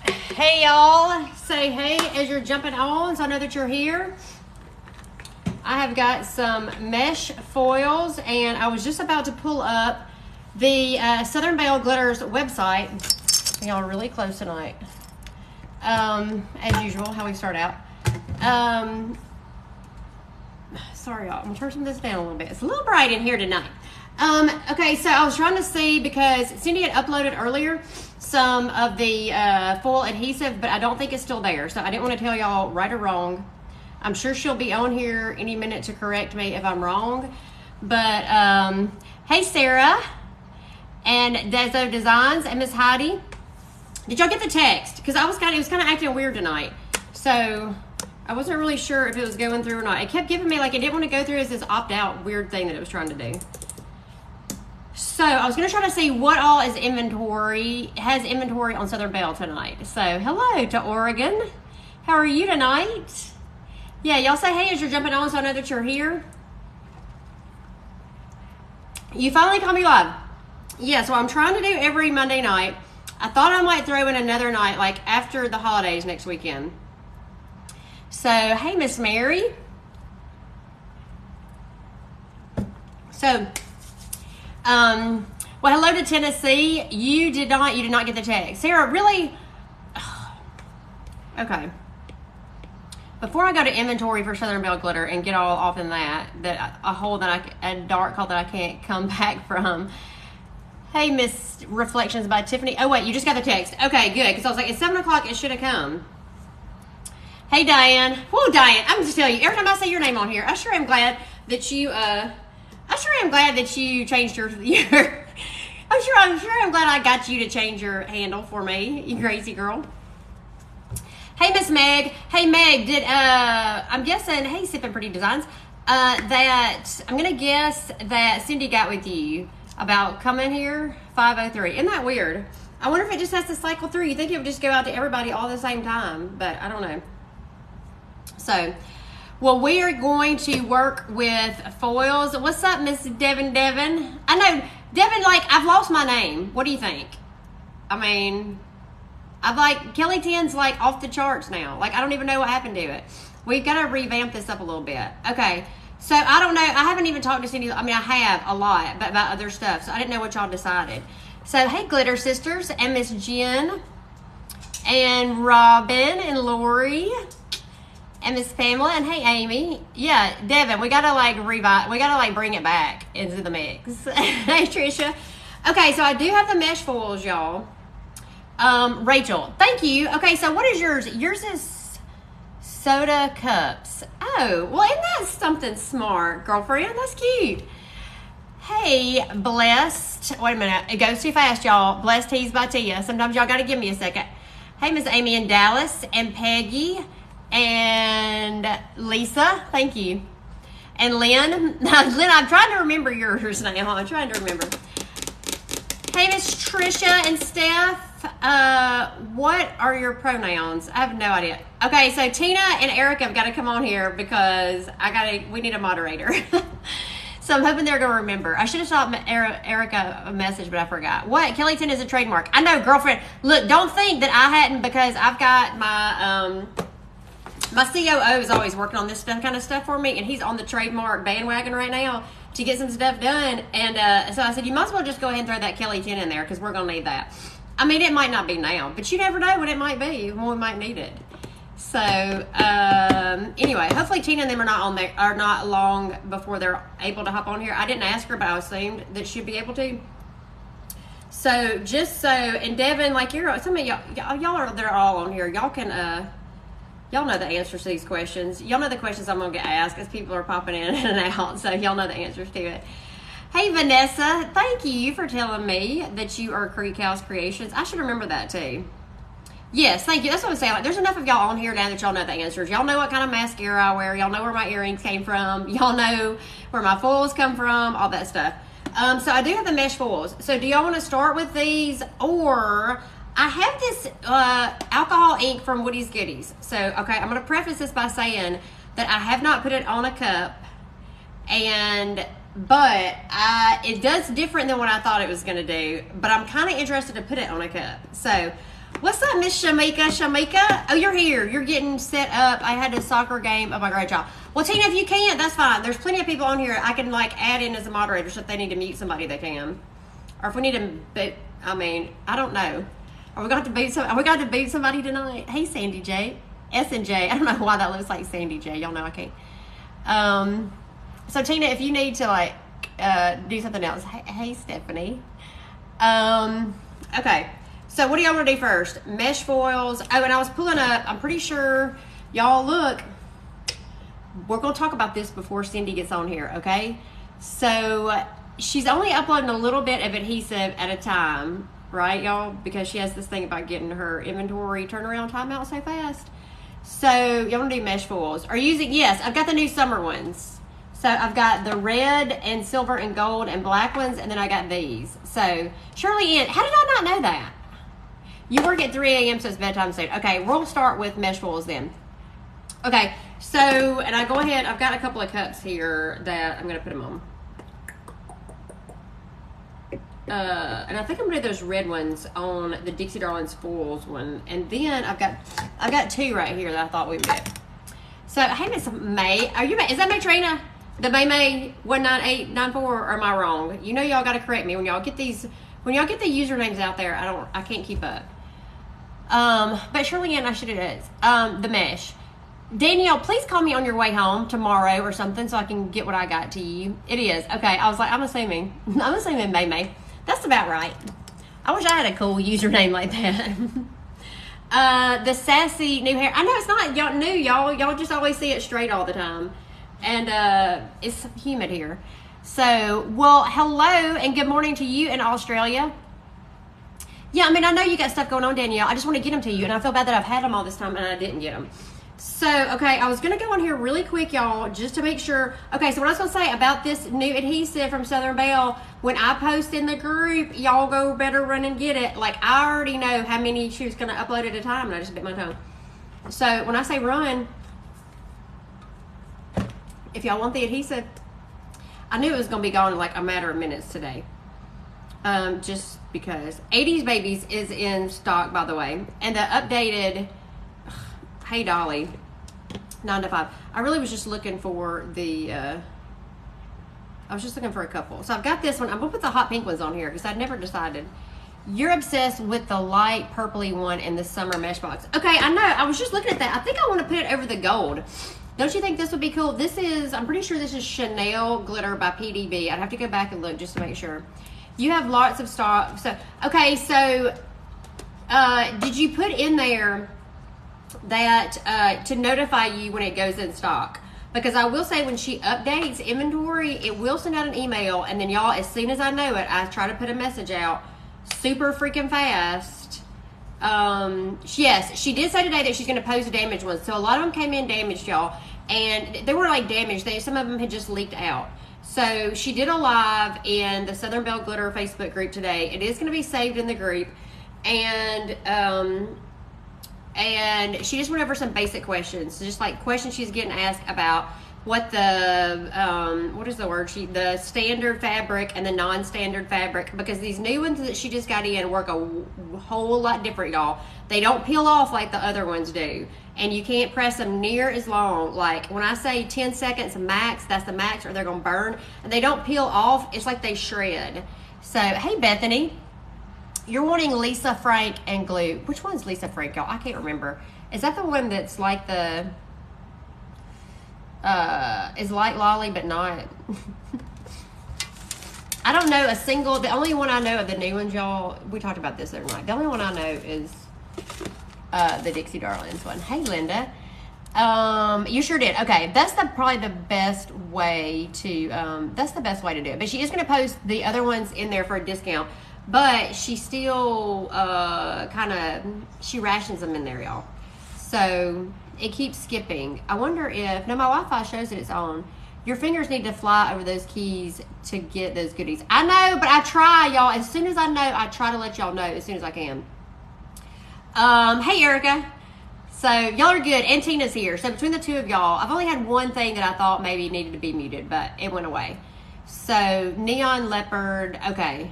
Hey y'all, say hey as you're jumping on so I know that you're here. I have got some mesh foils and I was just about to pull up the Southern Belle Glitters website. Y'all are really close tonight. As usual, how we start out. Sorry y'all, I'm gonna turn some of this down a little bit. It's a little bright in here tonight. Okay, so I was trying to see because Cindy had uploaded earlier some of the foil adhesive, but I don't think it's still there. So I didn't want to tell y'all right or wrong. I'm sure she'll be on here any minute to correct me if I'm wrong. But hey Sarah and Dezo Designs and Miss Heidi. Did y'all get the text? Because it was kind of acting weird tonight. So I wasn't really sure if it was going through or not. It kept giving me like it didn't want to go through as this opt-out weird thing that it was trying to do. So I was going to try to see what all has inventory on Southern Belle tonight. So hello to Oregon. How are you tonight? Yeah, y'all say hey as you're jumping on so I know that you're here. You finally caught me live. Yeah, so I'm trying to do every Monday night. I thought I might throw in another night like after the holidays next weekend. So hey Miss Mary. So well, hello to Tennessee. You did not get the text. Sarah, really? Okay. Before I go to inventory for Southern Belle Glitter and get all off in that a hole that a dark hole that I can't come back from. Hey, Miss Reflections by Tiffany. Oh, wait, you just got the text. Okay, good, because I was like, it's 7 o'clock. It should have come. Hey, Diane. Whoa, Diane, I'm just telling you, every time I say your name on here, I sure am glad that you, changed your I'm glad I got you to change your handle for me, you crazy girl. Hey, Miss Meg. Hey, Meg, I'm guessing, hey, Sippin' Pretty Designs, that I'm going to guess that Cindy got with you about coming here 5:03. Isn't that weird? I wonder if it just has to cycle through. You think it would just go out to everybody all at the same time, but I don't know. So, well, we are going to work with foils. What's up, Miss Devin? I know, Devin, like, I've lost my name. What do you think? I mean, Kelly 10's like off the charts now. Like, I don't even know what happened to it. We've got to revamp this up a little bit. Okay, so I don't know. I haven't even talked to Cindy. I mean, I have a lot, but about other stuff. So I didn't know what y'all decided. So, hey, Glitter Sisters and Miss Jen and Robin and Lori. And Miss Pamela and hey Amy. Yeah, Devin, we gotta bring it back into the mix. Hey Trisha. Okay, so I do have the mesh foils, y'all. Rachel, thank you. Okay, so what is yours? Yours is soda cups. Oh, well, isn't that something smart, girlfriend? That's cute. Hey, Blessed. Wait a minute, it goes too fast, y'all. Blessed Teas by Tia. Sometimes y'all gotta give me a second. Hey, Miss Amy in Dallas and Peggy. And Lisa, thank you. And Lynn, I'm trying to remember yours now. I'm trying to remember. Hey, Miss Trisha and Steph, what are your pronouns? I have no idea. Okay, so Tina and Erica have got to come on here because we need a moderator. So I'm hoping they're going to remember. I should have shot Erica a message, but I forgot. What? Kelly 10 is a trademark. I know, girlfriend. Look, don't think that I hadn't because I've got my COO is always working on this kind of stuff for me, and he's on the trademark bandwagon right now to get some stuff done. And so I said, you might as well just go ahead and throw that Kelly 10 in there because we're going to need that. I mean, it might not be now, but you never know when it might be, when we might need it. So anyway, hopefully Tina and them are not long before they're able to hop on here. I didn't ask her, but I assumed that she'd be able to. So and Devin, like some of y'all they're all on here. Y'all can y'all know the answers to these questions. Y'all know the questions I'm going to get asked as people are popping in and out. So y'all know the answers to it. Hey, Vanessa. Thank you for telling me that you are Creek House Creations. I should remember that too. Yes, thank you. That's what I'm saying. Like, there's enough of y'all on here now that y'all know the answers. Y'all know what kind of mascara I wear. Y'all know where my earrings came from. Y'all know where my foils come from. All that stuff. So I do have the mesh foils. So do y'all want to start with these or... I have this alcohol ink from Woody's Goodies. So, okay, I'm going to preface this by saying that I have not put it on a cup, but it does different than what I thought it was going to do, but I'm kind of interested to put it on a cup. So, What's up, Miss Shamika? Shamika? Oh, you're here. You're getting set up. I had a soccer game. Oh, my great job. Well, Tina, if you can't, that's fine. There's plenty of people on here. I can, like, add in as a moderator, so if they need to mute somebody, they can. Or if we need to boot, I mean, I don't know. Are we going to boot somebody tonight? Hey, Sandy J. S and J. I don't know why that looks like Sandy J. Y'all know I can't. So, Tina, if you need to, like, do something else. Hey, Stephanie. Okay. So what do y'all want to do first? Mesh foils. Oh, and I was pulling up. I'm pretty sure y'all look. We're going to talk about this before Cindy gets on here, okay? So she's only uploading a little bit of adhesive at a time, right, y'all? Because she has this thing about getting her inventory turnaround time out so fast. So y'all want to do mesh foils. Are you using? Yes, I've got the new summer ones. So I've got the red and silver and gold and black ones, and then I got these. So Shirley Ann, how did I not know that? You work at 3 a.m. so it's bedtime soon. Okay, we'll start with mesh foils then. Okay, so, and I go ahead, I've got a couple of cups here that I'm going to put them on. And I think I'm going to do those red ones on the Dixie Darlings foils one. And then I've got two right here that I thought we would get. So, hey, Miss May, are you, is that May Trina? The May 19894, or am I wrong? You know y'all got to correct me when y'all get these, when y'all get the usernames out there. I can't keep up. But Shirley Ann, I should have it. The mesh. Danielle, please call me on your way home tomorrow or something so I can get what I got to you. It is. Okay, I was like, I'm assuming May. That's about right. I wish I had a cool username like that. The sassy new hair. I know it's not y'all new, y'all just always see it straight all the time. And it's humid here. So, well, hello and good morning to you in Australia. Yeah, I mean, I know you got stuff going on, Danielle. I just want to get them to you, and I feel bad that I've had them all this time and I didn't get them. So, okay, I was going to go on here really quick, y'all, just to make sure. Okay, so what I was going to say about this new adhesive from Southern Belle, when I post in the group, y'all go better run and get it. Like, I already know how many she was going to upload at a time, and I just bit my tongue. So, when I say run, if y'all want the adhesive, I knew it was going to be gone in like a matter of minutes today. Just because 80s Babies is in stock, by the way, and the updated Hey Dolly 9 to 5. I really was just looking for the I was just looking for a couple. So I've got this one. I'm gonna put the hot pink ones on here because I'd never decided. You're obsessed with the light purpley one in the summer mesh box. Okay, I know. I was just looking at that. I think I want to put it over the gold. Don't you think this would be cool? This is, I'm pretty sure this is Chanel Glitter by PDB. I'd have to go back and look just to make sure. You have lots of stock. So, okay, so did you put in there that to notify you when it goes in stock? Because I will say when she updates inventory, it will send out an email, and then y'all, as soon as I know it, I try to put a message out super freaking fast. Yes, she did say today that she's going to post damaged ones. So a lot of them came in damaged, y'all, and they were like damaged. Some of them had just leaked out. So she did a live in the Southern Belle Glitter Facebook group today. It is going to be saved in the group, and she just went over some basic questions, just like questions she's getting asked about what the what is the word? The standard fabric and the non-standard fabric, because these new ones that she just got in work a whole lot different, y'all. They don't peel off like the other ones do, and you can't press them near as long. Like when I say 10 seconds max, that's the max, or they're gonna burn. And they don't peel off. It's like they shred. So hey, Bethany, you're wanting Lisa Frank and glue. Which one's Lisa Frank, y'all? I can't remember. Is that the one that's like the is like Lolly but not? I don't know a single. The only one I know of the new ones, y'all, we talked about this the other night. The only one I know is the Dixie Darlings one. Hey, Linda. You sure did. Okay, that's probably the best way to that's the best way to do it. But she is going to post the other ones in there for a discount. But she still she rations them in there, y'all. So it keeps skipping. I wonder if, no, my Wi-Fi shows that it's on. Your fingers need to fly over those keys to get those goodies. I know, but I try, y'all. As soon as I know, I try to let y'all know as soon as I can. Hey, Erica. So y'all are good, and Tina's here. So between the two of y'all, I've only had one thing that I thought maybe needed to be muted, but it went away. So neon leopard, okay.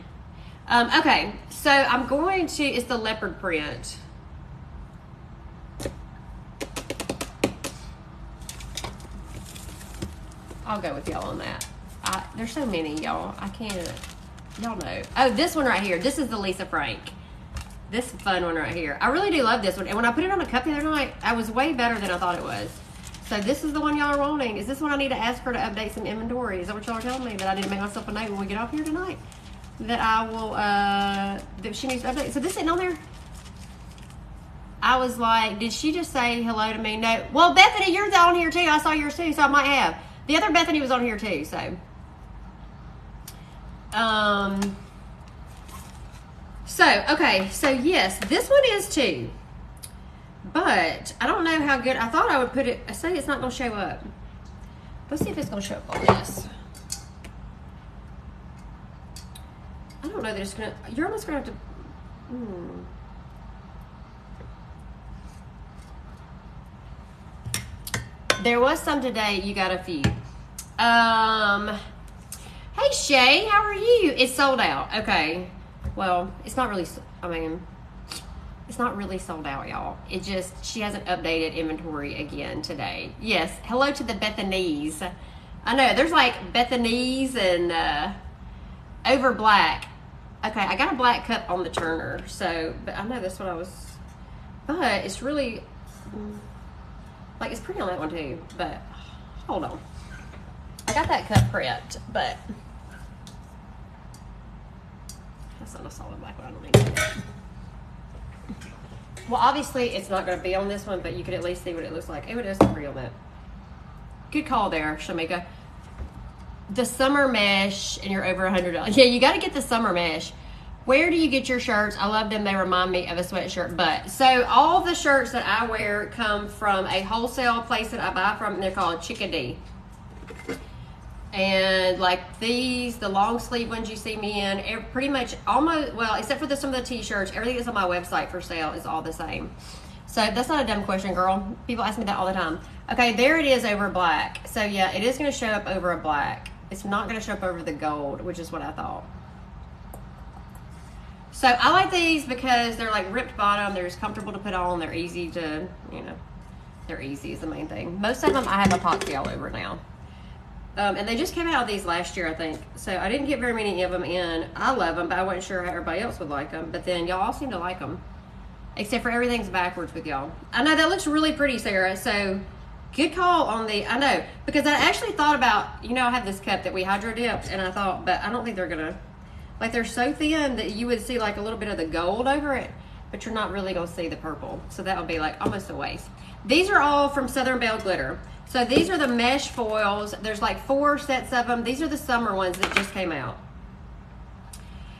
Okay, so I'm going to, it's the leopard print. I'll go with y'all on that. There's so many, y'all. I can't. Y'all know. Oh, this one right here. This is the Lisa Frank. This fun one right here. I really do love this one. And when I put it on a cup the other night, I was way better than I thought it was. So this is the one y'all are wanting. Is this one I need to ask her to update some inventory? Is that what y'all are telling me? That I need to make myself a note when we get off here tonight? That I will, that she needs to update. So this isn't on there? I was like, did she just say hello to me? No. Well, Bethany, you're on here too. I saw yours too, so I might have. The other Bethany was on here too, so. Okay, so yes, this one is too. But I don't know how good. I thought I would put it. I say it's not going to show up. Let's see if it's going to show up on this. I don't know that it's going to. You're almost going to have to. There was some today. You got a few. Hey Shay, how are you? It's sold out. Okay. Well, it's not really. I mean. It's not really sold out, y'all. It just, she hasn't updated inventory again today. Yes, hello to the Bethanese. I know, there's like Bethanese and over black. Okay, I got a black cup on the turner, so, but I know that's what I was, but it's really, like it's pretty on that one too, but hold on. I got that cup prepped, but that's not a solid black one, I don't need that. Well, obviously, it's not going to be on this one, but you could at least see what it looks like. Oh, it does look pretty on that. Good call there, Shamika. The summer mesh, and you're over $100. Yeah, you got to get the summer mesh. Where do you get your shirts? I love them. They remind me of a sweatshirt butt. So all the shirts that I wear come from a wholesale place that I buy from, and they're called Chickadee. And like these, the long sleeve ones you see me in, pretty much almost, well, except for some of the t-shirts, everything that's on my website for sale is all the same. So that's not a dumb question, girl. People ask me that all the time. Okay, there it is over black. So yeah, it is going to show up over a black. It's not going to show up over the gold, which is what I thought. So I like these because they're like ripped bottom. They're just comfortable to put on. They're easy to, you know, they're easy is the main thing. Most of them I have epoxy all over now. And they just came out of these last year, I think. So I didn't get very many of them in. I love them, but I wasn't sure how everybody else would like them. But then y'all all seem to like them. Except for everything's backwards with y'all. I know that looks really pretty, Sarah. So good call on the, I know. Because I actually thought about, you know, I have this cup that we hydro dipped. And I thought, but I don't think they're going to, like they're so thin that you would see like a little bit of the gold over it. But you're not really going to see the purple. So that would be like almost a waste. These are all from Southern Belle Glitter. So these are the mesh foils. There's like 4 sets of them. These are the summer ones that just came out.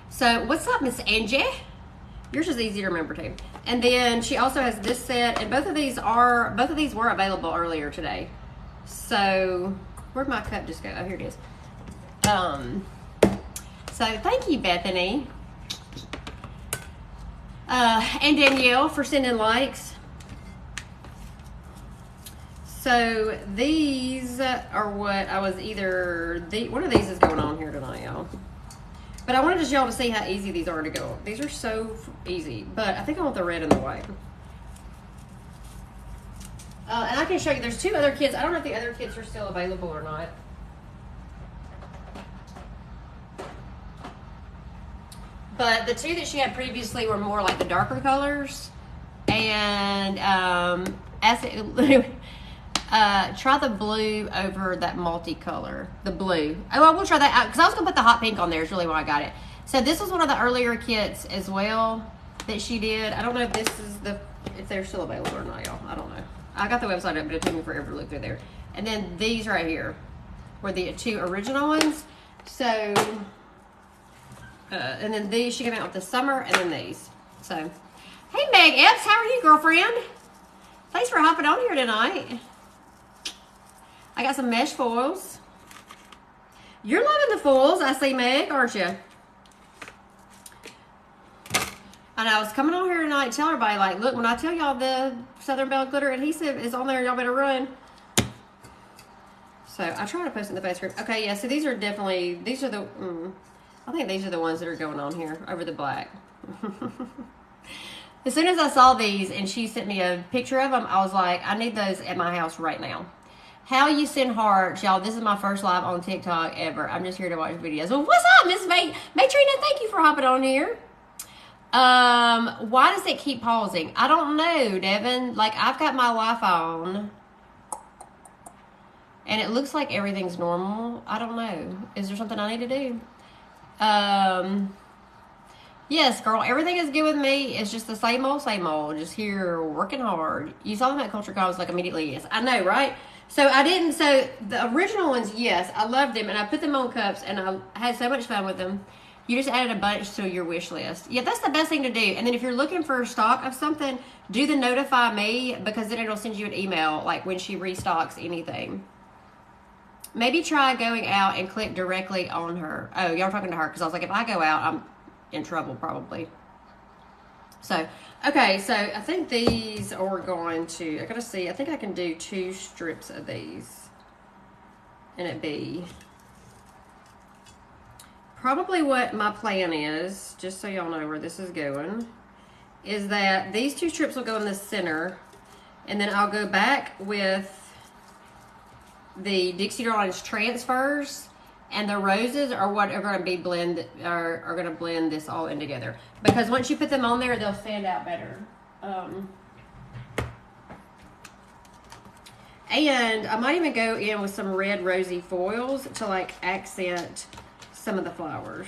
So what's up, Miss Angie? Yours is easy to remember too. And then she also has this set, and both of these were available earlier today. So where'd my cup just go? Oh, here it is. So thank you, Bethany. And Danielle for sending likes. So these are what I was one of these is going on here tonight, y'all. But I wanted y'all to see how easy these are to go. These are so easy, but I think I want the red and the white. And I can show you, there's 2 other kits. I don't know if the other kits are still available or not. But the 2 that she had previously were more like the darker colors. And try the blue over that multicolor, the blue. Oh, I will try that out because I was gonna put the hot pink on there. Is really why I got it. So this was one of the earlier kits as well that she did. I don't know if this is if they're still available or not, y'all. I don't know. I got the website up, but it took me forever to look through there. And then these right here were the 2 original ones. So, and then these she came out with the summer, and then these. So, hey Meg Epps, how are you, girlfriend? Thanks for hopping on here tonight. I got some mesh foils. You're loving the foils, I see, Meg, aren't you? And I was coming on here tonight to tell everybody, like, look, when I tell y'all the Southern Belle Glitter adhesive is on there, y'all better run. So I try to post it in the Facebook. Okay, yeah, so these are definitely, these are the, I think these are the ones that are going on here over the black. As soon as I saw these and she sent me a picture of them, I was like, I need those at my house right now. How you send hearts, y'all. This is my first live on TikTok ever. I'm just here to watch videos. Well, what's up, Miss Matrina? Thank you for hopping on here. Why does it keep pausing? I don't know, Devin. Like, I've got my Wi-Fi on, and it looks like everything's normal. I don't know. Is there something I need to do? Yes, girl. Everything is good with me. It's just the same old, just here working hard. You saw them at Culture Con. I was like, immediately, yes. I know, right? So I didn't. So the original ones, yes, I loved them, and I put them on cups, and I had so much fun with them. You just added a bunch to your wish list. Yeah, that's the best thing to do. And then if you're looking for stock of something, do the notify me, because then it'll send you an email like when she restocks anything. Maybe try going out and click directly on her. Oh, y'all talking to her, because I was like, if I go out, I'm in trouble probably. So, okay, so I think these are going to, I gotta see, I think I can do 2 strips of these. And it be probably what my plan is, just so y'all know where this is going, is that these 2 strips will go in the center, and then I'll go back with the Dixie Darlings transfers, and the roses are what are going to be are going to blend this all in together, because once you put them on there, they'll stand out better. And I might even go in with some red rosy foils to like accent some of the flowers.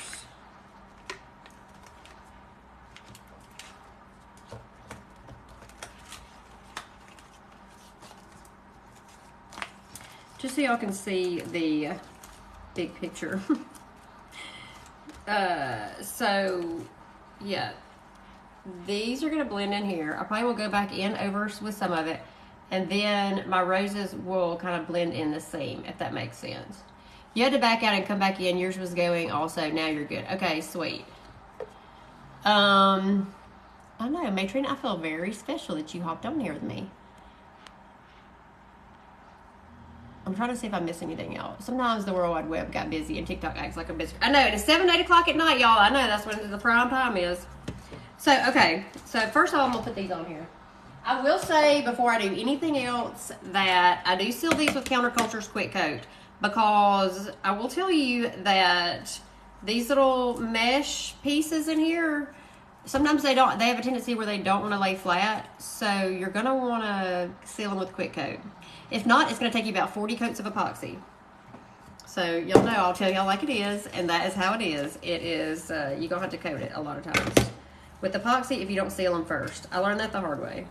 Just so y'all can see the big picture. So yeah, these are going to blend in here. I probably will go back in over with some of it, and then my roses will kind of blend in the seam, if that makes sense. You had to back out and come back in. Yours was going also. Now you're good. Okay, sweet. I know, Matron, I feel very special that you hopped on here with me. I'm trying to see if I missed anything else. Sometimes the World Wide Web got busy and TikTok acts like a bitch. I know, it's 7, 8 o'clock at night, y'all. I know, that's when the prime time is. So, okay. So, first of all, I'm going to put these on here. I will say, before I do anything else, that I do seal these with Counterculture's Quick Coat. Because I will tell you that these little mesh pieces in here, sometimes they have a tendency where they don't want to lay flat. So, you're going to want to seal them with Quick Coat. If not, it's going to take you about 40 coats of epoxy. So, y'all know, I'll tell y'all like it is, and that is how it is. It is, you're going to have to coat it a lot of times with epoxy if you don't seal them first. I learned that the hard way.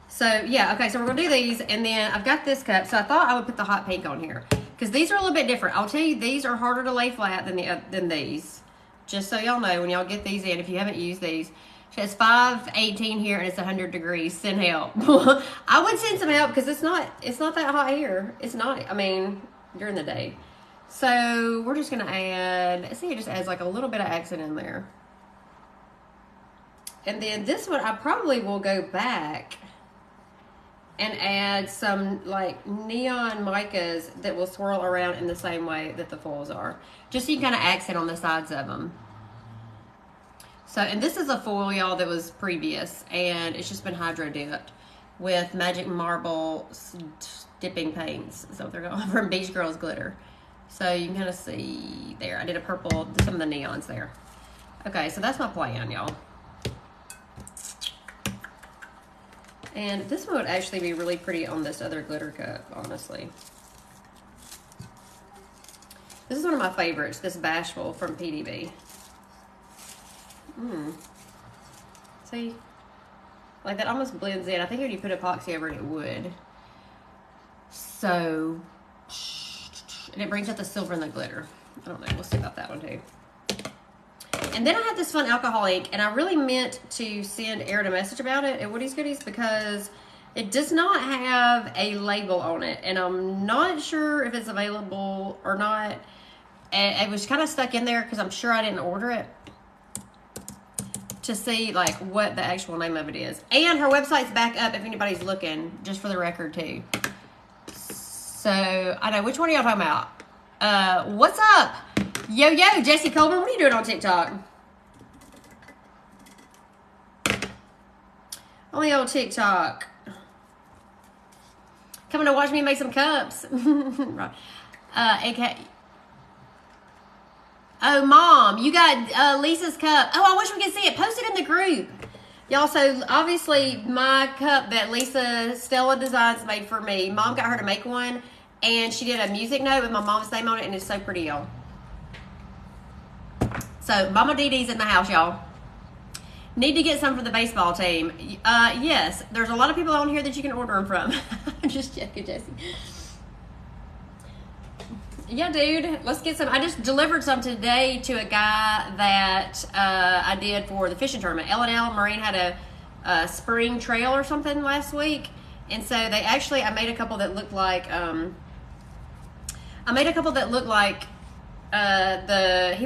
So, yeah, okay, so we're going to do these, and then I've got this cup. So, I thought I would put the hot pink on here, because these are a little bit different. I'll tell you, these are harder to lay flat than these. Just so y'all know, when y'all get these in, if you haven't used these. It's 518 here, and it's 100 degrees. Send help. I would send some help, because it's not that hot here. It's not, I mean, during the day. So we're just gonna add, let's see, it just adds like a little bit of accent in there. And then this one, I probably will go back and add some like neon micas that will swirl around in the same way that the foils are. Just so you kind of accent on the sides of them. So, and this is a foil, y'all, that was previous, and it's just been hydro dipped with Magic Marble dipping paints. So they're going from Beach Girls Glitter. So you can kind of see there. I did a purple, some of the neons there. Okay, so that's my plan, y'all. And this one would actually be really pretty on this other glitter cup, honestly. This is one of my favorites, this Bashful from PDB. See? Like that almost blends in. I think if you put epoxy over it, it would. So, and it brings out the silver and the glitter. I don't know. We'll see about that one too. And then I have this fun alcohol ink, and I really meant to send Aaron a message about it at Woody's Goodies, because it does not have a label on it, and I'm not sure if it's available or not. And it was kind of stuck in there because I'm sure I didn't order it to see like what the actual name of it is. And her website's back up if anybody's looking, just for the record too. So I know, which one are y'all talking about? What's up? Yo, Jesse Coleman, what are you doing on TikTok? On the old TikTok. Coming to watch me make some cups. Right. Okay. Oh, Mom, you got Lisa's cup. Oh, I wish we could see it. Post it in the group. Y'all, so obviously my cup that Lisa Stella Designs made for me, Mom got her to make one, and she did a music note with my mom's name on it, and it's so pretty, y'all. So, Mama Dee Dee's in the house, y'all. Need to get some for the baseball team. Yes, there's a lot of people on here that you can order them from. I'm just checking, Jesse. Yeah, dude, let's get some. I just delivered some today to a guy that I did for the fishing tournament. L&L Marine had a spring trail or something last week, and so they actually, I made a couple that looked like he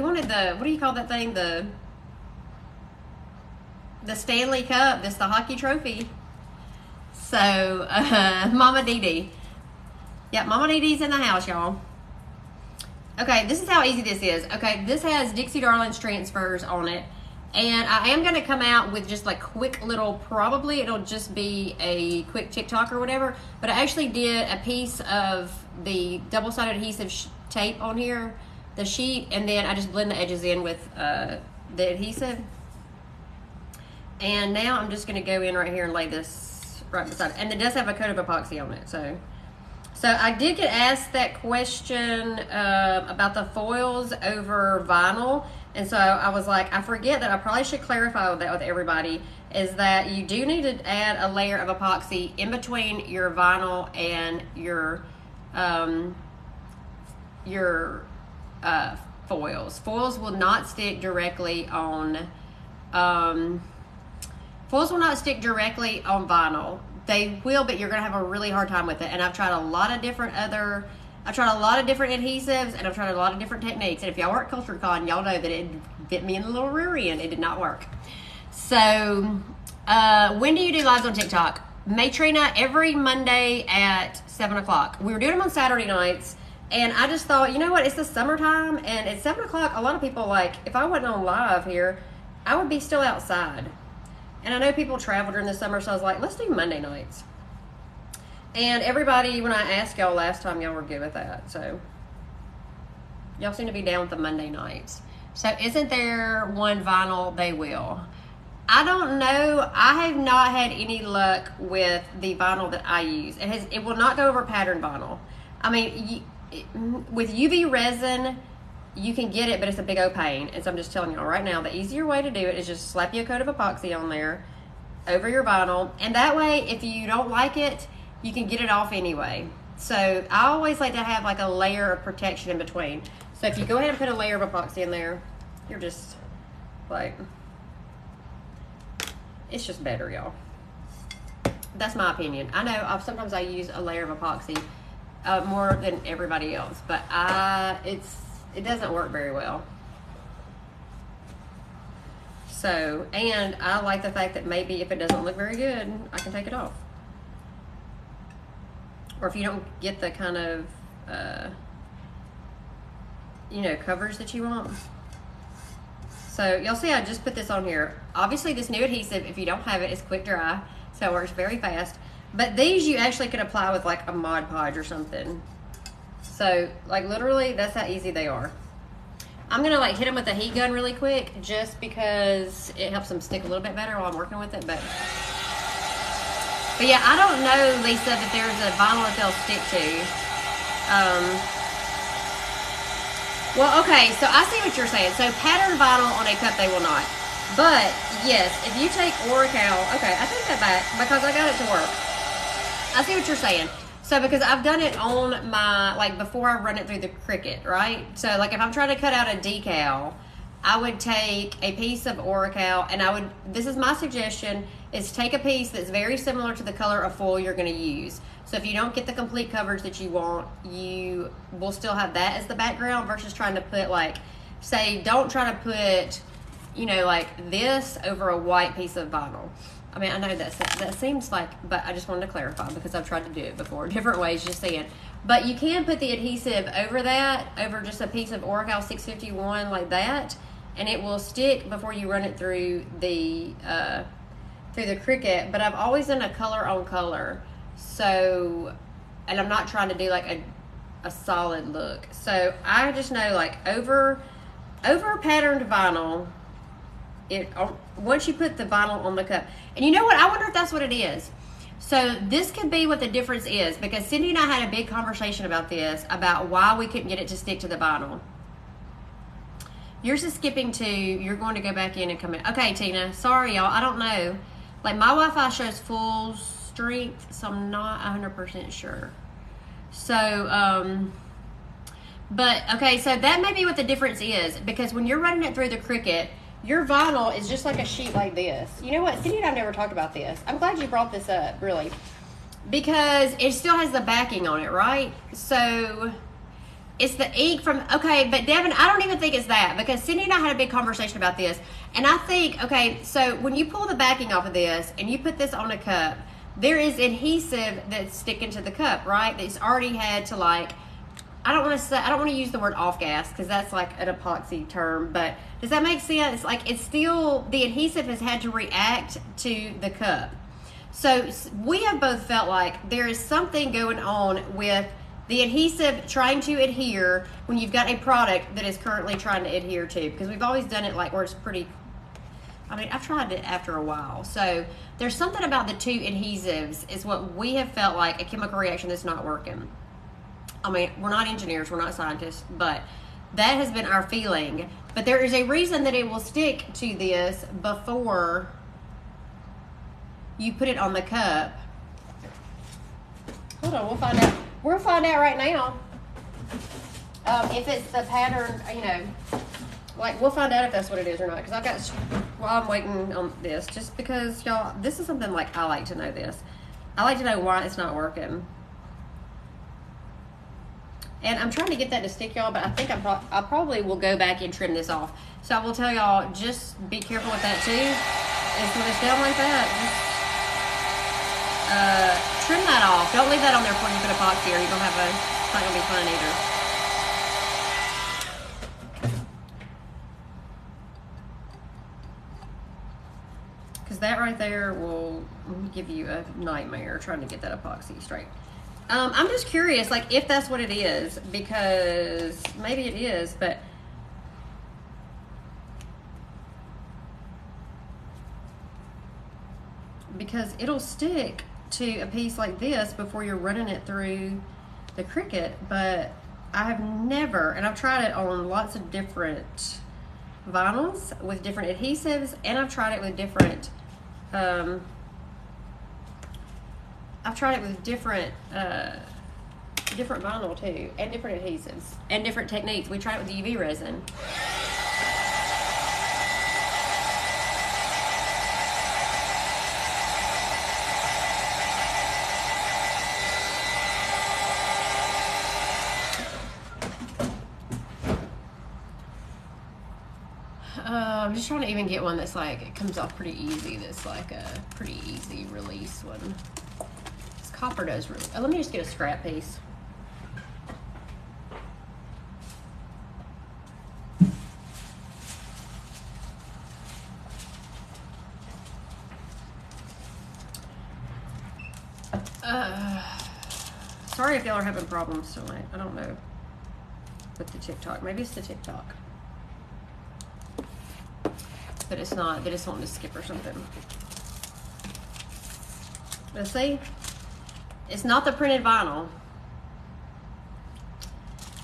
wanted the, what do you call that thing, the Stanley Cup, the hockey trophy. So Mama Dee Dee, yeah, Mama Dee Dee's in the house, y'all. Okay, this is how easy this is. Okay, this has Dixie Darling's transfers on it. And I am going to come out with just like quick little, probably it'll just be a quick TikTok or whatever. But I actually did a piece of the double-sided adhesive tape on here, the sheet. And then I just blend the edges in with the adhesive. And now I'm just going to go in right here and lay this right beside it. And it does have a coat of epoxy on it, so I did get asked that question about the foils over vinyl, and so I was like, I forget that I probably should clarify that with everybody, is that you do need to add a layer of epoxy in between your vinyl and your foils. Foils will not stick directly on vinyl. They will, but you're going to have a really hard time with it. And I've tried a lot of different adhesives, and I've tried a lot of different techniques. And if y'all were at CultureCon, y'all know that it bit me in the little rear end. It did not work. So, when do you do lives on TikTok? Matrina, every Monday at 7 o'clock. We were doing them on Saturday nights. And I just thought, you know what? It's the summertime. And at 7 o'clock, a lot of people, like, if I wasn't on live here, I would be still outside. And I know people travel during the summer, so I was like, let's do Monday nights. And everybody, when I asked y'all last time, y'all were good with that. So y'all seem to be down with the Monday nights. So isn't there one vinyl? They will. I don't know. I have not had any luck with the vinyl that I use. It will not go over pattern vinyl. I mean, with UV resin, you can get it, but it's a big old pain. And so I'm just telling y'all right now, the easier way to do it is just slap you a coat of epoxy on there over your vinyl. And that way, if you don't like it, you can get it off anyway. So I always like to have like a layer of protection in between. So if you go ahead and put a layer of epoxy in there, you're just like, it's just better, y'all. That's my opinion. I know sometimes I use a layer of epoxy more than everybody else, but it doesn't work very well. So, and I like the fact that maybe if it doesn't look very good, I can take it off. Or if you don't get the kind of, coverage that you want. So, y'all see I just put this on here. Obviously, this new adhesive, if you don't have it, is quick dry. So, it works very fast. But these you actually could apply with like a Mod Podge or something. So, like, literally, that's how easy they are. I'm going to, like, hit them with a heat gun really quick just because it helps them stick a little bit better while I'm working with it. But yeah, I don't know, Lisa, that there's a vinyl that they'll stick to. Well, okay, so I see what you're saying. So, pattern vinyl on a cup, they will not. But, yes, if you take Oracal... Okay, I take that back because I got it to work. I see what you're saying. So, because I've done it on my, like, before I run it through the Cricut, right? So, like, if I'm trying to cut out a decal, I would take a piece of Oracal, and this is my suggestion, is take a piece that's very similar to the color of foil you're going to use. So, if you don't get the complete coverage that you want, you will still have that as the background versus trying to put, like, say, don't try to put, like this over a white piece of vinyl. I mean, I know that seems like, but I just wanted to clarify because I've tried to do it before, different ways, just saying. But you can put the adhesive over just a piece of Oracal 651 like that, and it will stick before you run it through the Cricut. But I've always done a color on color. So and I'm not trying to do like a solid look. So I just know like over patterned vinyl, once you put the vinyl on the cup, and you know what, I wonder if that's what it is. So this could be what the difference is, because Cindy and I had a big conversation about this, about why we couldn't get it to stick to the vinyl. Yours is skipping to, you're going to go back in and come in. Okay, Tina, sorry y'all, I don't know. Like my Wi-Fi shows full strength, so I'm not 100% sure. So, but okay, so that may be what the difference is, because when you're running it through the Cricut, your vinyl is just like a sheet like this. You know what, Cindy and I've never talked about this. I'm glad you brought this up, really, because it still has the backing on it, right? So it's the ink from, okay, but Devin, I don't even think it's that, because Cindy and I had a big conversation about this, and I think, okay, so when you pull the backing off of this and you put this on a cup, there is adhesive that's sticking to the cup, right? That's already had to, like, I don't want to use the word off gas, because that's like an epoxy term, but does that make sense? Like, it's still, the adhesive has had to react to the cup. So we have both felt like there is something going on with the adhesive trying to adhere when you've got a product that is currently trying to adhere to, because we've always done it like where it's pretty, I mean, I've tried it after a while. So there's something about the two adhesives is what we have felt like a chemical reaction that's not working. I mean, we're not engineers, we're not scientists, but that has been our feeling. But there is a reason that it will stick to this before you put it on the cup. Hold on, we'll find out. We'll find out right now. If it's the pattern, you know, like, we'll find out if that's what it is or not. Because I've got, while I'm waiting on this, just because, y'all, this is something like I like to know this. I like to know why it's not working. And I'm trying to get that to stick, y'all, but I think I probably will go back and trim this off. So I will tell y'all, just be careful with that too. And when it's down like that, just trim that off. Don't leave that on there before you put epoxy, or you're gonna have it's not gonna be fun either. Because that right there will give you a nightmare trying to get that epoxy straight. I'm just curious, like, if that's what it is, because maybe it is, but because it'll stick to a piece like this before you're running it through the Cricut. But I have never, and I've tried it on lots of different vinyls with different adhesives, and I've tried it with different different vinyl too, and different adhesives, and different techniques. We tried it with UV resin. I'm just trying to even get one that's like, it comes off pretty easy, that's like a pretty easy release one. This copper does really, let me just get a scrap piece. Sorry if y'all are having problems tonight. I don't know with the TikTok. Maybe it's the TikTok. But it's not. They just want to skip or something. Let's see. It's not the printed vinyl.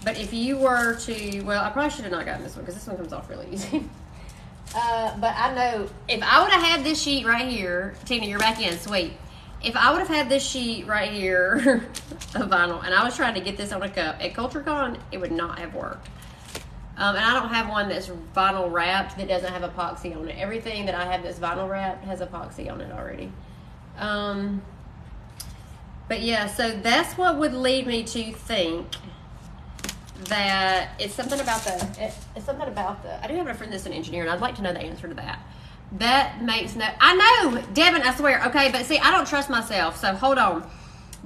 But if you were to, well, I probably should have not gotten this one because this one comes off really easy. But I know if I would have had this sheet right here, Tina, you're back in, sweet. If I would have had this sheet right here of vinyl and I was trying to get this on a cup at CultureCon, it would not have worked. And I don't have one that's vinyl wrapped that doesn't have epoxy on it. Everything that I have that's vinyl wrapped has epoxy on it already. But yeah, so that's what would lead me to think that it's something about the, I do have a friend that's an engineer, and I'd like to know the answer to that. That makes no, I know, Devin, I swear. Okay, but see, I don't trust myself, so hold on.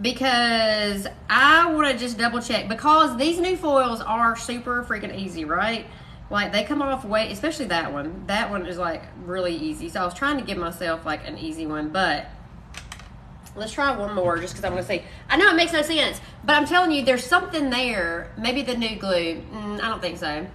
Because I want to just double check, because these new foils are super freaking easy, right? Like, they come off way, especially that one. That one is like really easy. So I was trying to give myself like an easy one, but Let's try one more just because I want to see. I know it makes no sense, but I'm telling you, there's something there. Maybe the new glue. I don't think so.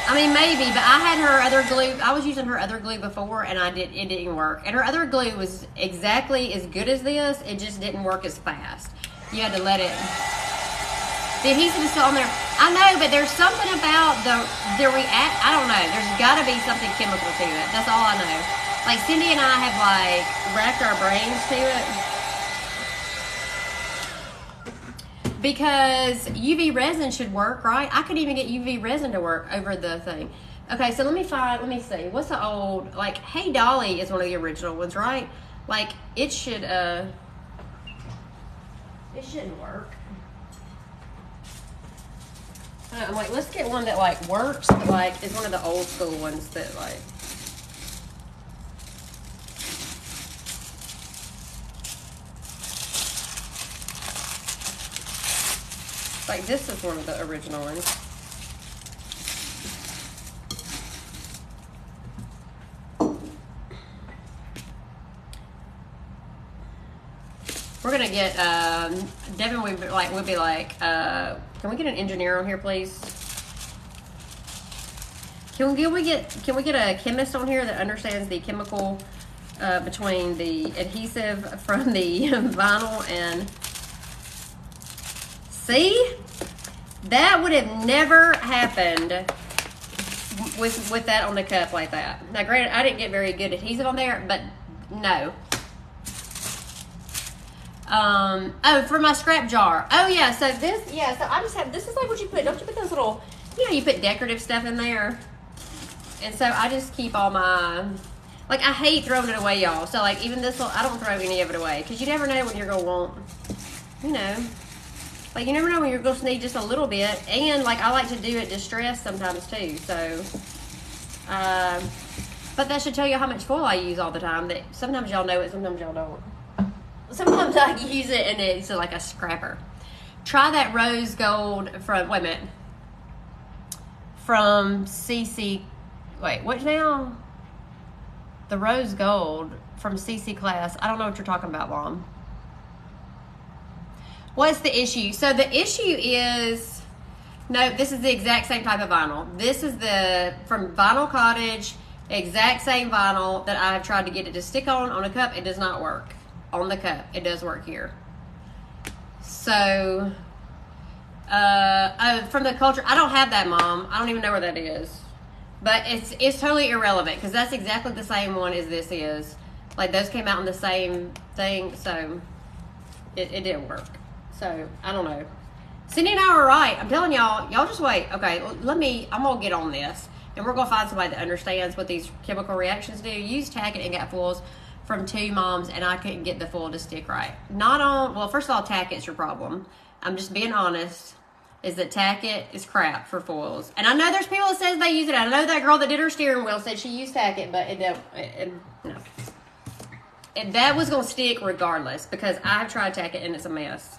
I mean, maybe, but I had her other glue. I was using her other glue before, and it didn't work. And her other glue was exactly as good as this. It just didn't work as fast. You had to let it. The adhesive is still on there. I know, but there's something about the react. I don't know. There's got to be something chemical to it. That's all I know. Like Cindy and I have like racked our brains to it because UV resin should work, right? I could even get UV resin to work over the thing. Okay, so let me see. What's the old, like, Hey Dolly is one of the original ones, right? Like, it shouldn't work. I'm like, let's get one that like works, but like is one of the old school ones that like. Like this is one of the original ones. We're gonna get Devin. Would be like, can we get an engineer on here, please? Can we get a chemist on here that understands the chemical between the adhesive from the vinyl and? See, that would have never happened with that on the cup like that. Now, granted, I didn't get very good adhesive on there, but no. Oh, for my scrap jar. Oh yeah, so this, yeah, so I just have, this is like what you put, don't you put those little, you know, you put decorative stuff in there. And so I just keep all my, like, I hate throwing it away, y'all. So like even this, I don't throw any of it away because you never know when you're gonna want, you know, like you never know when you're gonna need just a little bit. And like I like to do it distressed sometimes too. So, but that should tell you how much foil I use all the time. That sometimes y'all know it, sometimes y'all don't. Sometimes I use it and it's like a scrapper. Try that rose gold from, wait a minute, from CC, wait, what now? The rose gold from CC class. I don't know what you're talking about, Mom. What's the issue? So the issue is, no, this is the exact same type of vinyl. This is from Vinyl Cottage, exact same vinyl that I have tried to get it to stick on a cup. It does not work. On the cup, it does work here. So, from the culture, I don't have that, Mom. I don't even know where that is. But it's totally irrelevant because that's exactly the same one as this is. Like those came out in the same thing, so it didn't work. So I don't know. Cindy and I were right. I'm telling y'all just wait. Okay, I'm gonna get on this, and we're gonna find somebody that understands what these chemical reactions do. Use Tackett and got foils from 2 moms, and I couldn't get the foil to stick right. Not on, well, first of all, Tackett's your problem. I'm just being honest, is that Tackett is crap for foils. And I know there's people that says they use it. I know that girl that did her steering wheel said she used Tackett, but no. That was going to stick regardless because I've tried Tackett and it's a mess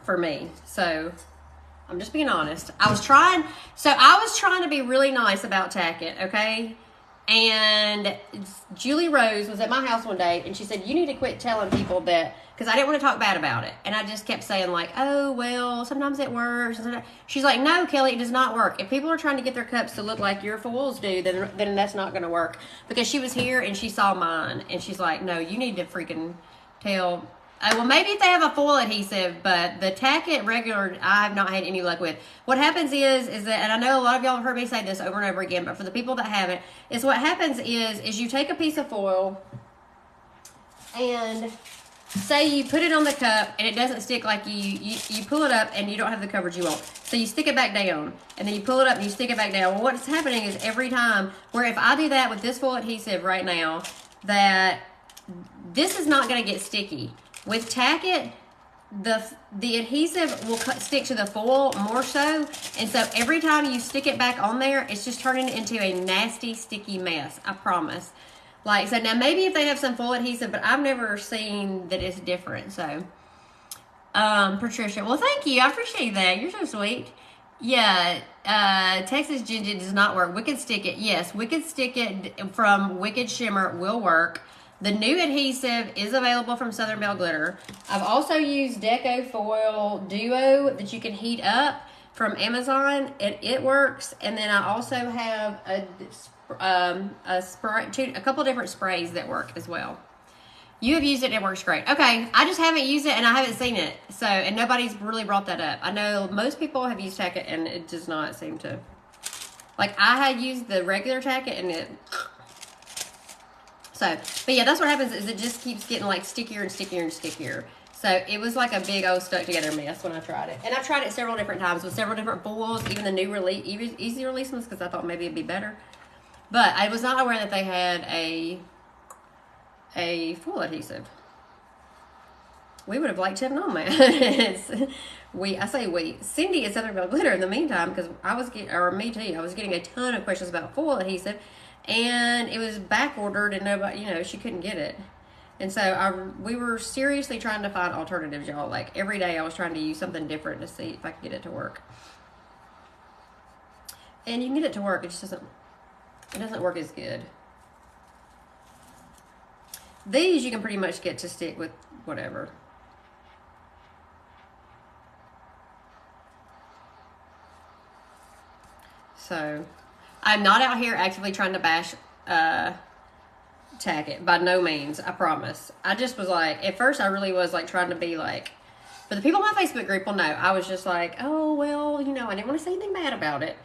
for me. So I'm just being honest. I was trying to be really nice about Tackett, okay? And Julie Rose was at my house one day and she said, you need to quit telling people that, because I didn't want to talk bad about it. And I just kept saying like, oh, well, sometimes it works. She's like, no, Kelly, it does not work. If people are trying to get their cups to look like your foils do, then that's not going to work. Because she was here and she saw mine and she's like, no, you need to freaking tell. Well, maybe if they have a foil adhesive, but the Tackett regular, I have not had any luck with. What happens is that, and I know a lot of y'all have heard me say this over and over again, but for the people that haven't, is what happens is you take a piece of foil and say you put it on the cup and it doesn't stick like you pull it up and you don't have the coverage you want. So you stick it back down and then you pull it up and you stick it back down. Well, what's happening is every time, where if I do that with this foil adhesive right now, that this is not going to get sticky. With Tackett, the adhesive will stick to the foil more so, and so every time you stick it back on there, it's just turning it into a nasty, sticky mess. I promise. Like, so now maybe if they have some foil adhesive, but I've never seen that it's different. So, Patricia, well, thank you. I appreciate that. You're so sweet. Yeah, Texas Ginger does not work. Wicked Stick It, yes, Wicked Stick It from Wicked Shimmer will work. The new adhesive is available from Southern Belle Glitter. I've also used Deco Foil Duo that you can heat up from Amazon. It works. And then I also have a couple different sprays that work as well. You have used it, it works great. Okay, I just haven't used it and I haven't seen it. So, and nobody's really brought that up. I know most people have used Tack It and it does not seem to. Like, I had used the regular Tack It and it. So, but yeah, that's what happens is it just keeps getting like stickier and stickier and stickier. So it was like a big old stuck together mess when I tried it. And I've tried it several different times with several different foils, even the new easy release ones, because I thought maybe it'd be better. But I was not aware that they had a foil adhesive. We would have liked to have known that. I say we. Cindy at Southern Belle Glitter in the meantime, because I was getting a ton of questions about foil adhesive, and it was back ordered and nobody, she couldn't get it. And so we were seriously trying to find alternatives, y'all. Like every day I was trying to use something different to see if I could get it to work. And you can get it to work, it just doesn't work as good. These you can pretty much get to stick with whatever. So, I'm not out here actively trying to bash Tack It. By no means, I promise. I just was like, at first I really was like trying to be like, but the people in my Facebook group will know. I was just like, oh, well, I didn't want to say anything bad about it.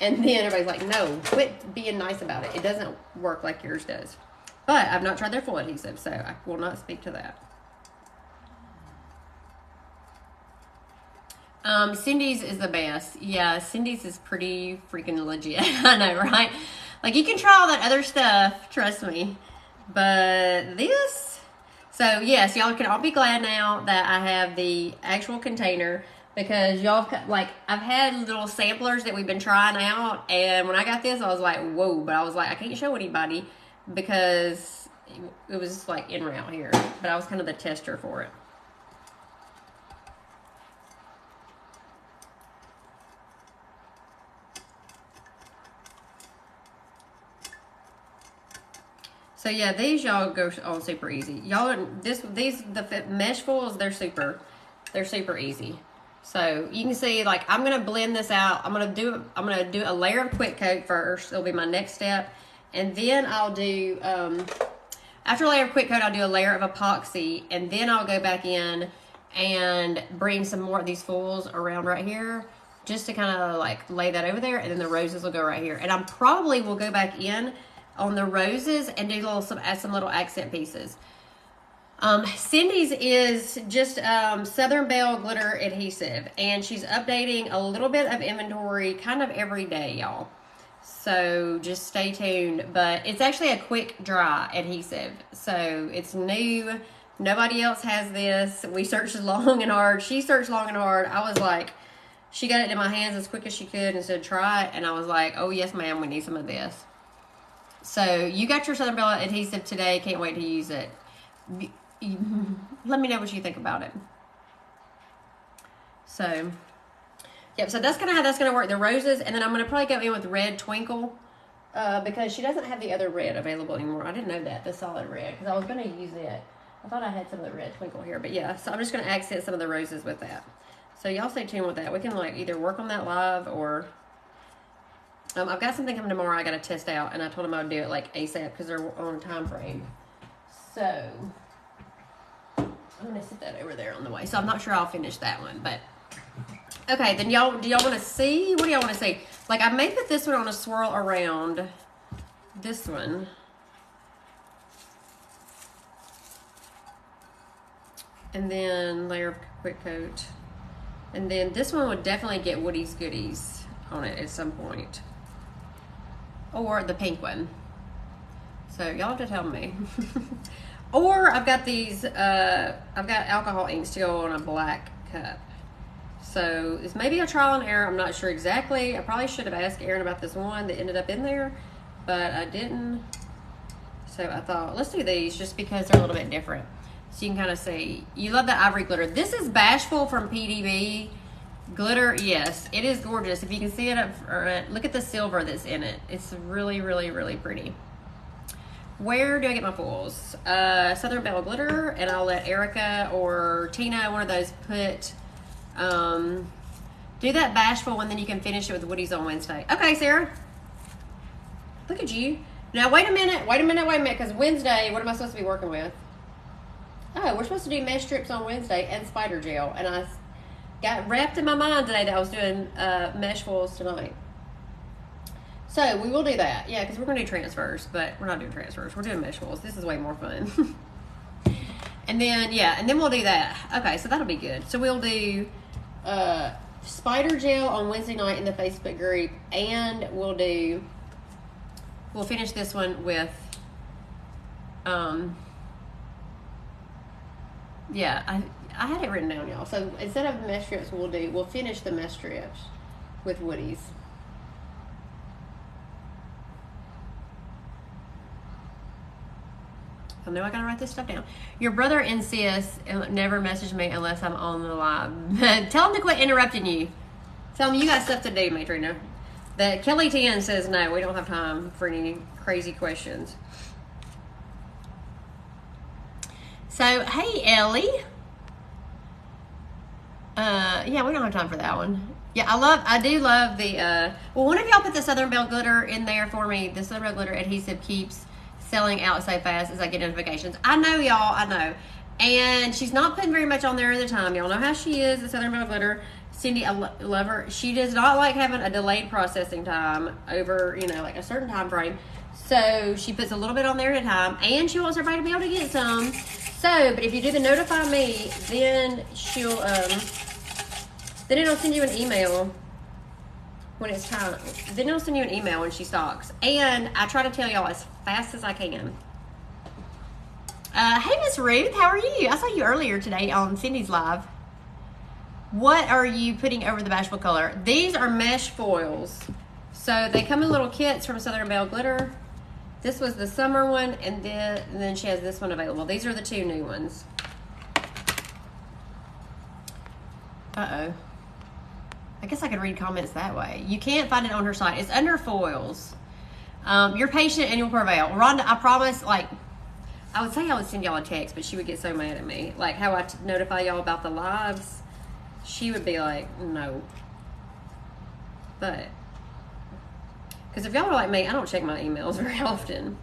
And then everybody's like, no, quit being nice about it. It doesn't work like yours does. But I've not tried their full adhesive, so I will not speak to that. Cindy's is the best. Yeah, Cindy's is pretty freaking legit. I know, right? Like, you can try all that other stuff, trust me. But this... So, yes, y'all can all be glad now that I have the actual container, because y'all, like, I've had little samplers that we've been trying out, and when I got this, I was like, whoa. But I was like, I can't show anybody, because it was, like, in route here. But I was kind of the tester for it. So yeah, these y'all go on super easy. Y'all, the mesh foils, they're super easy. So you can see, like, I'm gonna blend this out. I'm gonna do a layer of quick coat first. It'll be my next step, and then I'll do after a layer of quick coat, I'll do a layer of epoxy, and then I'll go back in and bring some more of these foils around right here, just to kind of like lay that over there, and then the roses will go right here. And I probably will go back in on the roses and do add some little accent pieces. Cindy's is just Southern Belle Glitter Adhesive, and she's updating a little bit of inventory kind of every day, y'all. So just stay tuned. But it's actually a quick dry adhesive, so it's new. Nobody else has this. We searched long and hard. She searched long and hard. I was like, she got it in my hands as quick as she could and said, try it. And I was like, oh yes ma'am, we need some of this. So you got your Southern Belle adhesive today. Can't wait to use it. Let me know what you think about it. So, yep. So that's kind of how that's going to work. The roses, and then I'm going to probably go in with Red Twinkle because she doesn't have the other red available anymore. I didn't know that, the solid red, because I was going to use it. I thought I had some of the Red Twinkle here, but yeah. So I'm just going to accent some of the roses with that. So y'all stay tuned with that. We can like either work on that live or. I've got something coming tomorrow I got to test out, and I told them I would do it like ASAP because they're on a time frame. So I'm going to sit that over there on the way. So I'm not sure I'll finish that one, but okay. Then do y'all want to see? What do y'all want to see? Like, I may put this one on a swirl around this one. And then layer of quick coat. And then this one would definitely get Woody's Goodies on it at some point. Or the pink one. So y'all have to tell me. Or I've got these, I've got alcohol inks to go on a black cup. So it's maybe a trial and error. I'm not sure exactly. I probably should have asked Erin about this one that ended up in there, but I didn't. So I thought, let's do these just because they're a little bit different. So you can kind of see. You love the ivory glitter. This is Bashful from PDB. Glitter, yes, it is gorgeous. If you can see it, look at the silver that's in it. It's really, really, really pretty. Where do I get my foils? Southern Belle Glitter, and I'll let Erica or Tina, one of those, put, do that bashful one, then you can finish it with Woody's on Wednesday. Okay, Sarah. Look at you. Now, wait a minute, because Wednesday, what am I supposed to be working with? Oh, we're supposed to do mesh strips on Wednesday and spider gel, and I got wrapped in my mind today that I was doing mesh foils tonight. So, we will do that. Yeah, because we're going to do transfers, but we're not doing transfers. We're doing mesh foils. This is way more fun. And then, yeah, and then we'll do that. Okay, so that'll be good. So, we'll do spider gel on Wednesday night in the Facebook group, and we'll finish this one with, yeah, I had it written down, y'all. So instead of mesh strips, we'll finish the mesh strips with Woody's. I know I gotta write this stuff down. Your brother insists never message me unless I'm on the live. Tell him to quit interrupting you. Tell him you got stuff to do, Matrina. That Kelly 10 says no, we don't have time for any crazy questions. So, hey, Ellie. Yeah, we don't have time for that one. Yeah, I do love the, well, one of y'all put the Southern Belle Glitter in there for me. The Southern Belle Glitter adhesive keeps selling out so fast as I get notifications. I know, y'all, I know. And she's not putting very much on there at the time. Y'all know how she is, the Southern Belle Glitter. Cindy, I love her. She does not like having a delayed processing time over, like a certain time frame. So she puts a little bit on there at a time, and she wants everybody to be able to get some. So, but if you do the notify me, then she'll, then it'll send you an email when it's time. Then it'll send you an email when she stocks. And I try to tell y'all as fast as I can. Hey, Miss Ruth, how are you? I saw you earlier today on Cindy's live. What are you putting over the bashful color? These are mesh foils. So they come in little kits from Southern Belle Glitter. This was the summer one, and then she has this one available. These are the two new ones. Uh-oh. I guess I could read comments that way. You can't find it on her site. It's under foils. You're patient and you'll prevail. Rhonda, I promise, I would say I would send y'all a text, but she would get so mad at me. Like how I notify y'all about the lives. She would be like, no. But, because if y'all are like me, I don't check my emails very often.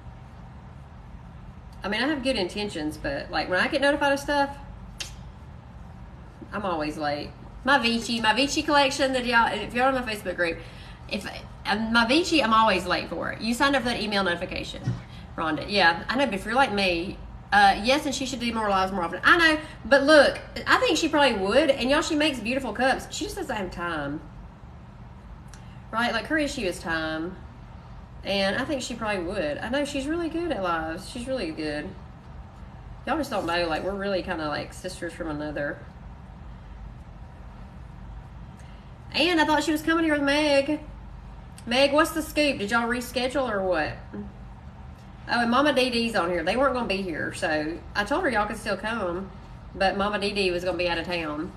I mean, I have good intentions, but when I get notified of stuff, I'm always late. My Peachy collection that y'all, if you're on my Facebook group, my Peachy, I'm always late for it. You signed up for that email notification, Rhonda. Yeah, I know, but if you're like me, yes, and she should do more lives more often. I know, but look, I think she probably would, and y'all, she makes beautiful cups. She just doesn't have time. Right? Her issue is time. And I think she probably would. I know she's really good at lives. She's really good. Y'all just don't know, we're really kind of sisters from another. And I thought she was coming here with Meg. Meg, what's the scoop? Did y'all reschedule or what? Oh, and Mama Dee Dee's on here. They weren't going to be here, so I told her y'all could still come, but Mama Dee Dee was going to be out of town.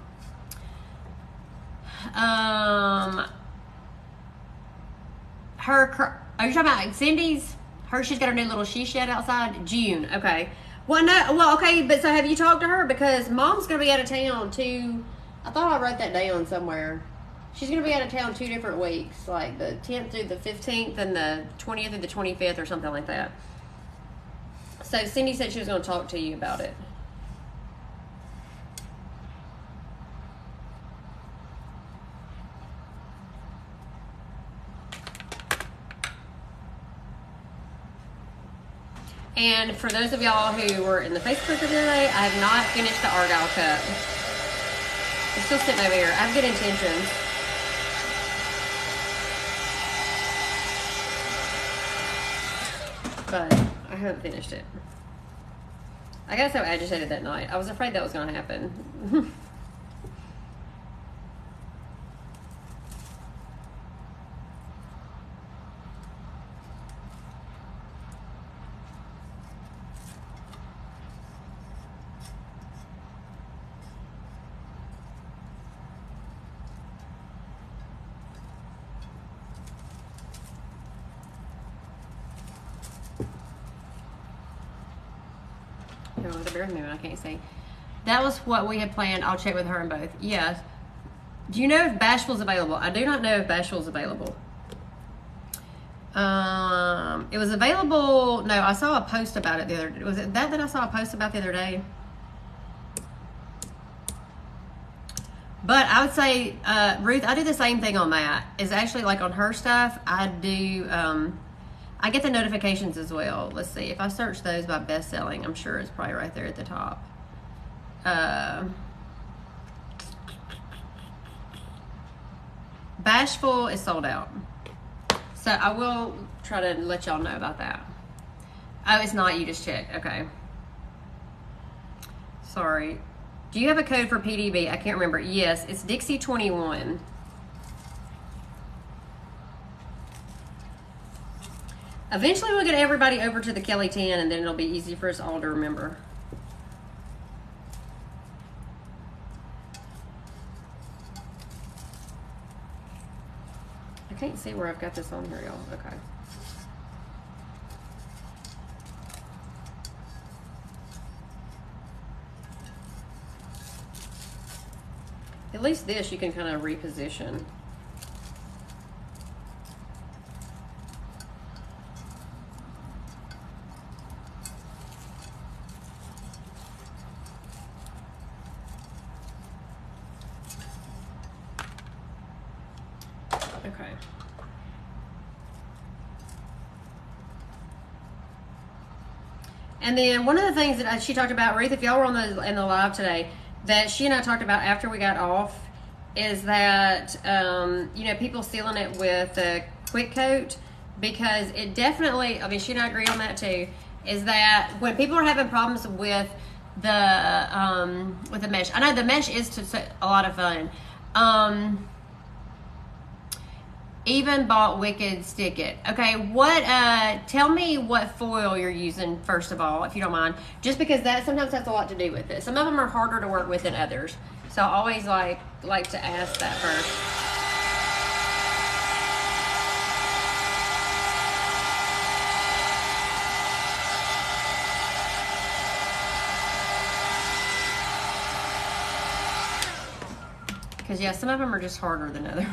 Are you talking about Cindy's? She's got her new little she shed outside. June, okay. Okay, but so have you talked to her? Because Mom's going to be out of town too. I thought I wrote that down somewhere. She's going to be out of town 2 different weeks, the 10th through the 15th and the 20th through the 25th or something like that. So Cindy said she was going to talk to you about it. And for those of y'all who were in the Facebook group today, I have not finished the Argyle cup. It's still sitting over here. I have good intentions. But I haven't finished it. I got so agitated that night. I was afraid that was going to happen. You'll have to bear with me when I can't see. That was what we had planned. I'll check with her and both. Yes. Do you know if Bashful's available? I do not know if Bashful's available. It was available. No, I saw a post about it the other day. Was it that I saw a post about the other day? But I would say, Ruth, I do the same thing on that. Is actually like on her stuff, I do, I get the notifications as well. Let's see. If I search those by best selling, I'm sure it's probably right there at the top. Bashful is sold out. So I will try to let y'all know about that. Oh, it's not. You just checked. Okay. Sorry. Do you have a code for PDB? I can't remember. Yes, it's Dixie21. Eventually we'll get everybody over to the Kelly 10 and then it'll be easy for us all to remember. I can't see where I've got this on here, y'all. Okay. At least this you can kind of reposition. Okay. And then one of the things that she talked about, Ruth, if y'all were in the live today, that she and I talked about after we got off, is that you know, people sealing it with a quick coat, because it definitely, I mean, she and I agree on that too, is that when people are having problems with the mesh, I know the mesh is a lot of fun. Even bought Wicked Stick It. Okay, what, tell me what foil you're using, first of all, if you don't mind. Just because that sometimes has a lot to do with it. Some of them are harder to work with than others. So I always like to ask that first. Because yeah, some of them are just harder than others.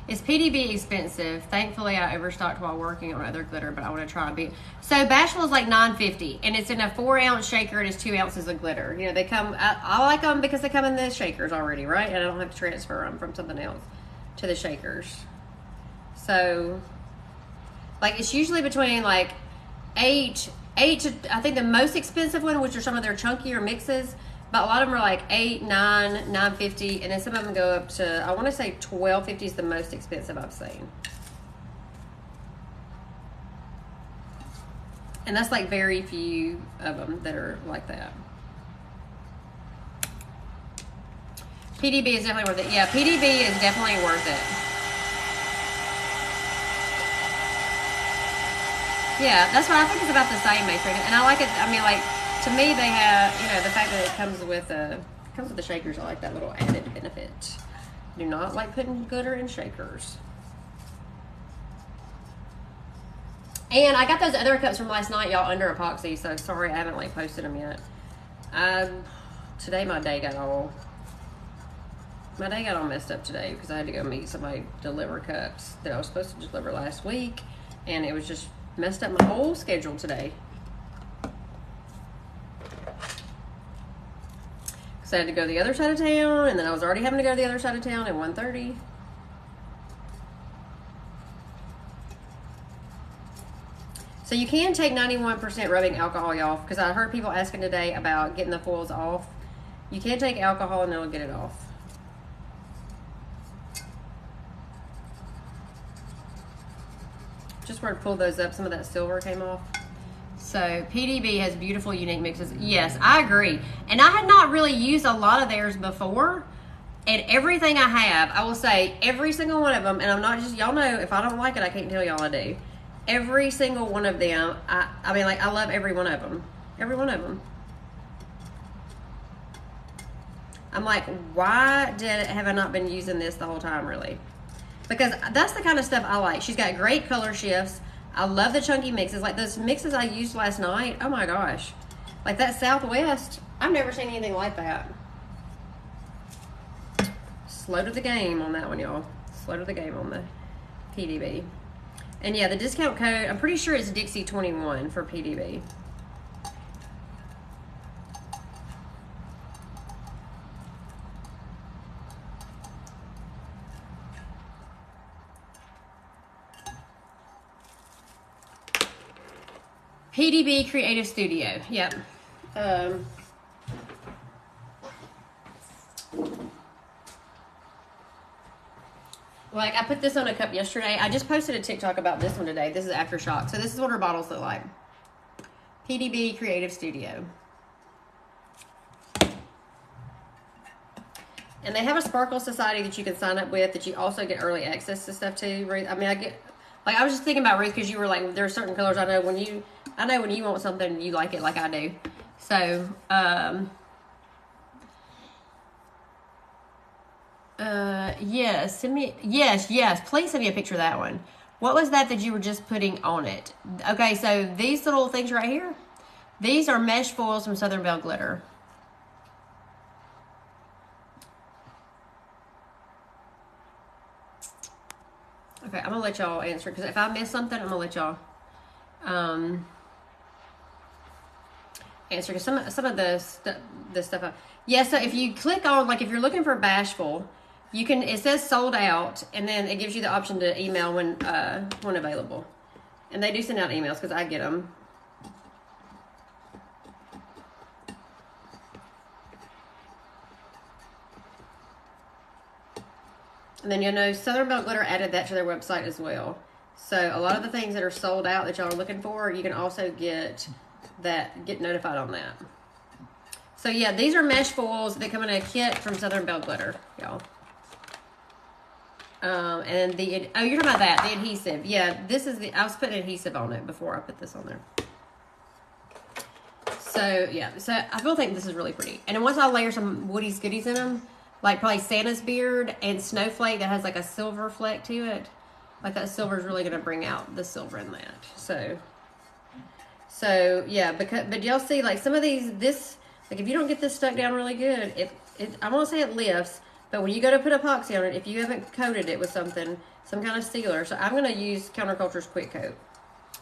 Is PDB expensive? Thankfully, I overstocked while working on other glitter, but I want to try a bit. So Bashful is like $9.50, and it's in a 4-ounce shaker, and it's 2 ounces of glitter. You know, they come, I like them because they come in the shakers already, right? And I don't have to transfer them from something else to the shakers. So, like, it's usually between like 8 to, I think the most expensive one, which are some of their chunkier mixes, but a lot of them are like 8, 9, $9.50, and then some of them go up to, I want to say $12.50 is the most expensive I've seen. And that's like very few of them that are like that. PDB is definitely worth it. Yeah, PDB is definitely worth it. Yeah, that's what I think is about the same matrix, and I like it. I mean, like, to me, they have, you know, the fact that it comes with the shakers. I like that little added benefit. Do not like putting glitter in shakers. And I got those other cups from last night, y'all, under epoxy. So sorry, I haven't like posted them yet. Today my day got all messed up today because I had to go meet somebody, deliver cups that I was supposed to deliver last week, and it was just messed up my whole schedule today. So I had to go to the other side of town, and then I was already having to go to the other side of town at 1:30. So you can take 91% rubbing alcohol, y'all, because I heard people asking today about getting the foils off. You can take alcohol and it'll get it off. Just where to pull those up, some of that silver came off. So PDB has beautiful, unique mixes. Yes, I agree. And I had not really used a lot of theirs before. And everything I have, I will say, every single one of them, and I'm not just, y'all know, if I don't like it, I can't tell y'all I do. Every single one of them, I mean, like, I love every one of them. Every one of them. I'm like, why have I not been using this the whole time, really? Because that's the kind of stuff I like. She's got great color shifts. I love the chunky mixes. Like those mixes I used last night, oh my gosh. Like that Southwest, I've never seen anything like that. Slow to the game on that one, y'all. Slow to the game on the PDB. And yeah, the discount code, I'm pretty sure it's Dixie21 for PDB. PDB Creative Studio. Yep. Like, I put this on a cup yesterday. I just posted a TikTok about this one today. This is Aftershock. So this is what her bottles look like. PDB Creative Studio. And they have a Sparkle Society that you can sign up with, that you also get early access to stuff too, Ruth. I mean, I was just thinking about Ruth, because you were like, there are certain colors I know when you want something, you like it like I do. So, yes, please send me a picture of that one. What was that you were just putting on it? Okay, so these little things right here, these are mesh foils from Southern Belle Glitter. Okay, I'm gonna let y'all answer, because if I miss something, I'm gonna let y'all answer, because some of the stuff. Yeah, so if you click on, like, if you're looking for Bashful, you can, it says sold out, and then it gives you the option to email when available. And they do send out emails, because I get them. And then you'll know Southern Belle Glitter added that to their website as well. So a lot of the things that are sold out that y'all are looking for, you can also get notified on that. So yeah, these are mesh foils that come in a kit from Southern Belle Glitter, y'all. And you're talking about that, the adhesive. Yeah, this is I was putting adhesive on it before I put this on there. So yeah, so I feel think this is really pretty. And then once I layer some Woody's Goodies in them, like probably Santa's Beard and Snowflake that has like a silver fleck to it, like that silver is really going to bring out the silver in that. So yeah, but y'all see, like, some of these, like, if you don't get this stuck down really good, I won't say it lifts, but when you go to put epoxy on it, if you haven't coated it with some kind of sealer, so I'm going to use Counterculture's Quick Coat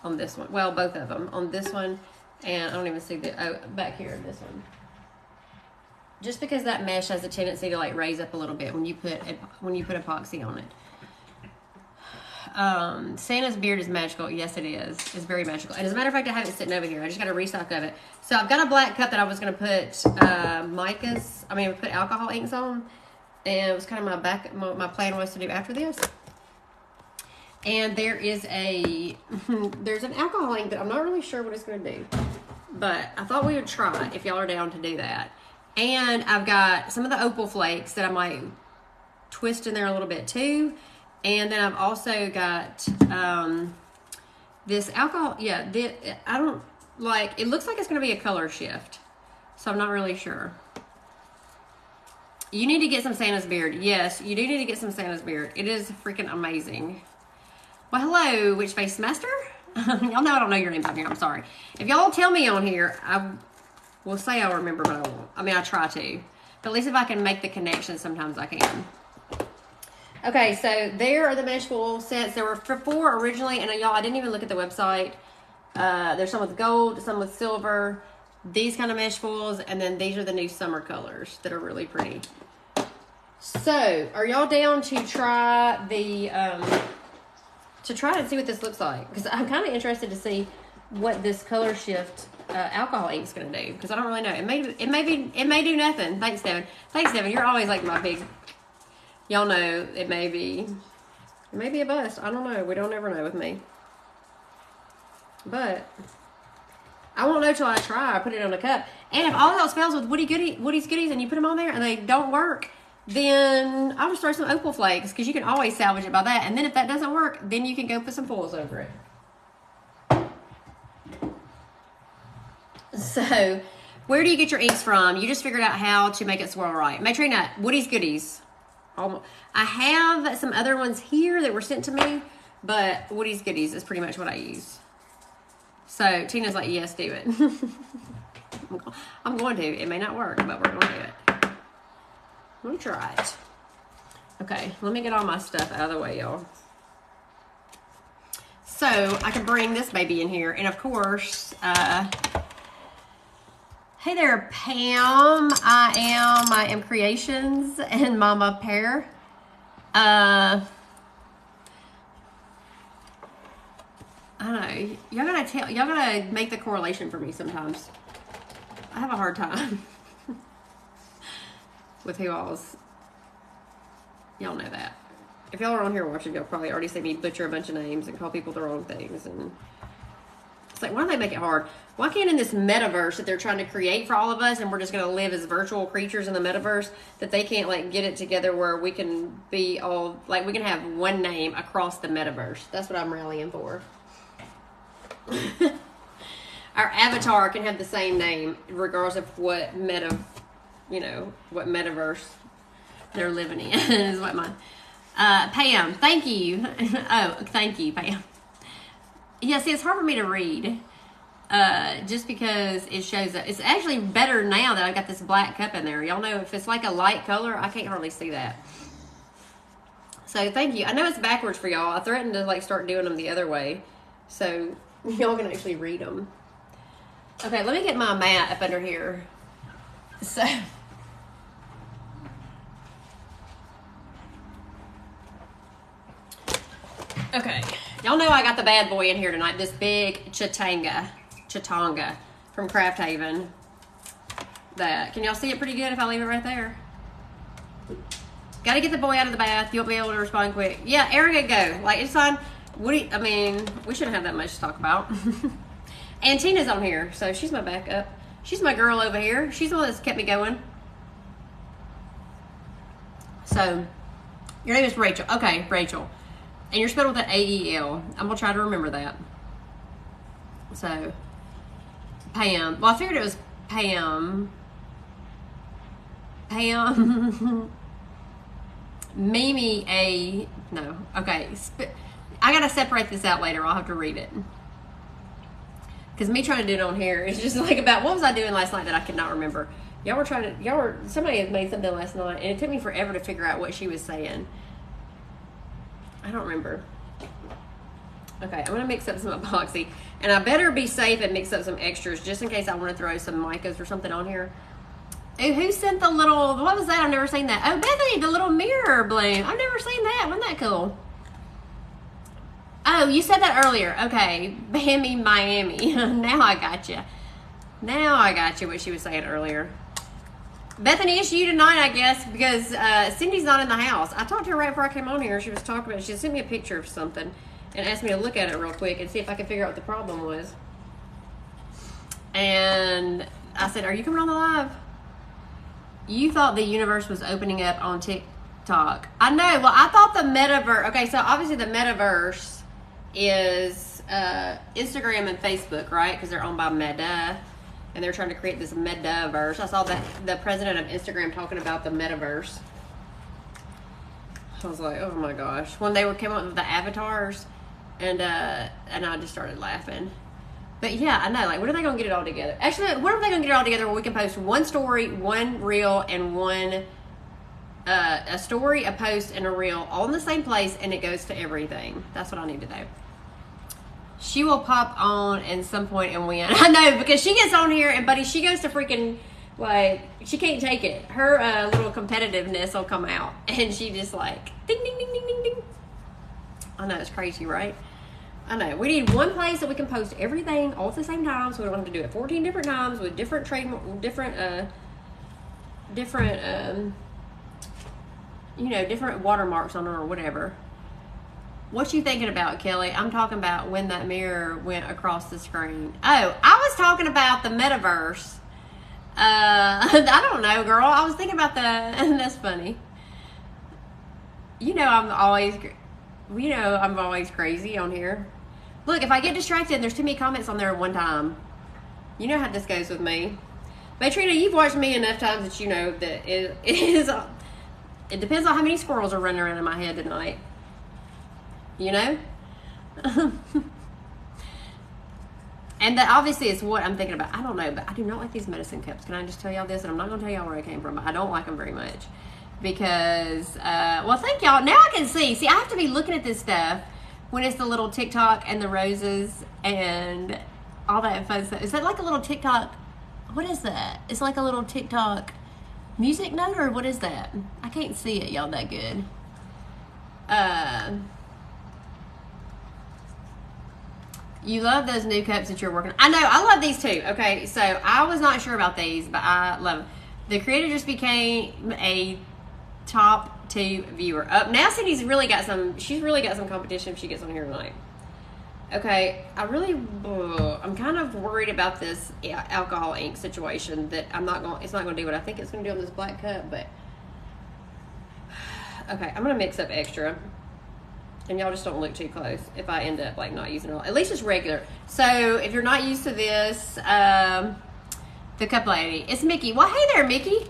on this one. Well, both of them. On this one, and I don't even see back here, this one. Just because that mesh has a tendency to, like, raise up a little bit when you put epoxy on it. Santa's Beard is magical. Yes, it is. It's very magical. And as a matter of fact, I have it sitting over here. I just got a restock of it. So I've got a black cup that I was going to put put alcohol inks on. And it was kind of my plan was to do after this. And there is there's an alcohol ink that I'm not really sure what it's going to do. But I thought we would try if y'all are down to do that. And I've got some of the opal flakes that I might twist in there a little bit too. And then I've also got this alcohol. Yeah, I don't like. It looks like it's going to be a color shift, so I'm not really sure. You need to get some Santa's Beard. Yes, you do need to get some Santa's Beard. It is freaking amazing. Well, hello, Witch Face Master. Y'all know I don't know your name down here. I'm sorry. If y'all tell me on here, I will say I'll remember, but I won't. I mean, I try to. But at least if I can make the connection, sometimes I can. Okay, so there are the mesh foil sets. There were 4 originally, and y'all, I didn't even look at the website. There's some with gold, some with silver, these kind of mesh foils, and then these are the new summer colors that are really pretty. So, are y'all down to try try and see what this looks like? Because I'm kind of interested to see what this color shift alcohol ink is going to do, because I don't really know. It may do nothing. Thanks, Devin. You're always like my big. Y'all know it may be a bust. I don't know. We don't ever know with me. But I won't know till I try. I put it on a cup. And if all else fails with Woody's Goodies and you put them on there and they don't work, then I'll just throw some opal flakes, because you can always salvage it by that. And then if that doesn't work, then you can go put some foils over it. So, where do you get your inks from? You just figured out how to make it swirl right. Matrina, Woody's Goodies. I have some other ones here that were sent to me, but Woody's Goodies is pretty much what I use. So Tina's like, yes, do it. I'm going to. It may not work, but we're going to do it. Let me try it. Okay, let me get all my stuff out of the way, y'all. So I can bring this baby in here. And of course, hey there, Pam. I am Creations and Mama Pear. I don't know. Y'all gotta make the correlation for me sometimes. I have a hard time with who all's. Y'all know that. If y'all are on here watching, y'all probably already see me butcher a bunch of names and call people the wrong things. And it's like, why do they make it hard? Why can't in this metaverse that they're trying to create for all of us, and we're just gonna live as virtual creatures in the metaverse, that they can't like get it together where we can be all like we can have one name across the metaverse? That's what I'm rallying for. Our avatar can have the same name regardless of what what metaverse they're living in. Is what my Pam, thank you. Oh, thank you, Pam. Yeah, see, it's hard for me to read just because it shows up. It's actually better now that I've got this black cup in there. Y'all know if it's like a light color, I can't hardly see that. So thank you. I know it's backwards for y'all. I threatened to like start doing them the other way so y'all can actually read them. Okay, let me get my mat up under here. So okay, y'all know I got the bad boy in here tonight. This big Chatonga from Craft Haven. Can y'all see it pretty good if I leave it right there? Got to get the boy out of the bath. You'll be able to respond quick. Yeah, Erica, go. Like, it's fine. We shouldn't have that much to talk about. And Tina's on here, so she's my backup. She's my girl over here. She's the one that's kept me going. So, your name is Rachel. Okay, Rachel. And you're spelled with an A-E-L. I'm going to try to remember that. So, Pam. Well, I figured it was Pam. Mimi no. Okay. I got to separate this out later. I'll have to read it. Because me trying to do it on here is just like about, what was I doing last night that I could not remember? Somebody had made something last night, and it took me forever to figure out what she was saying. I don't remember. Okay, I'm going to mix up some epoxy. And I better be safe and mix up some extras just in case I want to throw some micas or something on here. Ooh, who sent the little, what was that? I've never seen that. Oh, Bethany, the little mirror bloom. I've never seen that. Wasn't that cool? Oh, you said that earlier. Okay, Bammy Miami. Now I got you. Now I got you what she was saying earlier. Bethany, it's you tonight, I guess, because Cindy's not in the house. I talked to her right before I came on here. She was talking about, she sent me a picture of something and asked me to look at it real quick and see if I could figure out what the problem was. And I said, are you coming on the live? You thought the universe was opening up on TikTok. I know. Well, I thought the metaverse. Okay, so obviously the metaverse is Instagram and Facebook, right? Because they're owned by Meta, and they're trying to create this metaverse. I saw that the president of Instagram talking about the metaverse. I was like, oh my gosh! When they came up with the avatars, and I just started laughing. But yeah, I know. Like, when are they gonna get it all together? Actually, when are they gonna get it all together where we can post one story, one reel, and one a story, a post, and a reel all in the same place, and it goes to everything? That's what I need to do. She will pop on at some point and win. I know, because she gets on here and buddy, she goes to freaking, like, she can't take it. Her little competitiveness will come out, and she just like ding ding ding ding ding ding. I know, it's crazy, right? I know. We need one place that we can post everything all at the same time, so we don't have to do it 14 different times with different different watermarks on it or whatever. What you thinking about, Kelly? I'm talking about when that mirror went across the screen. Oh, I was talking about the metaverse. I don't know, girl. I was thinking about that's funny. I'm always crazy on here. Look, if I get distracted and there's too many comments on there at one time, you know how this goes with me. But Trina, you've watched me enough times that you know that it depends on how many squirrels are running around in my head tonight. And And that obviously is what I'm thinking about. I don't know, but I do not like these medicine cups. Can I just tell y'all this? And I'm not going to tell y'all where I came from, but I don't like them very much. Because, well, thank y'all. Now I can see. See, I have to be looking at this stuff when it's the little TikTok and the roses and all that fun stuff. Is that like a little TikTok? What is that? It's like a little TikTok music note, or what is that? I can't see it, y'all, that good. You love those new cups that you're working on. I know, I love these too. Okay, so I was not sure about these, but I love them. The creator just became a top 2 viewer. Now Cindy's really got some, she's really got some competition if she gets on here tonight. Okay, I'm kind of worried about this alcohol ink situation that it's not going to do what I think it's going to do on this black cup, but okay, I'm going to mix up extra. And y'all just don't look too close if I end up like not using it all. At least it's regular. So if you're not used to this, the cup lady, it's Mickey. Well, hey there, Mickey.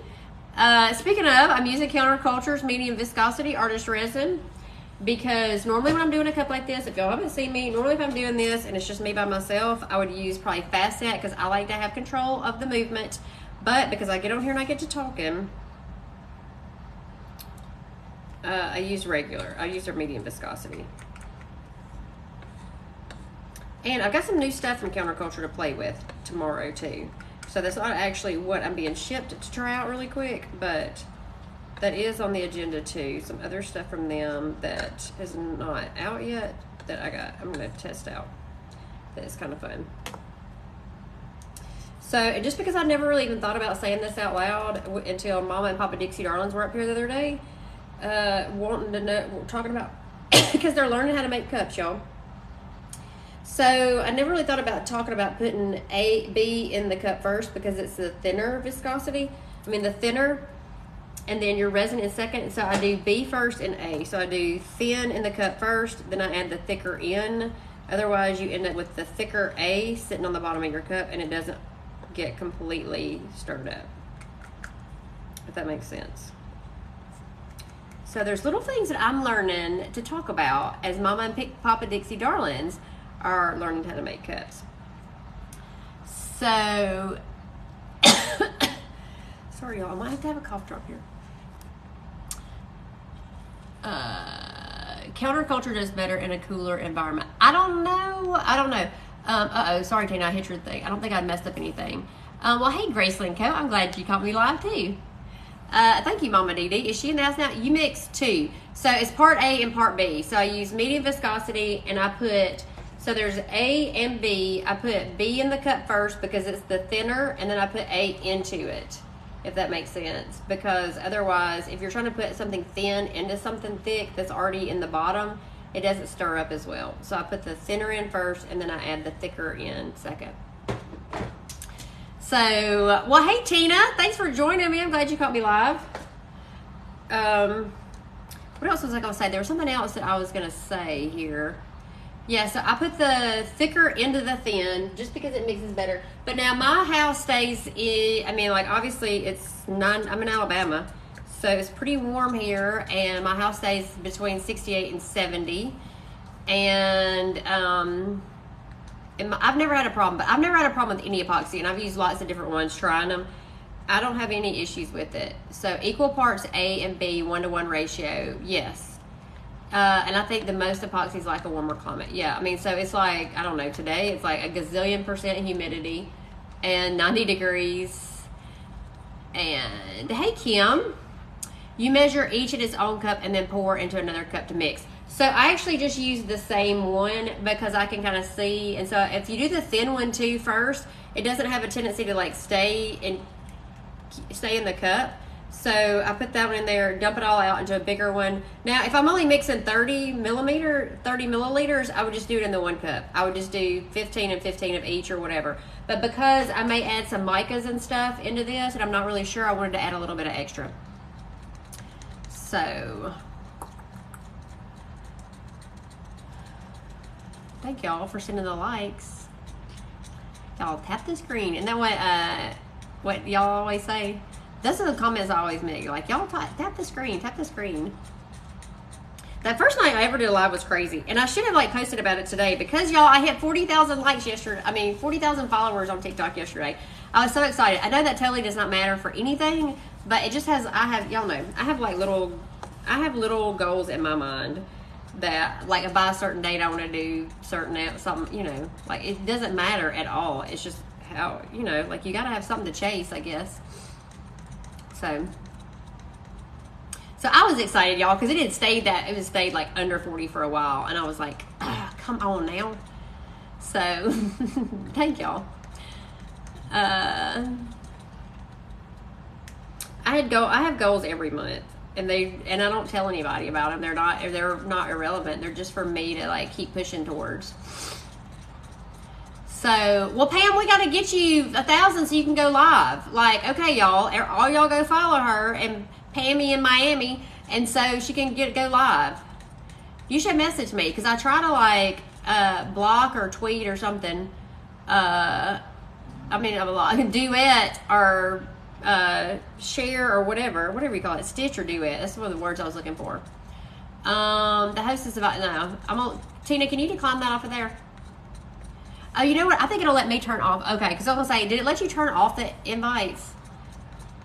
Speaking of, I'm using Counterculture's medium viscosity artist resin, because normally when I'm doing a cup like this, if y'all haven't seen me, normally if I'm doing this and it's just me by myself, I would use probably fast set because I like to have control of the movement. But because I get on here and I get to talking, I use regular. I use their medium viscosity. And I've got some new stuff from Counterculture to play with tomorrow too. So that's not actually what I'm being shipped to try out really quick, but that is on the agenda too. Some other stuff from them that is not out yet that I'm going to test out. That is kind of fun. So just because I never really even thought about saying this out loud until Mama and Papa Dixie Darlings were up here the other day, wanting to know, talking about, because they're learning how to make cups, y'all. So I never really thought about talking about putting B in the cup first, because it's the thinner viscosity. I mean the thinner, and then your resin in second. So I do B first and A. So I do thin in the cup first, then I add the thicker in. Otherwise you end up with the thicker A sitting on the bottom of your cup and it doesn't get completely stirred up, if that makes sense. So there's little things that I'm learning to talk about as Mama and Papa Dixie Darlings are learning how to make cups. So, sorry y'all, I might have to have a cough drop here. Counterculture does better in a cooler environment. I don't know. Sorry Tina, I hit your thing. I don't think I messed up anything. Well, hey Graceland Co, I'm glad you caught me live too. Thank you, Mama Dee Dee. Is she in the house now? You mix 2. So it's part A and part B. So I use medium viscosity and I put, so there's A and B. I put B in the cup first because it's the thinner, and then I put A into it, if that makes sense. Because otherwise, if you're trying to put something thin into something thick that's already in the bottom, it doesn't stir up as well. So I put the thinner in first and then I add the thicker in second. So, well, hey Tina, thanks for joining me. I'm glad you caught me live. What else was I going to say? There was something else that I was going to say here. Yeah, so I put the thicker into the thin just because it mixes better. But now my house stays obviously I'm in Alabama, so it's pretty warm here, and my house stays between 68 and 70. And I've never had a problem, but I've never had a problem with any epoxy, and I've used lots of different ones trying them. I don't have any issues with it. So equal parts A and B, 1-to-1 ratio, yes. And I think the most epoxy is like a warmer climate. Yeah, I mean, so it's like, I don't know, today it's like a gazillion% humidity and 90 degrees. And hey Kim, you measure each in its own cup and then pour into another cup to mix. So I actually just use the same one because I can kind of see. And so if you do the thin one too first, it doesn't have a tendency to like stay in the cup. So I put that one in there, dump it all out into a bigger one. Now, if I'm only mixing 30 milliliters, I would just do it in the one cup. I would just do 15 and 15 of each or whatever. But because I may add some micas and stuff into this, and I'm not really sure, I wanted to add a little bit of extra. So thank y'all for sending the likes. Y'all tap the screen. And then what y'all always say? Those are the comments I always make. Like, y'all tap the screen, tap the screen. That first night I ever did a live was crazy. And I should have like posted about it today because y'all, I hit 40,000 likes yesterday. I mean, 40,000 followers on TikTok yesterday. I was so excited. I know that totally does not matter for anything, but it just has, y'all know, I have little goals in my mind that like by a certain date I want to do something, you know, like it doesn't matter at all. It's just how, you know, like you got to have something to chase, I guess. So I was excited, y'all, because it had stayed like under 40 for a while, and I was like, come on now. So thank y'all. I have goals every month, and I don't tell anybody about them. They're not irrelevant. They're just for me to like keep pushing towards. So, well, Pam, we got to get you 1,000 so you can go live. Like, okay, y'all, all y'all go follow her and Pammy in Miami, and so she can go live. You should message me because I try to like block or tweet or something. Duet or share or whatever you call it, stitch or duet. That's one of the words I was looking for. The host is about Tina, can you decline that off of there? Oh, you know what? I think it'll let me turn off. Okay, because I was gonna say, did it let you turn off the invites?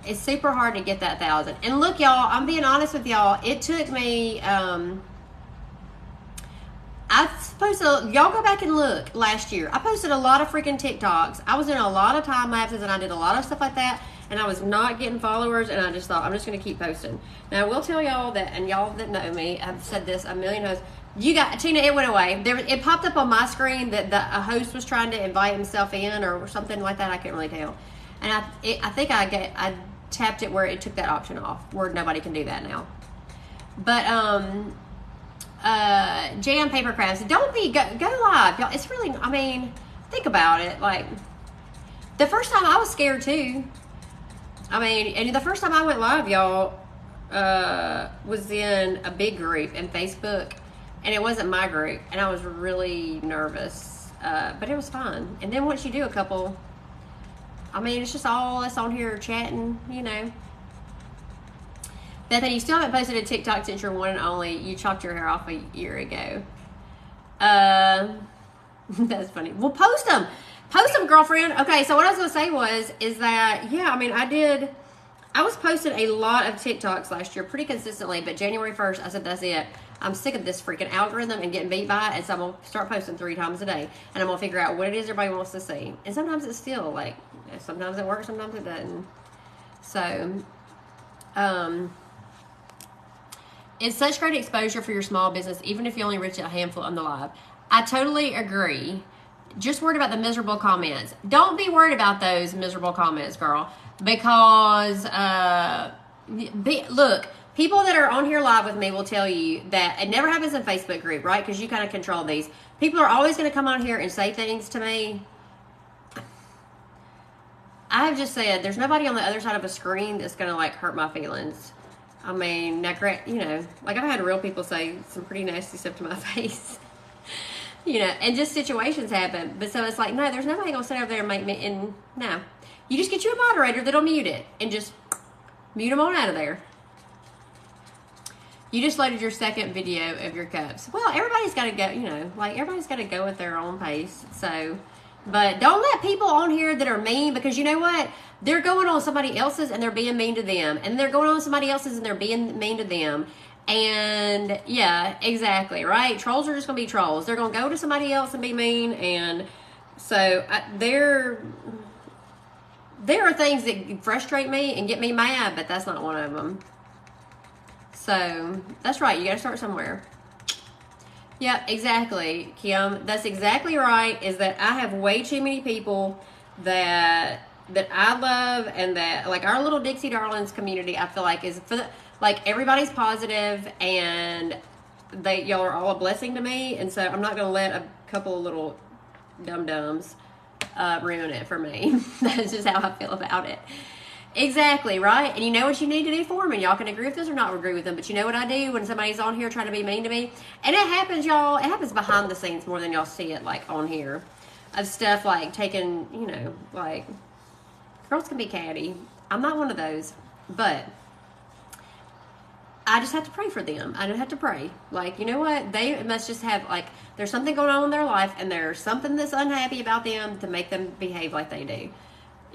It's super hard to get that 1,000. And look, y'all, I'm being honest with y'all. It took me. Y'all go back and look last year. I posted a lot of freaking TikToks. I was in a lot of time lapses and I did a lot of stuff like that. And I was not getting followers. And I just thought, I'm just going to keep posting. Now, I will tell y'all that, and y'all that know me, I've said this a million times. Tina, it went away. It popped up on my screen that a host was trying to invite himself in or something like that. I couldn't really tell. And I think I tapped it where it took that option off, where nobody can do that now. But, Jam Paper Crafts, go live, y'all. It's really, I mean, think about it. Like, the first time I was scared too. I mean, and the first time I went live, y'all, was in a big group in Facebook, and it wasn't my group, and I was really nervous, but it was fun. And then once you do a couple, I mean, it's just all us on here chatting, you know. Bethany, you still haven't posted a TikTok since you're one and only. You chopped your hair off a year ago. That's funny. Well, post them. Post them, girlfriend. Okay, so what I was going to say is that, yeah, I mean, I was posting a lot of TikToks last year pretty consistently, but January 1st, I said, that's it. I'm sick of this freaking algorithm and getting beat by it, and so I'm going to start posting 3 times a day, and I'm going to figure out what it is everybody wants to see. And sometimes it's still, like, sometimes it works, sometimes it doesn't. So, it's such great exposure for your small business, even if you only reach a handful on the live. I totally agree. Just worried about the miserable comments. Don't be worried about those miserable comments, girl, because, look, people that are on here live with me will tell you that it never happens in Facebook group, right? Because you kind of control these. People are always going to come on here and say things to me. I have just said, there's nobody on the other side of a screen that's going to, like, hurt my feelings. I mean, now, you know, like, I've had real people say some pretty nasty stuff to my face. You know, and just situations happen. But so it's like, no, there's nobody going to sit over there and make me, and no. You just get you a moderator that'll mute it and just mute them on out of there. You just loaded your second video of your cups. Well, everybody's got to go, you know, like, everybody's got to go at their own pace. So, but don't let people on here that are mean, because you know what? They're going on somebody else's and they're being mean to them. And they're going on somebody else's and they're being mean to them. And yeah, exactly, right? Trolls are just going to be trolls. They're going to go to somebody else and be mean. And so there are things that frustrate me and get me mad, but that's not one of them. So that's right. You got to start somewhere. Yeah, exactly, Kim. That's exactly right. Is that I have way too many people that I love, and that, like, our little Dixie Darlings community, I feel like is for the, like, everybody's positive, and y'all are all a blessing to me, and so I'm not gonna let a couple of little dum-dums ruin it for me. That's just how I feel about it. Exactly, right? And you know what you need to do for them, and y'all can agree with this or not agree with them, but you know what I do when somebody's on here trying to be mean to me? And it happens, y'all. It happens behind the scenes more than y'all see it, like, on here. Of stuff like taking, you know, like, girls can be catty. I'm not one of those, but I just have to pray for them. I don't have to pray. Like, you know what? They must just have, like, there's something going on in their life, and there's something that's unhappy about them to make them behave like they do.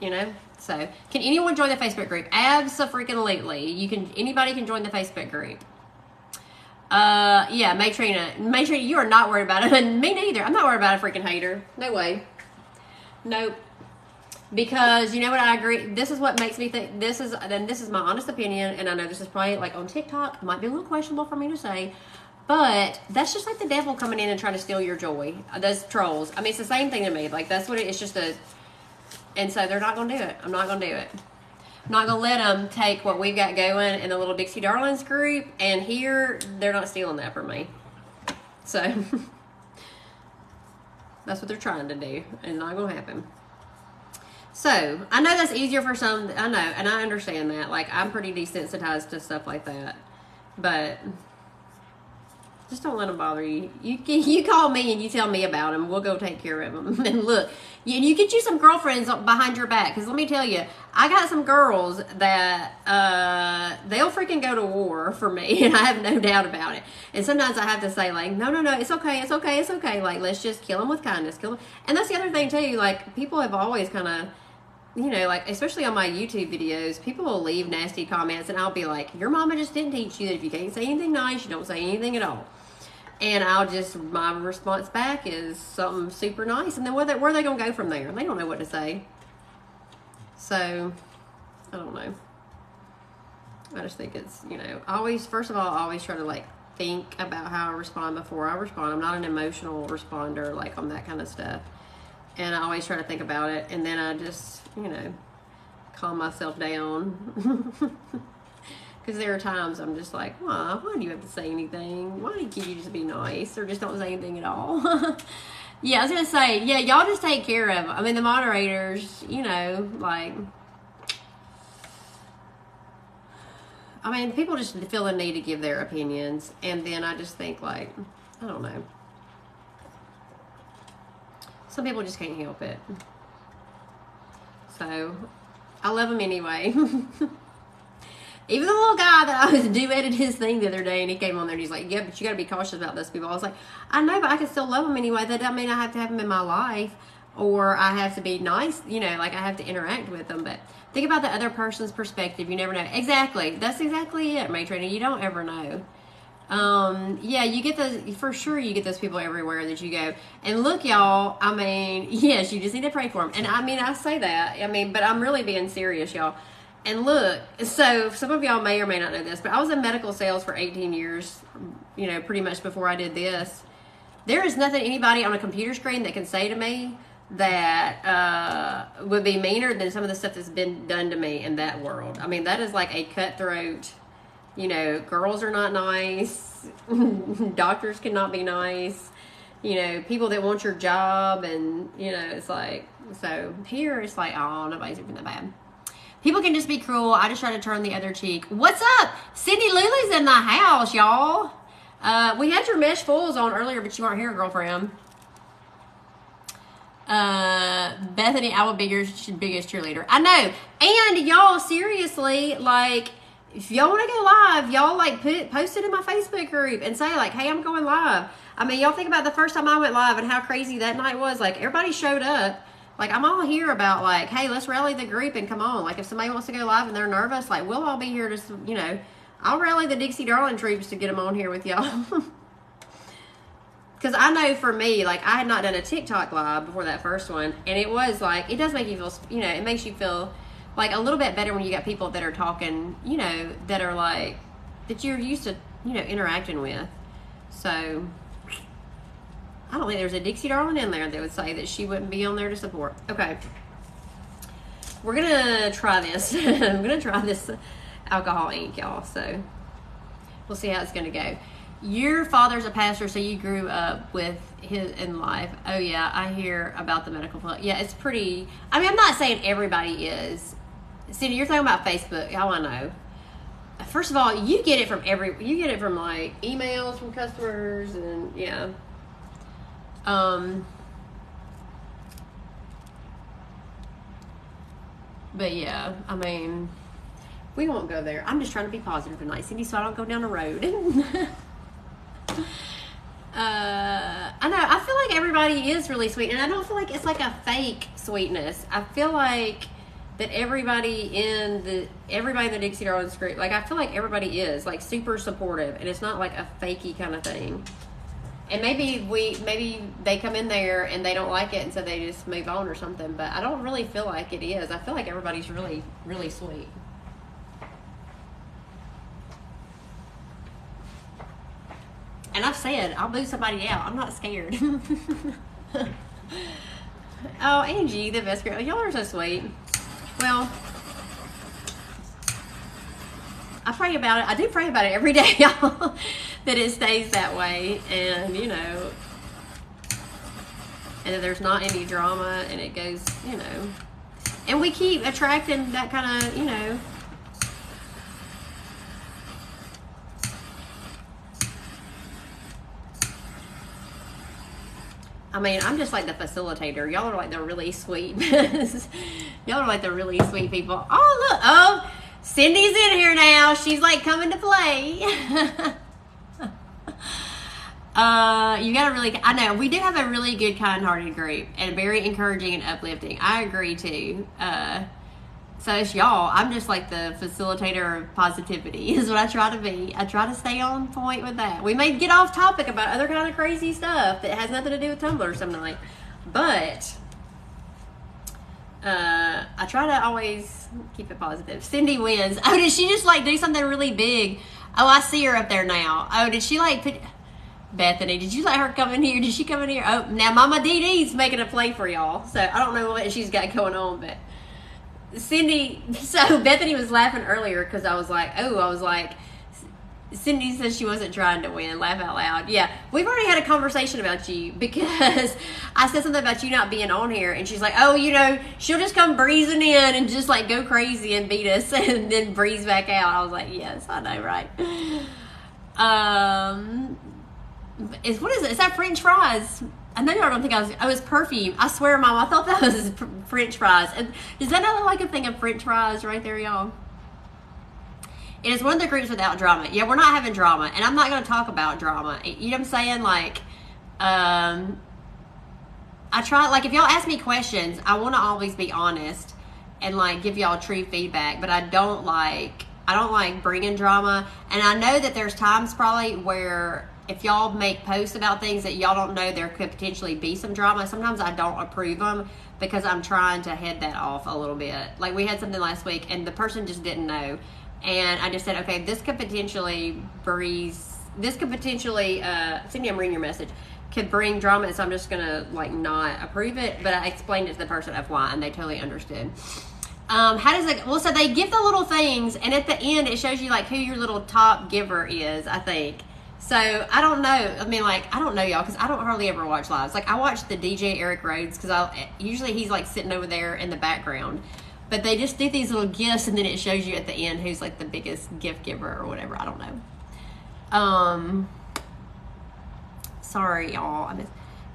You know? So, can anyone join the Facebook group? Absolutely. Anybody can join the Facebook group. Yeah, Matrina, you are not worried about it. And me neither. I'm not worried about a freaking hater. No way. Nope. Because you know what, I agree. This is what makes me think. This is my honest opinion, and I know this is probably like on TikTok might be a little questionable for me to say, but that's just like the devil coming in and trying to steal your joy. Those trolls. I mean, it's the same thing to me. Like that's what it's just and so they're not gonna do it. I'm not gonna do it. I'm not gonna let them take what we've got going in the little Dixie Darlings group, and here they're not stealing that from me. So that's what they're trying to do, and it's not gonna happen. So, I know that's easier for some, I know, and I understand that. Like, I'm pretty desensitized to stuff like that. But, just don't let them bother you. You call me and you tell me about them. We'll go take care of them. And look, you get you some girlfriends behind your back. Because let me tell you, I got some girls that, they'll freaking go to war for me. And I have no doubt about it. And sometimes I have to say, like, no, it's okay, it's okay, it's okay. Like, let's just kill them with kindness. Kill them. And that's the other thing, too. Like, people have always kind of, you know, like, especially on my YouTube videos, people will leave nasty comments, and I'll be like, your mama just didn't teach you that if you can't say anything nice, you don't say anything at all. And my response back is something super nice, and then where are they going to go from there? They don't know what to say. So, I don't know. I just think it's, you know, first of all, I always try to, like, think about how I respond before I respond. I'm not an emotional responder, like, on that kind of stuff. And I always try to think about it, and then I just, you know, calm myself down. Because there are times I'm just like, why do you have to say anything? Why can't you just be nice, or just don't say anything at all? Yeah, I was going to say, yeah, y'all just take care of them. I mean, the moderators, you know, like, I mean, people just feel the need to give their opinions, and then I just think, like, I don't know. Some people just can't help it. So, I love them anyway. Even the little guy that I was duetted his thing the other day, and he came on there and he's like, yeah, but you got to be cautious about those people. I was like, I know, but I can still love them anyway. That doesn't mean I have to have them in my life, or I have to be nice, you know, like I have to interact with them. But think about the other person's perspective. You never know. Exactly. That's exactly it, Matrina. You don't ever know. Yeah, you get those, for sure you get those people everywhere that you go. And look, y'all, I mean, yes, you just need to pray for them. And I mean, I say that, I mean, but I'm really being serious, y'all. And look, so some of y'all may or may not know this, but I was in medical sales for 18 years, you know, pretty much before I did this. There is nothing anybody on a computer screen that can say to me that would be meaner than some of the stuff that's been done to me in that world. I mean, that is like a cutthroat. You know, girls are not nice. Doctors cannot be nice. You know, people that want your job, and, you know, it's like, so here it's like, oh, nobody's even that bad. People can just be cruel. I just try to turn the other cheek. What's up? Cindy Luli's in the house, y'all. We had your mesh fulls on earlier, but you weren't here, girlfriend. Bethany, I will be your biggest cheerleader. I know. And y'all, seriously, like, if y'all want to go live, y'all like post it in my Facebook group and say like, hey, I'm going live. I mean, y'all think about the first time I went live and how crazy that night was. Like, everybody showed up. Like, I'm all here about like, hey, let's rally the group and come on. Like, if somebody wants to go live and they're nervous, like, we'll all be here to, you know, I'll rally the Dixie Darling troops to get them on here with y'all. Because I know for me, like, I had not done a TikTok live before that first one. And it was like, it does make you feel, you know, it makes you feel like a little bit better when you got people that are talking, you know, that are like, that you're used to, you know, interacting with. So, I don't think there's a Dixie Darling in there that would say that she wouldn't be on there to support. Okay. We're going to try this. I'm going to try this alcohol ink, y'all. So, we'll see how it's going to go. Your father's a pastor, so you grew up with his in life. Oh, yeah, I hear about the medical field. Yeah, it's pretty, I mean, I'm not saying everybody is. Cindy, you're talking about Facebook. How I know? First of all, you get it from like emails from customers, and yeah. But yeah, I mean, We won't go there. I'm just trying to be positive tonight, Cindy, so I don't go down the road. I know. I feel like everybody is really sweet, and I don't feel like it's like a fake sweetness. I feel like that everybody in the Dixie Darlings group, like I feel like everybody is like super supportive, and it's not like a fakey kind of thing. And maybe they come in there and they don't like it, and so they just move on or something. But I don't really feel like it is. I feel like everybody's really, really sweet. And I've said, I'll boo somebody out. I'm not scared. Oh, Angie, the best girl. Y'all are so sweet. Well, I pray about it. I do pray about it every day, y'all, that it stays that way. And, you know, and that there's not any drama and it goes, you know. And we keep attracting that kind of, you know, I mean, I'm just like the facilitator. Y'all are like the really sweet. Y'all are like the really sweet people. Oh, look. Oh, Cindy's in here now. She's like coming to play. You got a really, I know, we do have a really good, kind-hearted group and very encouraging and uplifting. I agree too. So it's y'all. I'm just like the facilitator of positivity is what I try to be. I try to stay on point with that. We may get off topic about other kind of crazy stuff that has nothing to do with Tumblr or something like, but I try to always keep it positive. Cindy wins. Oh, did she just like do something really big? Oh, I see her up there now. Oh, did she like put... Bethany, did you let her come in here? Did she come in here? Oh, now Mama Dee Dee's making a play for y'all. So I don't know what she's got going on, but Cindy, so Bethany was laughing earlier because I was like, Cindy says she wasn't trying to win. Laugh out loud. Yeah, we've already had a conversation about you because I said something about you not being on here, and she's like, oh, you know, she'll just come breezing in and just like go crazy and beat us and then breeze back out. I was like, yes, I know, right? What is it? Is that French fries? I know y'all don't think it was perfume. I swear, Mom, I thought that was French fries. And does that not look like a thing of French fries right there, y'all? It is one of the groups without drama. Yeah, we're not having drama. And I'm not going to talk about drama. You know what I'm saying? Like, I try, like, if y'all ask me questions, I want to always be honest and, like, give y'all true feedback. But I don't like bringing drama. And I know that there's times probably where if y'all make posts about things that y'all don't know there could potentially be some drama, sometimes I don't approve them because I'm trying to head that off a little bit. Like we had something last week and the person just didn't know. And I just said, okay, this could potentially Cindy, I'm reading your message, could bring drama, and so I'm just gonna like not approve it. But I explained it to the person of why, and they totally understood. How does it, well, so they give the little things, and at the end it shows you like who your little top giver is, I think. So, I don't know. I mean, like, I don't know, y'all, because I don't hardly ever watch lives. Like, I watch the DJ Eric Rhodes, because usually he's, like, sitting over there in the background. But they just do these little gifts, and then it shows you at the end who's, like, the biggest gift giver or whatever. I don't know. Sorry, y'all.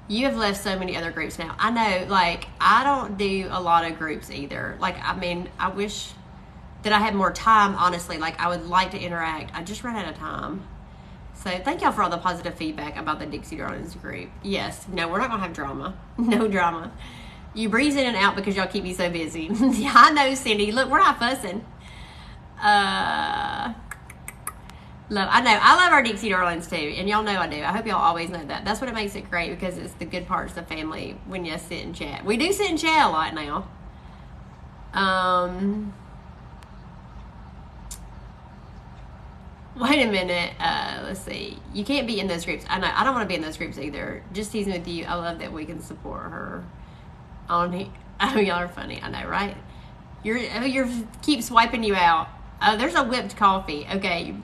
You have left so many other groups now. I know, like, I don't do a lot of groups either. Like, I mean, I wish that I had more time, honestly. Like, I would like to interact. I just ran out of time. So thank y'all for all the positive feedback about the Dixie Darlings group. Yes, no, we're not going to have drama. No drama. You breeze in and out because y'all keep me so busy. Yeah, I know, Cindy. Look, we're not fussing. I love our Dixie Darlings too. And y'all know I do. I hope y'all always know that. That's what it makes it great, because it's the good parts of family when you sit and chat. We do sit and chat a lot now. Wait a minute. Let's see. You can't be in those groups. I know. I don't want to be in those groups either. Just teasing with you. I love that we can support her on here. Oh, y'all are funny. I know, right? You're keep swiping you out. Oh, there's a whipped coffee. Okay.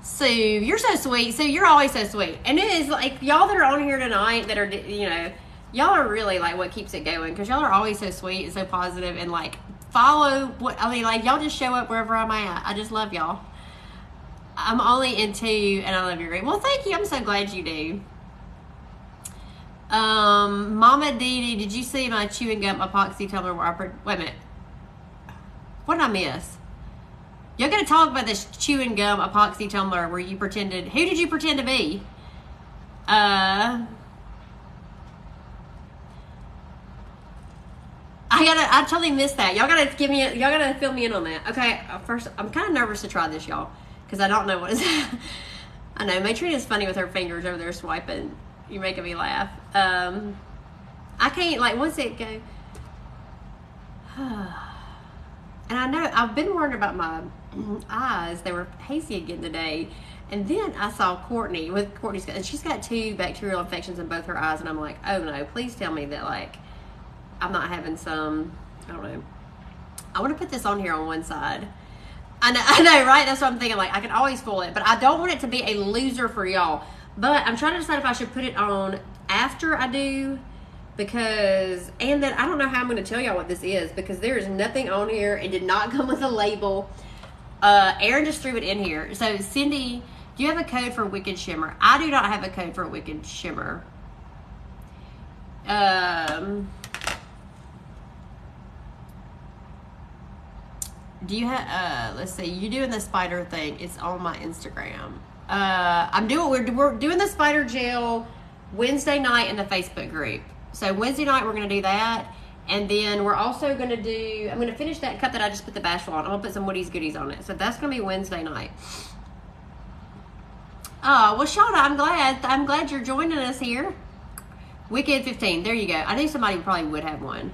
So you're so sweet. So you're always so sweet. And it is like y'all that are on here tonight that are, you know, y'all are really like what keeps it going, because y'all are always so sweet and so positive and like follow what I mean, like y'all just show up wherever I'm at. I just love y'all. I'm only in 2 and I love your group. Well, thank you. I'm so glad you do. Mama Dee Dee, did you see my chewing gum epoxy tumbler where wait a minute. What did I miss? Y'all gotta talk about this chewing gum epoxy tumbler where you pretended. Who did you pretend to be? I totally missed that. Y'all gotta fill me in on that. Okay, first, I'm kind of nervous to try this, y'all, because I don't know what is. I know Matrina's funny with her fingers over there swiping. You're making me laugh. I can't, like, once it go. And I know I've been worried about my eyes. They were hazy again today. And then I saw Courtney and she's got 2 bacterial infections in both her eyes. And I'm like, oh no, please tell me that, like, I'm not having some, I don't know. I want to put this on here on one side. I know, right? That's what I'm thinking. Like, I can always fool it, but I don't want it to be a loser for y'all. But I'm trying to decide if I should put it on after I do, because, and then I don't know how I'm going to tell y'all what this is, because there is nothing on here. It did not come with a label. Erin just threw it in here. So, Cindy, do you have a code for Wicked Shimmer? I do not have a code for Wicked Shimmer. Do you have, let's see, you doing the spider thing. It's on my Instagram. We're doing the spider gel Wednesday night in the Facebook group. So Wednesday night, we're going to do that. And then we're also going to do, I'm going to finish that cup that I just put the Bashful on. I'm going to put some Woody's Goodies on it. So that's going to be Wednesday night. Oh, well, Shauna, I'm glad you're joining us here. Wicked 15. There you go. I knew somebody probably would have one.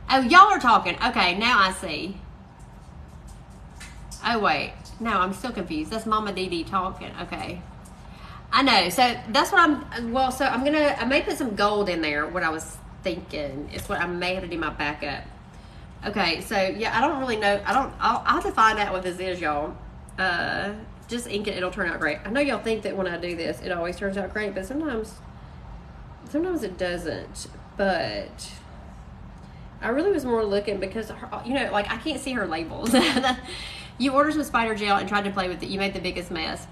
Oh, y'all are talking. Okay, now I see. Oh, wait. No, I'm still confused. That's Mama Dee Dee talking. Okay. I know. So that's what so I may put some gold in there, what I was thinking. It's what I may have to do my backup. Okay, so yeah, I don't really know. I'll have to find out what this is, y'all. Just ink it, it'll turn out great. I know y'all think that when I do this, it always turns out great, but sometimes it doesn't. But I really was more looking because, like, I can't see her labels. You ordered some spider gel and tried to play with it. You made the biggest mess.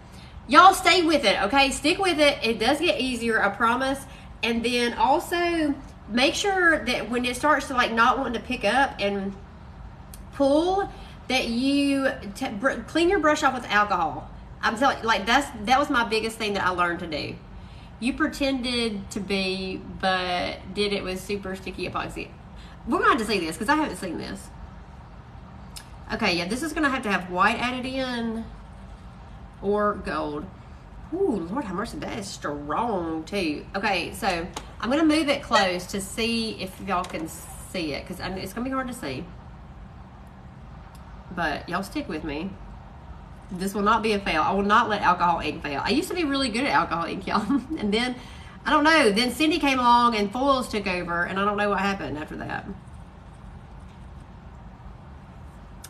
Y'all stay with it, okay? Stick with it. It does get easier, I promise. And then also make sure that when it starts to, like, not wanting to pick up and pull, that you clean your brush off with alcohol. I'm telling you, like, that was my biggest thing that I learned to do. You pretended to be, but did it with super sticky epoxy. We're going to have to see this because I haven't seen this. Okay, yeah, this is going to have white added in or gold. Ooh, Lord have mercy, that is strong too. Okay, so I'm going to move it close to see if y'all can see it because it's going to be hard to see. But y'all stick with me. This will not be a fail. I will not let alcohol ink fail. I used to be really good at alcohol ink, y'all. And then, I don't know, then Cindy came along and foils took over, and I don't know what happened after that.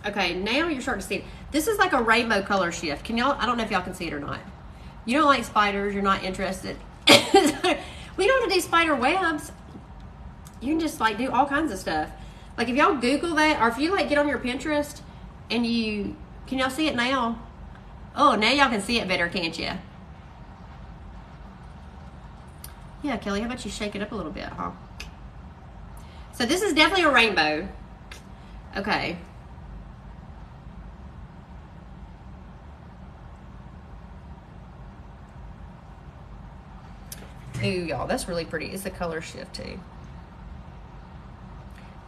Okay, now you're starting to see it. This is like a rainbow color shift. Can y'all, I don't know if y'all can see it or not. You don't like spiders, you're not interested. We don't have to do spider webs. You can just, like, do all kinds of stuff. Like, if y'all Google that, or if you, like, get on your Pinterest and can y'all see it now? Oh, now y'all can see it better, can't you? Yeah, Kelly, how about you shake it up a little bit, huh? So this is definitely a rainbow. Okay. Ooh, y'all, that's really pretty. It's a color shift, too.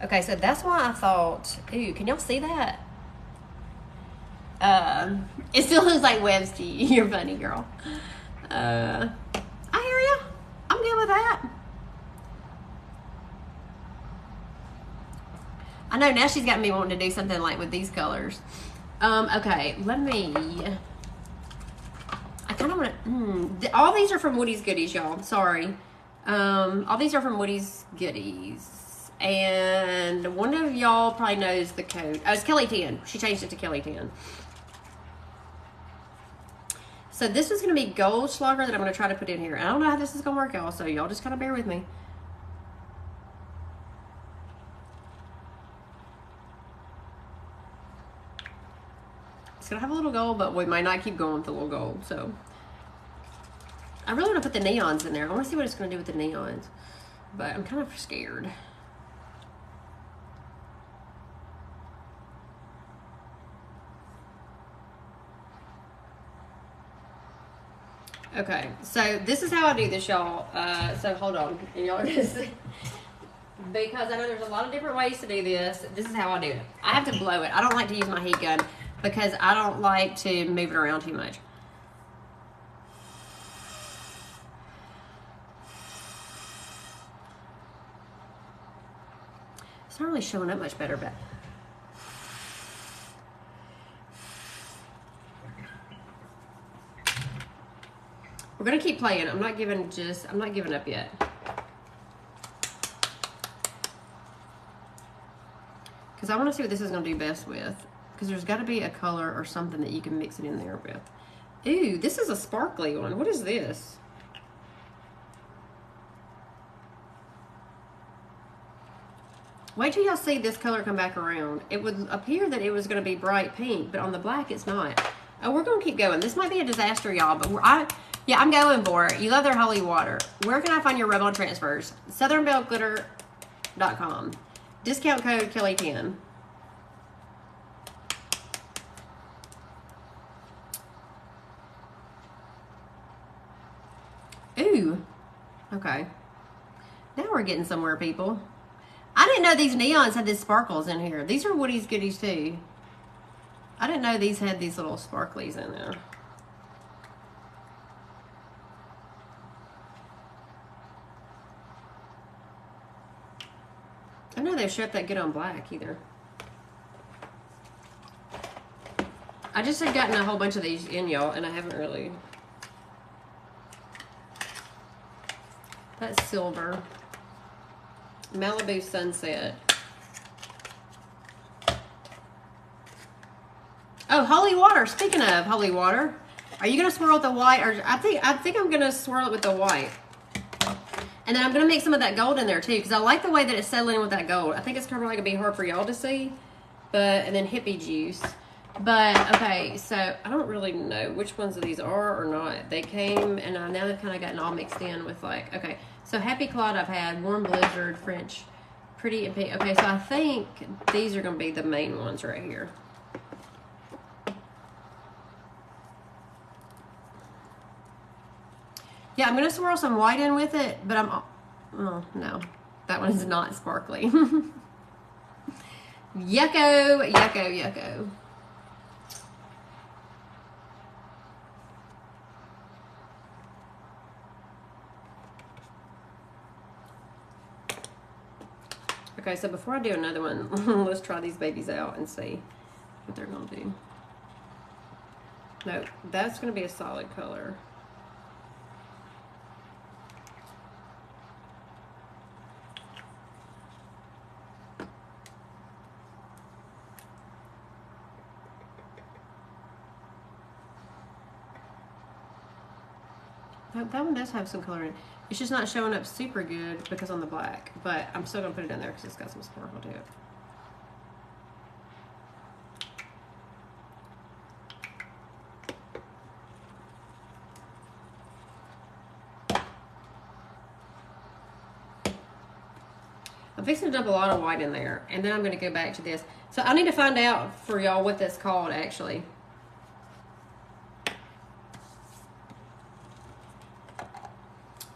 Okay, so that's why I thought, ooh, can y'all see that? It still looks like webs to you. You're funny, girl. I hear you. I'm good with that. I know now she's got me wanting to do something like with these colors. Okay, let me. I kind of want to. All these are from Woody's Goodies, y'all. Sorry. All these are from Woody's Goodies. And one of y'all probably knows the code. Oh, it's Kelly 10. She changed it to Kelly 10. So this is going to be Goldschlager that I'm going to try to put in here. I don't know how this is going to work, y'all, so y'all just kind of bear with me. It's going to have a little gold, but we might not keep going with the little gold. So I really want to put the neons in there. I want to see what it's going to do with the neons, but I'm kind of scared. Okay, so this is how I do this, y'all. So hold on, and y'all are gonna see. Because I know there's a lot of different ways to do this. This is how I do it. I have to blow it. I don't like to use my heat gun because I don't like to move it around too much. It's not really showing up much better, but we're gonna keep playing. I'm not giving up yet. Because I want to see what this is going to do best with. Because there's got to be a color or something that you can mix it in there with. Ooh, this is a sparkly one. What is this? Wait till y'all see this color come back around. It would appear that it was going to be bright pink, but on the black it's not. Oh, we're going to keep going. This might be a disaster, y'all, but I'm going for it. You love their holy water. Where can I find your rub-on transfers? southernbelleglitter.com. Discount code Kelly10. Ooh. Okay. Now we're getting somewhere, people. I didn't know these neons had these sparkles in here. These are Woody's Goodies too. I didn't know these had these little sparklies in there. I know they show up that good on black either. I just had gotten a whole bunch of these in, y'all, and I haven't really. That's silver. Malibu Sunset. Oh, holy water. Speaking of holy water, are you gonna swirl with the white, or I think I'm gonna swirl it with the white. And then I'm going to mix some of that gold in there too, because I like the way that it's settling with that gold. I think it's probably going to be hard for y'all to see, and then hippie juice. But, okay, so I don't really know which ones of these are or not. They came, and now they've kind of gotten all mixed in with like, okay, so Happy Clod I've had, Warm Blizzard, French, Pretty and Pink. Okay, so I think these are going to be the main ones right here. Yeah, I'm going to swirl some white in with it, but oh, no. That one is not sparkly. Yucko, yucko, yucko. Okay, so before I do another one, let's try these babies out and see what they're going to do. No, that's going to be a solid color. That one does have some color in it. It's just not showing up super good because on the black, but I'm still going to put it in there because it's got some sparkle to it. I'm fixing to dump a lot of white in there, and then I'm going to go back to this. So I need to find out for y'all what that's called, actually.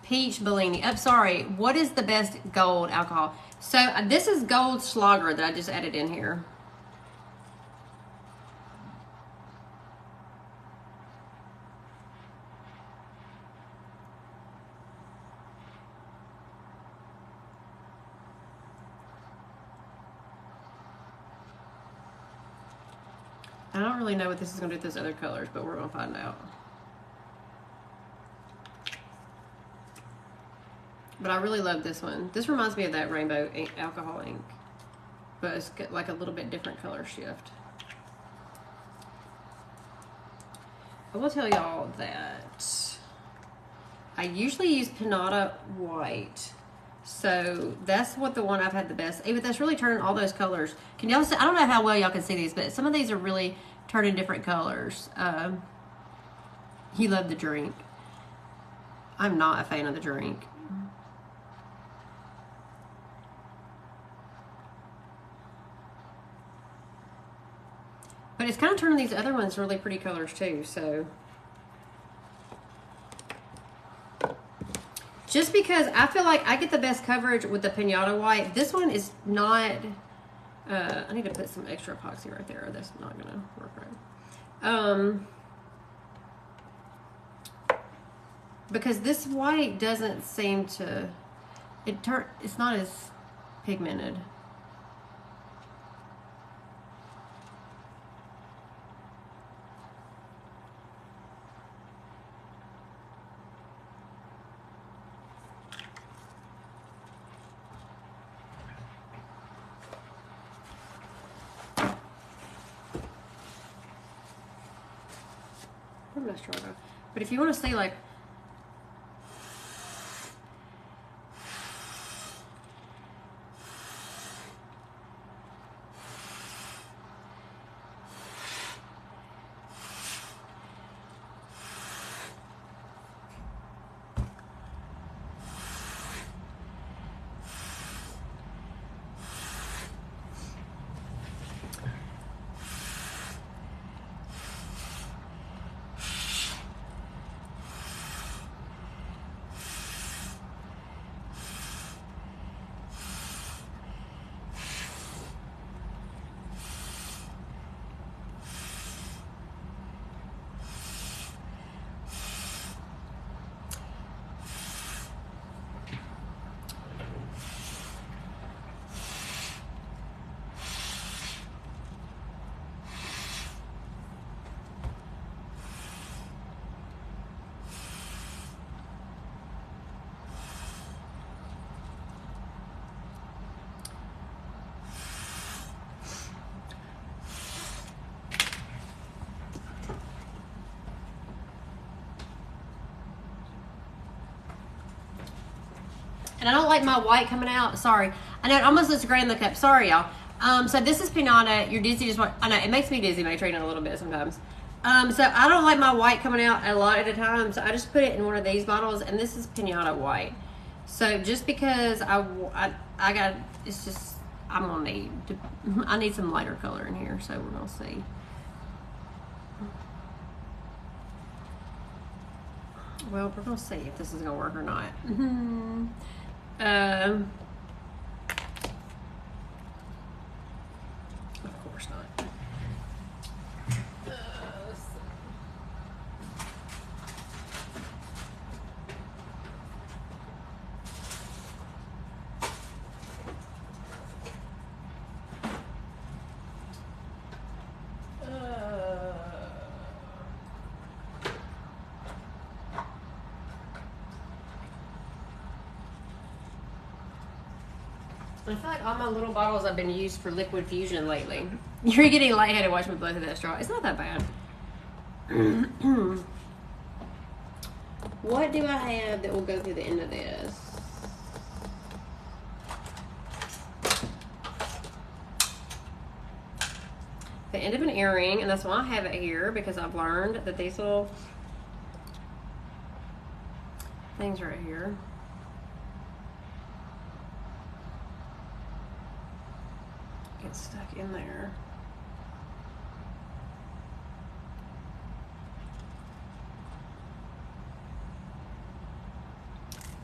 Peach Bellini. I'm sorry. What is the best gold alcohol? So this is Gold Schlager that I just added in here. I don't really know what this is going to do with those other colors, but we're going to find out. But I really love this one. This reminds me of that rainbow ink, alcohol ink, but it's got like a little bit different color shift. I will tell y'all that I usually use Pinata White. So that's what the one I've had the best. Even that's really turning all those colors. Can y'all see? I don't know how well y'all can see these, but some of these are really turning different colors. He loved the drink. I'm not a fan of the drink. But it's kind of turning these other ones really pretty colors too, so. because I feel like I get the best coverage with the Pinata White. This one is not, I need to put some extra epoxy right there, or that's not gonna work right. Because this white doesn't seem to, it's not as pigmented. I'm not sure, but if you want to see like, and I don't like my white coming out. Sorry. I know it almost looks gray in the cup. Sorry, y'all. So this is Pinata. You're dizzy just watch. I know it makes me dizzy Matrina a little bit sometimes. So I don't like my white coming out a lot at a time. So I just put it in one of these bottles, and this is Pinata White. So just because I got, it's just, I'm gonna need to, I need some lighter color in here. So we're gonna see. Well, we're gonna see if this is gonna work or not. Of course not. Let's see. I feel like all my little bottles have been used for liquid fusion lately. You're getting lightheaded watching me blow through that straw. It's not that bad. What do I have that will go through the end of this? The end of an earring, and that's why I have it here, because I've learned that these little things right here get stuck in there.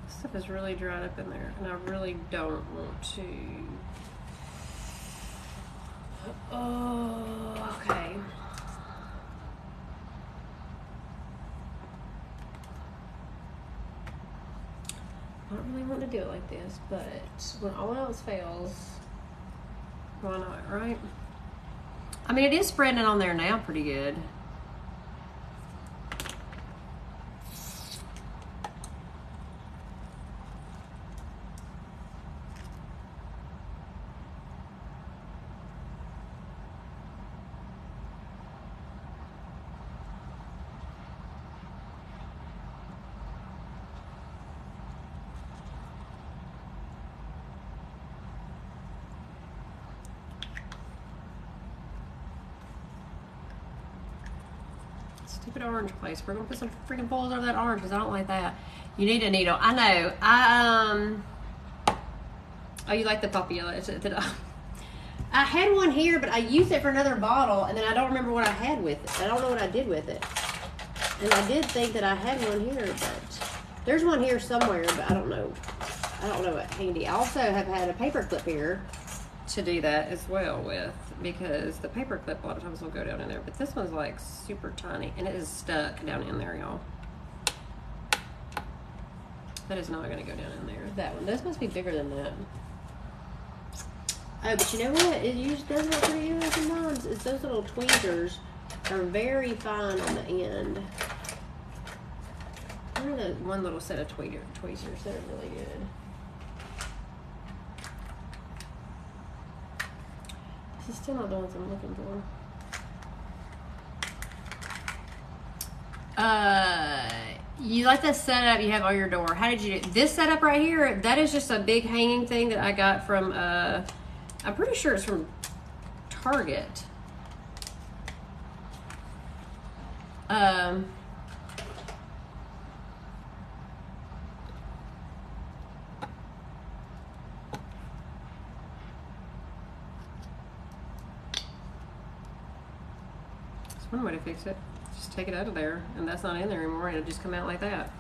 This stuff is really dried up in there, and I really don't want to. Oh, okay. I don't really want to do it like this, but when all else fails, why not, right? I mean, it is spreading on there now pretty good. Stupid orange place. We're gonna put some freaking foils over that orange because I don't like that. You need a needle. I know. Oh, you like the Papilla? I had one here, but I used it for another bottle, and then I don't remember what I had with it. I don't know what I did with it. And I did think that I had one here, but There's one here somewhere, but I don't know. I don't know it handy. I also have had a paper clip here to do that as well with, because the paper clip a lot of times will go down in there, but this one's like super tiny and it is stuck down in there, y'all. That is not going to go down in there. That one. This must be bigger than that. Oh, but you know what? It usually does look pretty good sometimes. It's those little tweezers are very fine on the end. What are the one little set of tweezers that are really good? This is still not the ones I'm looking for. You like the setup you have on your door. How did you do this setup right here? That is just a big hanging thing that I got from, I'm pretty sure it's from Target. That's one way to fix it. Just take it out of there, and that's not in there anymore, and it'll just come out like that.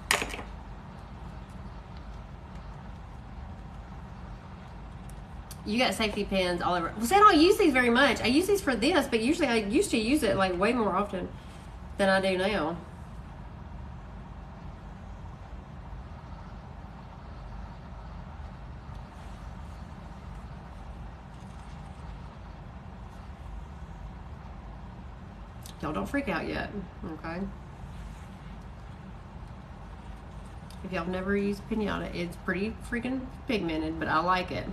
You got safety pins all over. Well, see, I don't use these very much. I use these for this, but usually I used to use it like way more often than I do now. Y'all don't freak out yet, okay? If y'all have never used pinata, it's pretty freaking pigmented, but I like it.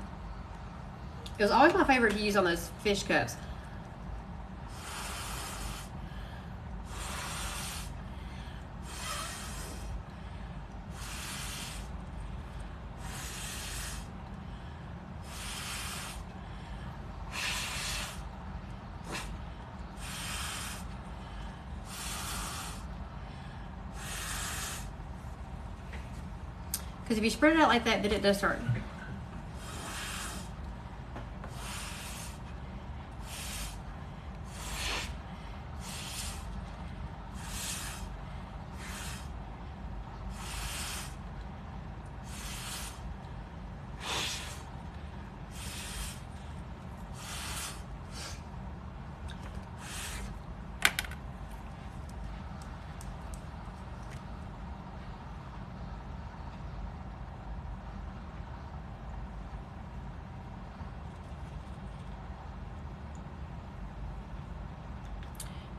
It was always my favorite to use on those fish cups. Because if you spread it out like that, then it does start.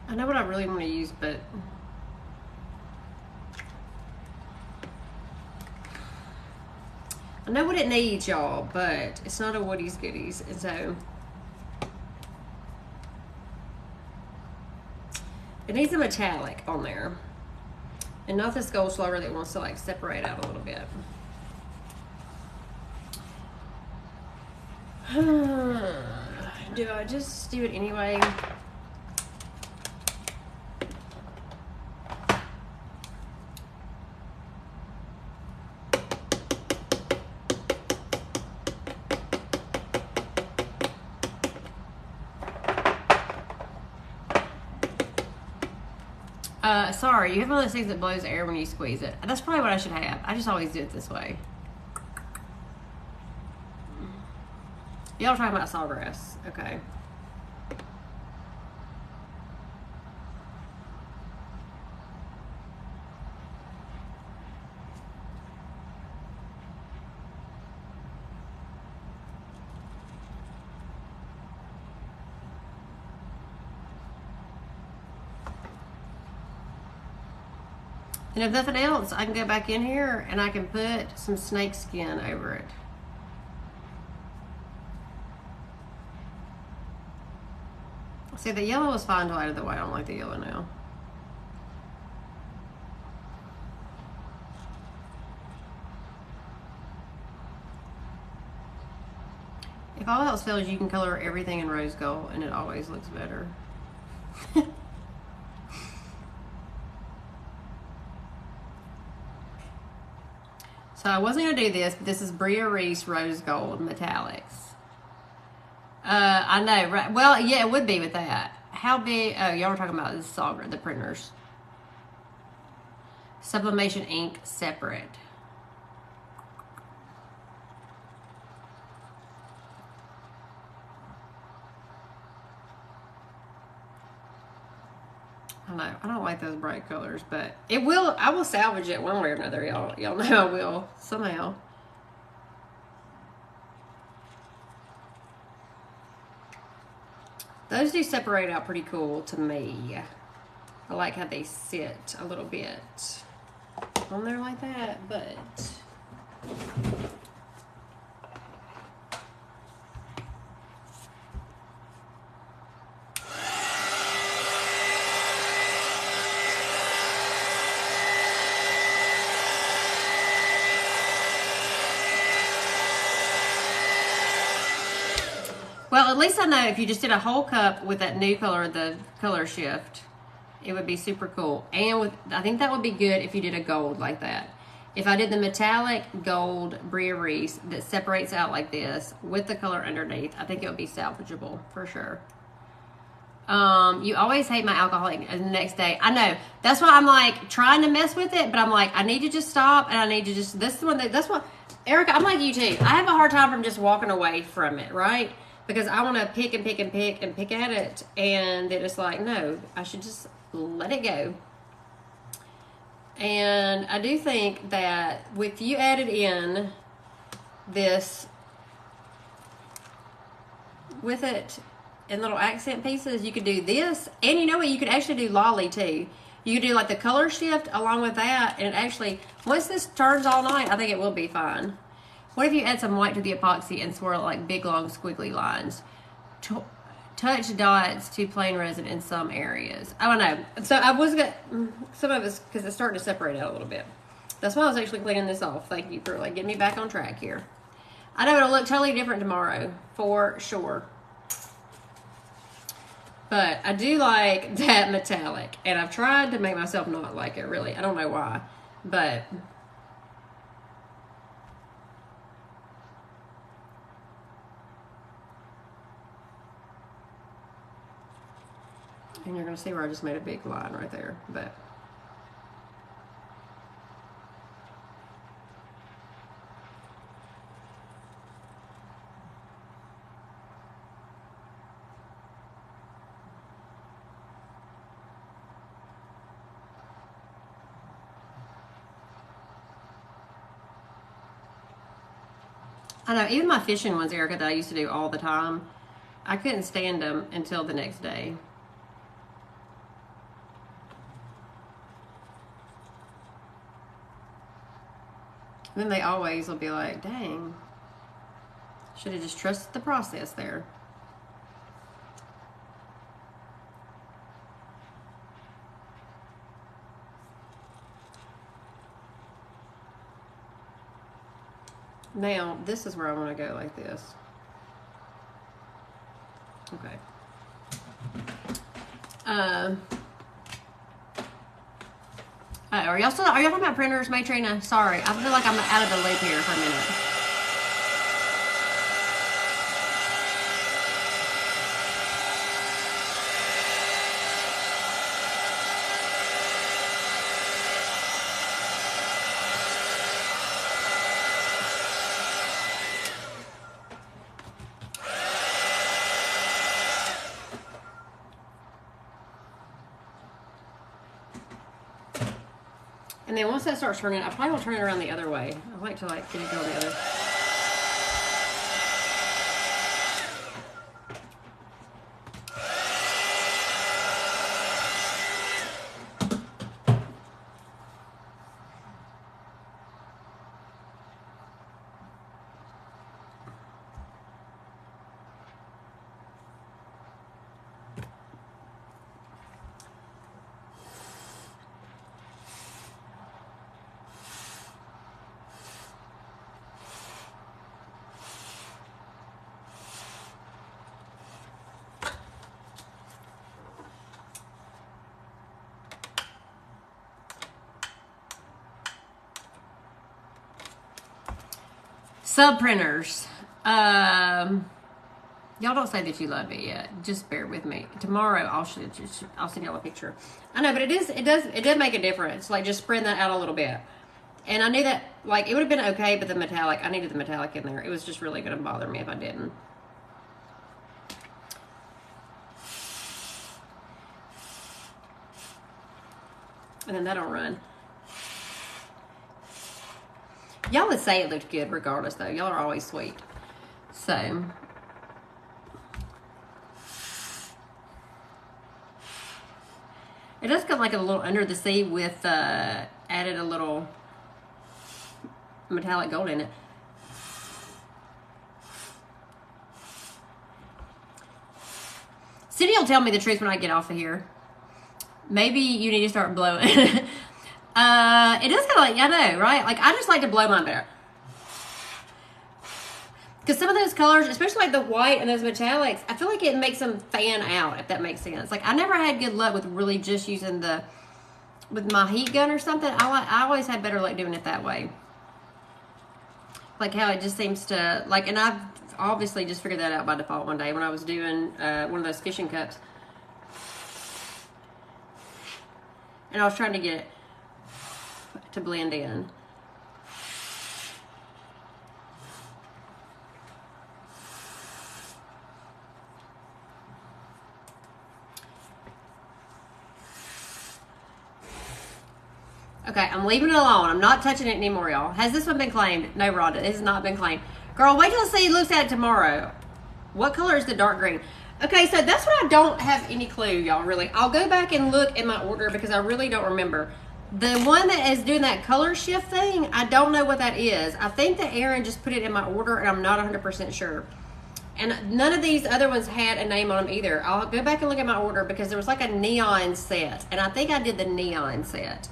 I know what I really want to use, but I know what it needs, y'all, but it's not a Woody's Goodies, and so it needs a metallic on there, and not this gold slugger that wants to like separate out a little bit. Do I just do it anyway? Sorry, you have one of those things that blows air when you squeeze it. That's probably what I should have. I just always do it this way. Y'all are talking about sawgrass. Okay. And if nothing else, I can go back in here and I can put some snake skin over it. See, the yellow was fine till out of the way. I don't like the yellow now. If all else fails, you can color everything in rose gold and it always looks better. So I wasn't going to do this, but this is Bria Reese Rose Gold Metallics. I know, right? Well, yeah, it would be with that. How big? Oh, y'all were talking about the printers. Sublimation ink separate. I don't know. I don't like those bright colors, but I will salvage it one way or another, y'all. Y'all know I will somehow. Those do separate out pretty cool to me. I like how they sit a little bit on there like that, but well, at least I know if you just did a whole cup with that new color, the color shift, it would be super cool. And I think that would be good if you did a gold like that. If I did the metallic gold Bria Reese that separates out like this with the color underneath, I think it would be salvageable for sure. You always hate my alcoholic the next day. I know. That's why I'm like trying to mess with it, but I'm like, I need to just stop and I need to just, that's what, Erica, I'm like you too. I have a hard time from just walking away from it, right? Because I want to pick and pick and pick and pick at it. And then it's like, no, I should just let it go. And I do think that if you added in this with it in little accent pieces, you could do this. And you know what? You could actually do lolly too. You could do like the color shift along with that. And actually, once this turns all night, I think it will be fine. What if you add some white to the epoxy and swirl it like big, long, squiggly lines? Touch dots to plain resin in some areas. I don't know. So I was going to, some of us, because it's starting to separate out a little bit. That's why I was actually cleaning this off. Thank you for like getting me back on track here. I know it'll look totally different tomorrow, for sure. But I do like that metallic. And I've tried to make myself not like it, really. I don't know why. But and you're going to see where I just made a big line right there. But I know, even my fishing ones, Erica, that I used to do all the time, I couldn't stand them until the next day. Then they always will be like, dang, should have just trusted the process there. Now, this is where I want to go like this. Okay. Are y'all talking about printers, Matrina? Sorry, I feel like I'm out of the loop here for a minute. And then once that starts turning, I probably will turn it around the other way. I like to get it going the other. Sub printers. Yeah, Y'all don't say that you love it yet. Just bear with me. Tomorrow I'll send y'all a picture. I know, but it does make a difference. Like just spreading that out a little bit. And I knew that like it would have been okay, but the metallic, I needed the metallic in there. It was just really gonna bother me if I didn't. And then that'll run. Y'all would say it looked good regardless though. Y'all are always sweet. So it does come like a little under the sea with added a little metallic gold in it. Cindy will tell me the truth when I get off of here. Maybe you need to start blowing. It does kind of like, I know, right? Like I just like to blow mine better. Because some of those colors, especially like the white and those metallics, I feel like it makes them fan out, if that makes sense. Like, I never had good luck with really just using with my heat gun or something. I always had better luck doing it that way. Like how it just seems to, like, and I've obviously just figured that out by default one day when I was doing one of those fishing cups. And I was trying to get it to blend in. Okay, I'm leaving it alone. I'm not touching it anymore, y'all. Has this one been claimed? No, Rhonda, it has not been claimed. Girl, wait till C looks at it tomorrow. What color is the dark green? Okay, so that's what I don't have any clue, y'all, really. I'll go back and look in my order because I really don't remember. The one that is doing that color shift thing, I don't know what that is. I think that Aaron just put it in my order, and I'm not 100% sure. And none of these other ones had a name on them either. I'll go back and look at my order because there was like a neon set, and I think I did the neon set.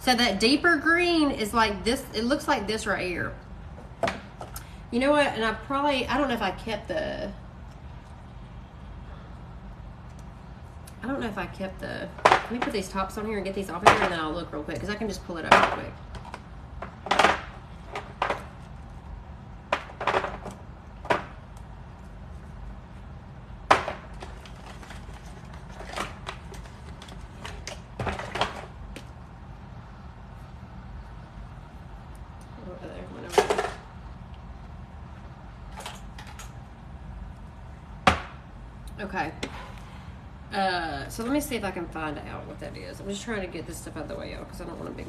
So that deeper green is like this. It looks like this right here. You know what? And I don't know if I kept the... Let me put these tops on here and get these off of here, and then I'll look real quick because I can just pull it up real quick. Okay. So let me see if I can find out what that is. I'm just trying to get this stuff out of the way, y'all, because I don't want to be...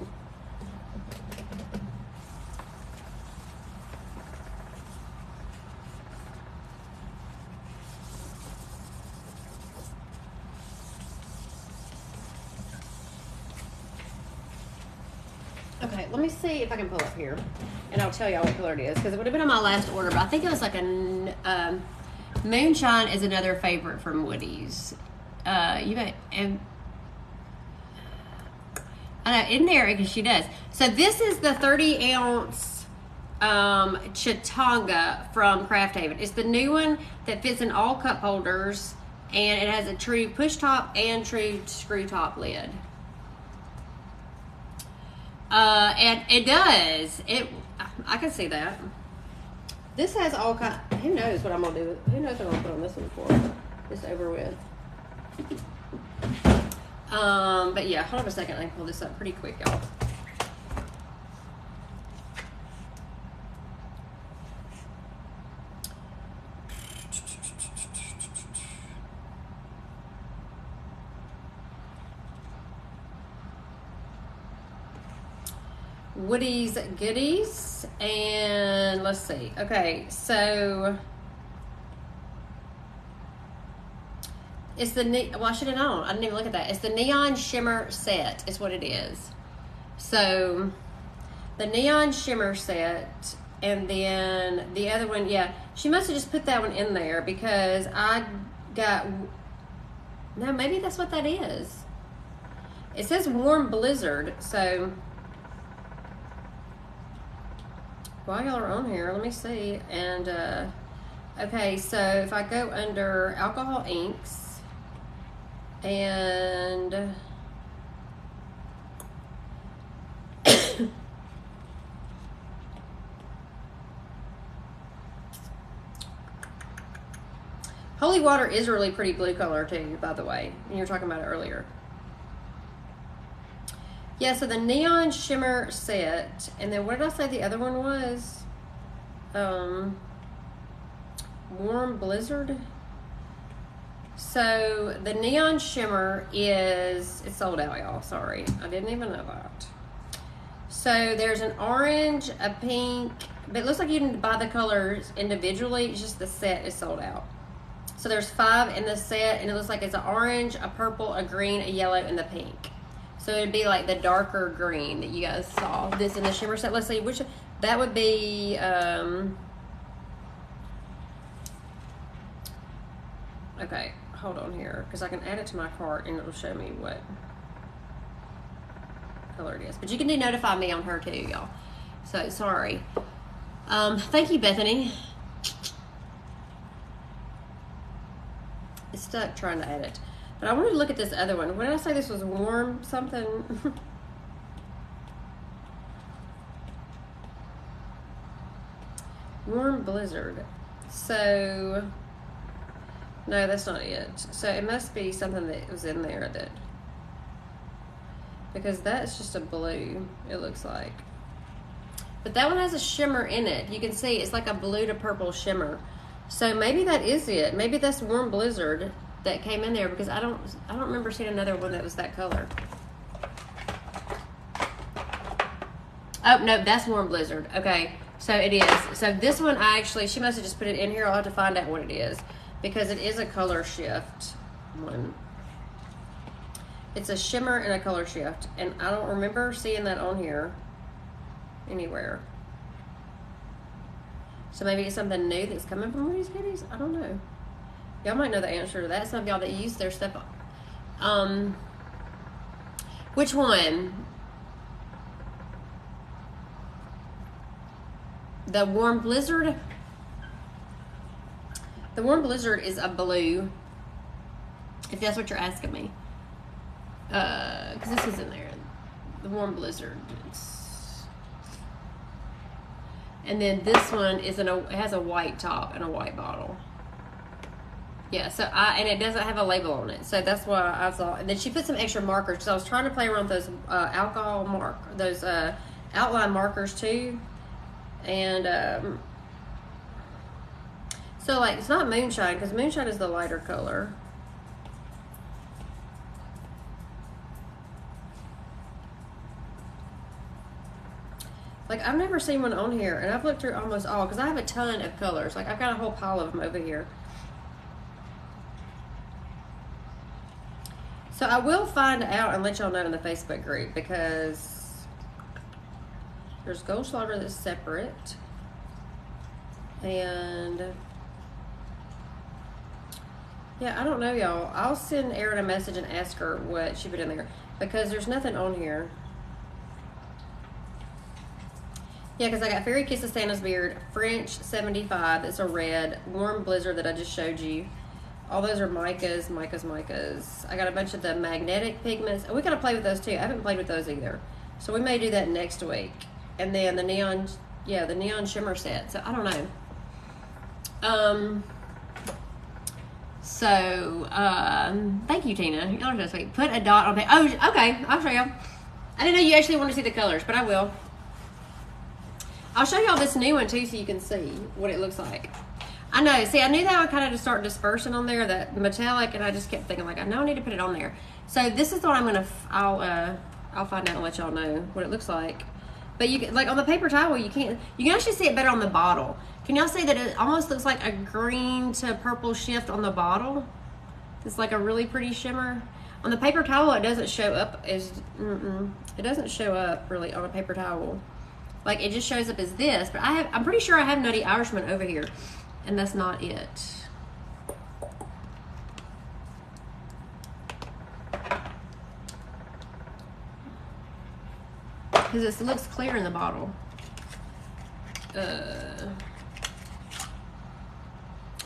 Okay, let me see if I can pull up here, and I'll tell y'all what color it is, because it would have been on my last order, but I think it was like a... Moonshine is another favorite from Woody's. You bet. And I know, isn't there? Because she does. So this is the 30 ounce Chatonga from Craft Haven. It's the new one that fits in all cup holders, and it has a true push top and true screw top lid. And it does. I can see that. This has all kind. Who knows what I'm gonna do? Who knows what I'm gonna put on this one for? It's over with. But yeah, hold on a second. I can pull this up pretty quick, y'all. Woody's Goodies, and let's see. Okay, so it's the well, I should have known. I didn't even look at that. It's the Neon Shimmer set is what it is. So the Neon Shimmer set, and then the other one, yeah, she must have just put that one in there because I got, no, maybe that's what that is. It says Warm Blizzard, so while y'all are on here, let me see. And okay, so if I go under alcohol inks and Holy Water is a really pretty blue color too, by the way. And you were talking about it earlier. Yeah, so the Neon Shimmer set, and then what did I say the other one was? Warm Blizzard. So the Neon Shimmer it's sold out, y'all. Sorry, I didn't even know that. So there's an orange, a pink, but it looks like you can buy the colors individually. It's just the set is sold out. So there's 5 in the set, and it looks like it's an orange, a purple, a green, a yellow, and the pink. So it'd be like the darker green that you guys saw. This in the shimmer set. Let's see which that would be. Okay, hold on here because I can add it to my cart and it'll show me what color it is. But you can notify me on her too, y'all. So sorry. Thank you, Bethany. It's stuck trying to add it. But I wanted to look at this other one. What did I say this was warm something? Warm Blizzard. So, no, that's not it. So it must be something that was in there that, because that's just a blue, it looks like. But that one has a shimmer in it. You can see it's like a blue to purple shimmer. So maybe that is it. Maybe that's Warm Blizzard that came in there, because I don't remember seeing another one that was that color. Oh no, that's Warm Blizzard. Okay, so it is. So this one she must have just put it in here. I'll have to find out what it is, because it is a color shift one. It's a shimmer and a color shift, and I don't remember seeing that on here anywhere. So maybe it's something new that's coming from these kitties. I don't know. Y'all might know the answer to that. Some of y'all that use their stuff. Which one? The Warm Blizzard? The Warm Blizzard is a blue, if that's what you're asking me. Because this is in there. The Warm Blizzard. And then this one is it has a white top and a white bottle. Yeah, so and it doesn't have a label on it, so that's why I thought. And then she put some extra markers, because I was trying to play around with those those outline markers too. And so like it's not Moonshine, because Moonshine is the lighter color. Like I've never seen one on here, and I've looked through almost all, because I have a ton of colors. Like I've got a whole pile of them over here. So I will find out and let y'all know in the Facebook group, because there's Goldschlager that's separate. And yeah, I don't know, y'all. I'll send Erin a message and ask her what she put in there, because there's nothing on here. Yeah, because I got Fairy Kiss of Santa's Beard, French 75, that's a red, Warm Blizzard that I just showed you. All those are micas. I got a bunch of the magnetic pigments. We got to play with those too. I haven't played with those either. So we may do that next week. And then the neon, the neon shimmer set. So I don't know. Thank you, Tina. Y'all are so sweet. Put a dot on it. Oh, okay. I'll show y'all. I didn't know you actually want to see the colors, but I will. I'll show y'all this new one too, so you can see what it looks like. I know. See, I knew that I would kind of just start dispersing on there, that metallic, and I just kept thinking like, I know I need to put it on there. So this is what I'm gonna. I'll find out and let y'all know what it looks like. But you can, like on the paper towel, you can actually see it better on the bottle. Can y'all see that it almost looks like a green to purple shift on the bottle? It's like a really pretty shimmer. On the paper towel, it doesn't show up as. It doesn't show up really on a paper towel. Like it just shows up as this. But I'm pretty sure I have Nutty Irishman over here. And that's not it. Because it looks clear in the bottle. And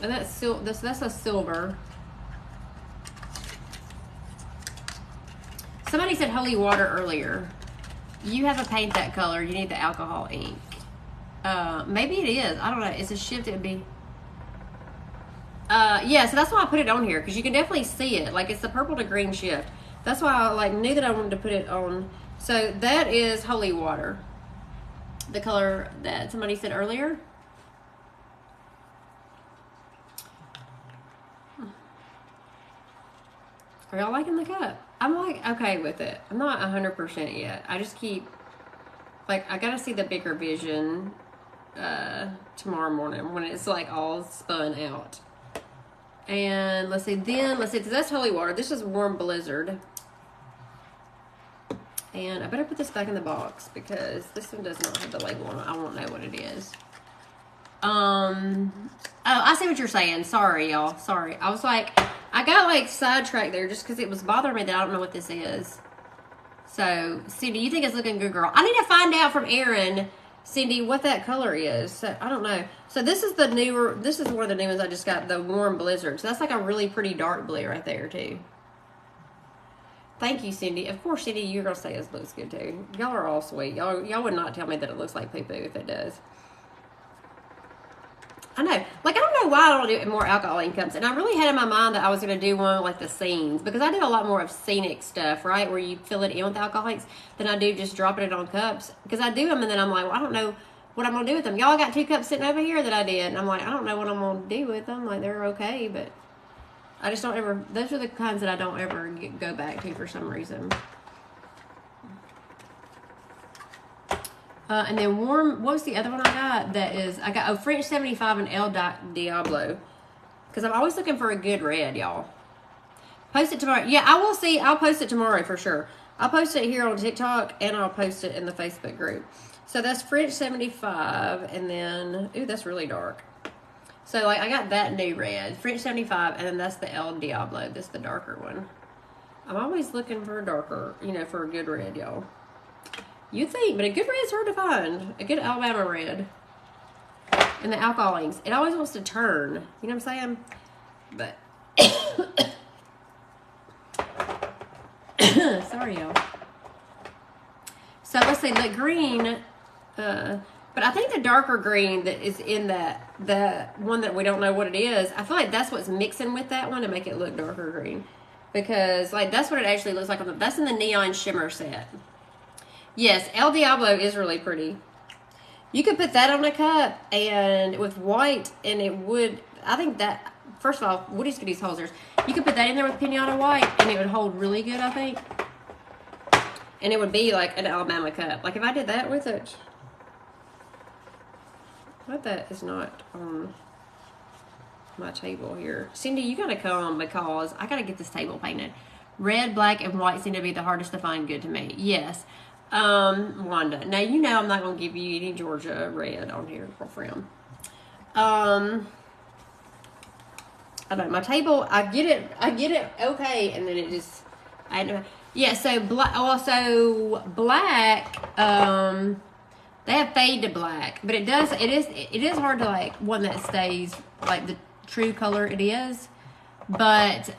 that's a silver. Somebody said holy water earlier. You have to paint that color. You need the alcohol ink. Maybe it is. I don't know. It's a shift. It would be. Yeah, so that's why I put it on here, because you can definitely see it. Like, it's the purple to green shift. That's why I knew that I wanted to put it on. So that is Holy Water, the color that somebody said earlier. Are y'all liking the cup? I'm okay with it. I'm not 100% yet. I just keep, I gotta see the bigger vision tomorrow morning when it's all spun out. And let's see, that's Holy Water. This is Warm Blizzard. And I better put this back in the box because this one does not have the label on it. I won't know what it is. Oh, I see what you're saying. Sorry, y'all. Sorry. I was I got sidetracked there just because it was bothering me that I don't know what this is. So, Cindy, you think it's looking good, girl? I need to find out from Erin, Cindy, what that color is. So, I don't know. So this is one of the new ones I just got, the Warm Blizzard. So that's a really pretty dark blue right there too. Thank you, Cindy. Of course, Cindy, you're going to say it looks good, too. Y'all are all sweet. Y'all would not tell me that it looks like poo-poo if it does. I know. I don't know why I don't do more alcohol ink cups. And I really had in my mind that I was going to do one with the scenes. Because I do a lot more of scenic stuff, right? Where you fill it in with alcohol inks than I do just dropping it on cups. Because I do them and then I'm well, I don't know what I'm going to do with them. Y'all got 2 cups sitting over here that I did. And I'm I don't know what I'm going to do with them. They're okay, but I just don't ever, those are the kinds that I don't ever go back to for some reason. And then what was the other one I got? I got French 75 and El Diablo. Because I'm always looking for a good red, y'all. Post it tomorrow. Yeah, I will see. I'll post it tomorrow for sure. I'll post it here on TikTok and I'll post it in the Facebook group. So that's French 75 and then, ooh, that's really dark. So I got that new red, French 75, and then that's the El Diablo. This is the darker one. I'm always looking for a darker, for a good red, y'all. You think, but a good red's hard to find. A good Alabama red. And the alcohol inks. It always wants to turn. You know what I'm saying? But, sorry, y'all. So let's see, the green, but I think the darker green that is in the one that we don't know what it is, I feel like that's what's mixing with that one to make it look darker green. Because, that's what it actually looks like. That's in the Neon Shimmer set. Yes, El Diablo is really pretty. You could put that on a cup and with white, and it would, I think that, first of all, Woody's Goodies holders. You could put that in there with Pinata White, and it would hold really good, I think. And it would be like an Alabama cup. If I did that with it. But that is not on my table here. Cindy, you gotta come because I gotta get this table painted. Red, black, and white seem to be the hardest to find good to me. Yes. Wanda. Now, I'm not gonna give you any Georgia red on here, girlfriend. I don't know. My table, I get it okay, and then it just, I don't know. Yeah, so black, black, they have fade to black, but it is hard to one that stays the true color it is. But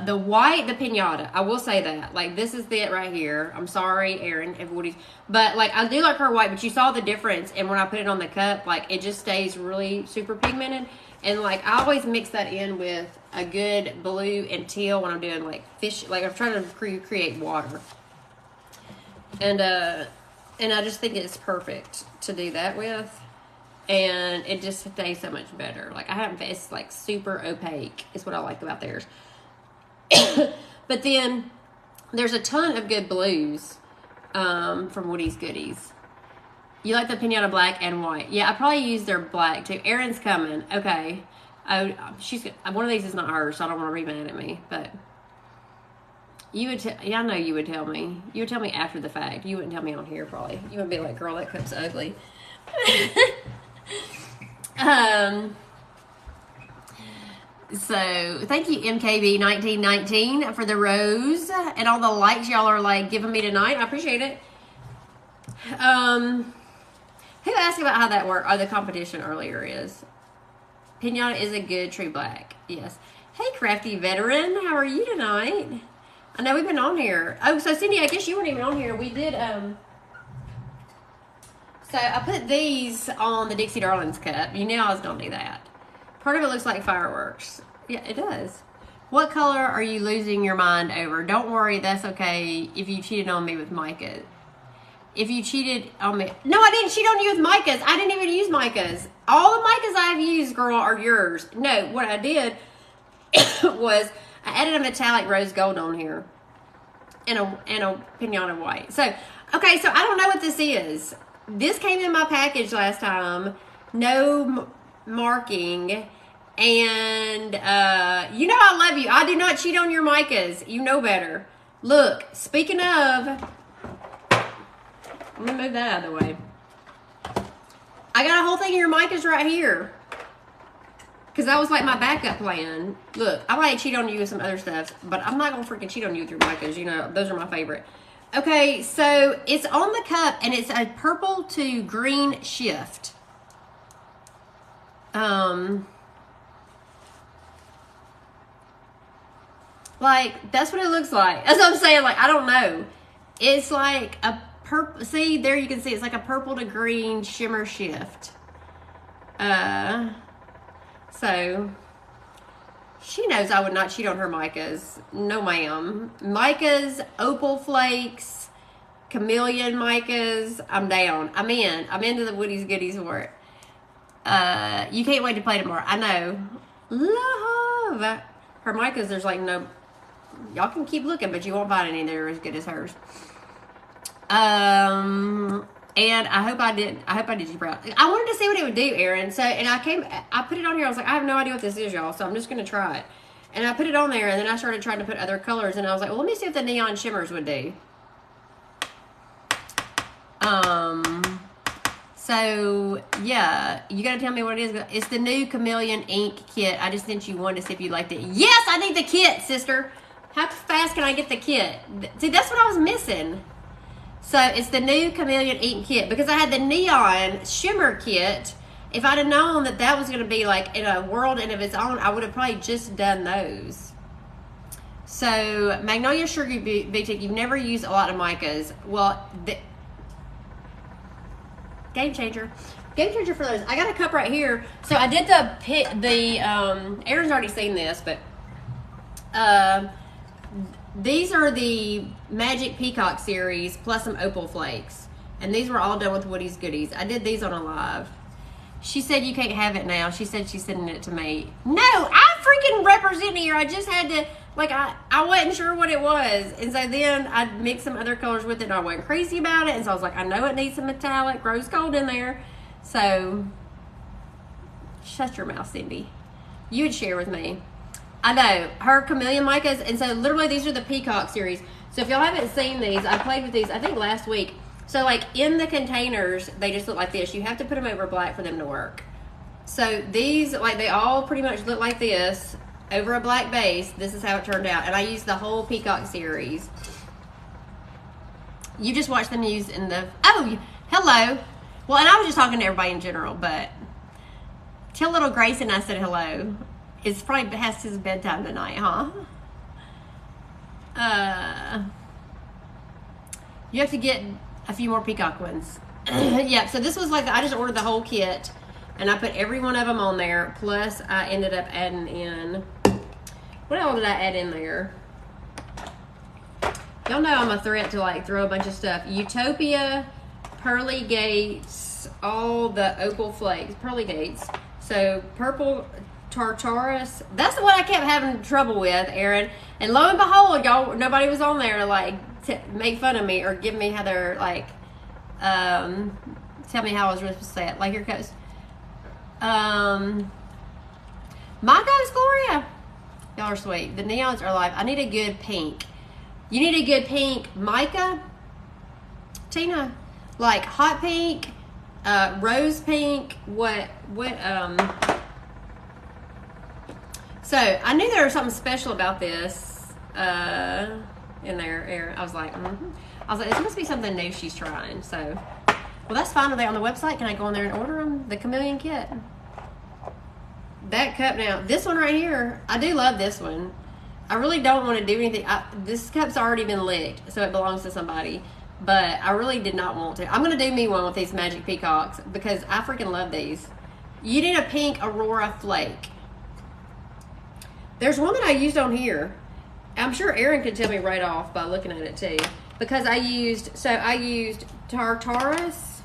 the white, the Pinata, I will say that. This is it right here. I'm sorry, Erin, everybody's. But, I do like her white, but you saw the difference. And when I put it on the cup, it just stays really super pigmented. And, I always mix that in with a good blue and teal when I'm doing, fish. I'm trying to create water. And I just think it's perfect to do that with. And it just tastes so much better. It's super opaque is what I like about theirs. But then there's a ton of good blues from Woody's Goodies. You like the Pinata black and white. Yeah, I probably use their black too. Erin's coming. Okay. One of these is not hers, so I don't want to be mad at me. But you would I know you would tell me. You would tell me after the fact. You wouldn't tell me on here probably. You would be like, girl, that cup's ugly. So thank you MKB1919 for the rose and all the likes y'all are giving me tonight. I appreciate it. Who asked about how that worked or the competition earlier is? Pinata is a good true black. Yes. Hey crafty veteran, how are you tonight? I know we've been on here. Oh, so Cindy, I guess you weren't even on here. We did so I put these on the Dixie Darlings cup. You knew I was going to do that. Part of it looks like fireworks. Yeah, it does. What color are you losing your mind over? Don't worry, that's okay if you cheated on me with Micah. If you cheated on me. No, I didn't cheat on you with Micah's. I didn't even use Micah's. All the Micah's I've used, girl, are yours. No, what I did was I added a metallic rose gold on here. And a pinata white. So, okay, so I don't know what this is. This came in my package last time. No marking. And, you know I love you. I do not cheat on your Micah's. You know better. Look, speaking of... Let me move that out of the way. I got a whole thing of your Micah's right here. Because that was like my backup plan. Look, I might cheat on you with some other stuff, but I'm not going to freaking cheat on you with your Micah's. You know, those are my favorite. Okay, so it's on the cup, and it's a purple to green shift. Like, that's what it looks like. That's what I'm saying. Like, I don't know. It's like a purple. See, there you can see. It's like a purple to green shimmer shift. So, she knows I would not cheat on her Micah's. No, ma'am. Micah's, Opal Flakes, Chameleon Micah's. I'm down. I'm in. I'm into the Woody's Goodies for it. You can't wait to play tomorrow. I know. Love. Her Micah's, there's like no... Y'all can keep looking, but you won't find any that are as good as hers. And I hope I did you proud. I wanted to see what it would do, Erin. So, and I put it on here. I was like, I have no idea what this is, y'all. So I'm just going to try it. And I put it on there, and then I started trying to put other colors, and I was like, well, let me see what the neon shimmers would do. So, yeah, you got to tell me what it is. It's the new Chameleon ink kit. I just sent you one to see if you liked it. Yes, I need the kit, sister. How fast can I get the kit? See, that's what I was missing. So, it's the new Chameleon ink kit. Because I had the neon shimmer kit. If I'd have known that that was going to be, like, in a world and of its own, I would have probably just done those. So, Magnolia Sugar Boutique, you've never used a lot of Micah's. Well, game changer for those. I got a cup right here. So I did Erin's already seen this, but these are the Magic Peacock series plus some Opal Flakes, and these were all done with Woody's Goodies. I did these on a live. She said you can't have it now. She said she's sending it to me. No, I'm freaking representing here. I just had to, like, I wasn't sure what it was. And so then I mixed some other colors with it, and I went crazy about it. And so I was like, I know it needs some metallic rose gold in there. So, shut your mouth, Cindy. You would share with me. I know. Her Chameleon Micah's. And so literally these are the Peacock series. So if y'all haven't seen these, I played with these, I think, last week. So, like, in the containers, they just look like this. You have to put them over black for them to work. So, these, like, they all pretty much look like this over a black base. This is how it turned out. And I used the whole Peacock series. You just watched them used in the... Oh, hello. Well, and I was just talking to everybody in general, but... Tell little Grayson I said hello. It's probably past his bedtime tonight, huh? You have to get... a few more Peacock ones. Yeah, so this was like, I just ordered the whole kit, and I put every one of them on there, plus I ended up adding in, what else did I add in there? Y'all know I'm a threat to, like, throw a bunch of stuff. Utopia, Pearly Gates, all the Opal Flakes, Pearly Gates. So, Purple Tartarus, that's the one I kept having trouble with, Erin. And lo and behold, y'all, nobody was on there to, like, make fun of me or give me how they're, like, tell me how I was supposed to say it. Like, here goes. My goes, Gloria. Y'all are sweet. The neons are alive. I need a good pink. You need a good pink. Micah? Tina? Like, hot pink, rose pink, so, I knew there was something special about this, in there. I was like, this must be something new she's trying. So, well, that's fine. Are they on the website? Can I go on there and order them? The Chameleon kit. That cup now. This one right here. I do love this one. I really don't want to do anything. This cup's already been licked, so it belongs to somebody. But I really did not want to. I'm going to do me one with these Magic Peacocks because I freaking love these. You need a pink Aurora Flake. There's one that I used on here. I'm sure Aaron could tell me right off by looking at it too. Because I used Tartarus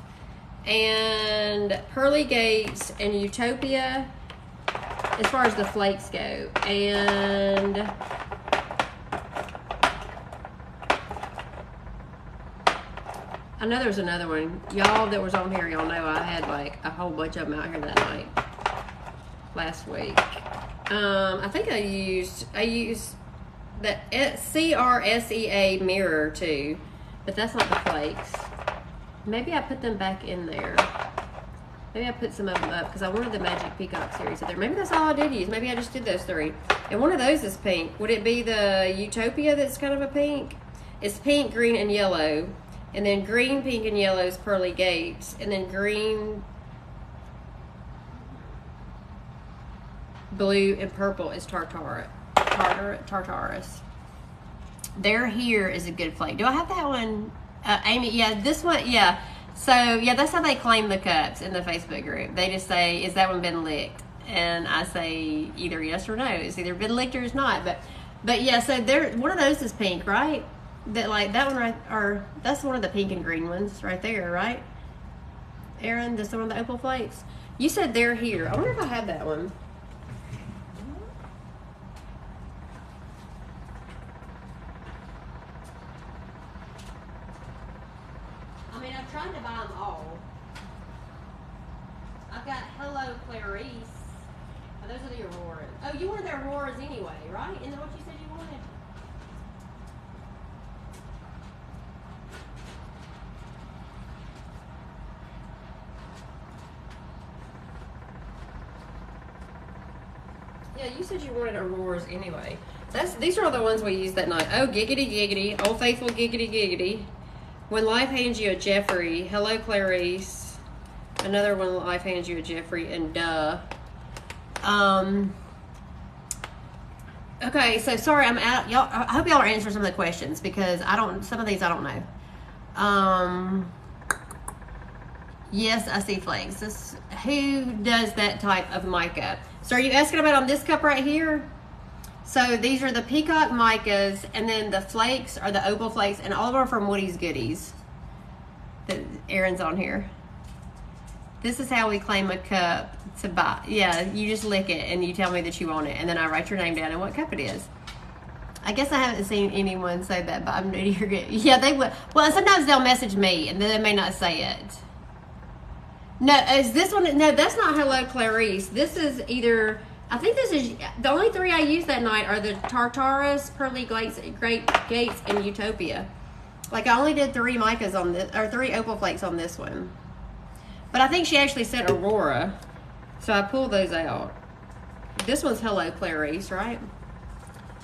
and Pearly Gates and Utopia as far as the flakes go. And I know there's another one. Y'all that was on here, y'all know I had like a whole bunch of them out here that night last week. I think I used the CRSEA mirror too, but that's not the flakes. Maybe I put them back in there. Maybe I put some of them up because I wanted the Magic Peacock series up there. Maybe that's all I did use. Maybe I just did those three. And one of those is pink. Would it be the Utopia that's kind of a pink? It's pink, green, and yellow. And then green, pink, and yellow is Pearly Gates. And then green, blue, and purple is Tartarus. There Here is a good flake. Do I have that one? Amy, yeah, this one, yeah. So, yeah, that's how they claim the cups in the Facebook group. They just say, is that one been licked? And I say either yes or no. It's either been licked or it's not. But yeah, so there, one of those is pink, right? That one right, or that's one of the pink and green ones right there, right? Aaron, this one of the opal flakes. You said They're Here. I wonder if I have that one. I mean, I've tried to buy them all. I've got Hello Clarice. Oh, those are the Auroras. Oh, you wanted the Auroras anyway, right? Isn't that what you said you wanted? Yeah, you said you wanted Auroras anyway. These are all the ones we used that night. Oh, giggity giggity. Old Faithful giggity giggity. When Life Hands You a Jeffrey. Hello Clarice. Another When Life Hands You a Jeffrey. And duh. Okay, so sorry I'm out. Y'all, I hope y'all are answering some of the questions because some of these I don't know. Yes, I see flakes. Who does that type of mica? So are you asking about on this cup right here? So these are the peacock micas, and then the flakes are the opal flakes, and all of them are from Woody's Goodies. That Aaron's on here. This is how we claim a cup to buy. Yeah, you just lick it and you tell me that you want it, and then I write your name down and what cup it is. I guess I haven't seen anyone say that, but I'm new to your. Yeah, they will. Well, sometimes they'll message me, and then they may not say it. No, is this one? No, that's not Hello Clarice. This is either. I think this is the only three I used that night are the Tartarus, Pearly Gates, and Utopia. Like I only did 3 micas on this, or 3 opal flakes on this one. But I think she actually said Aurora, so I pulled those out. This one's Hello Clarice, right?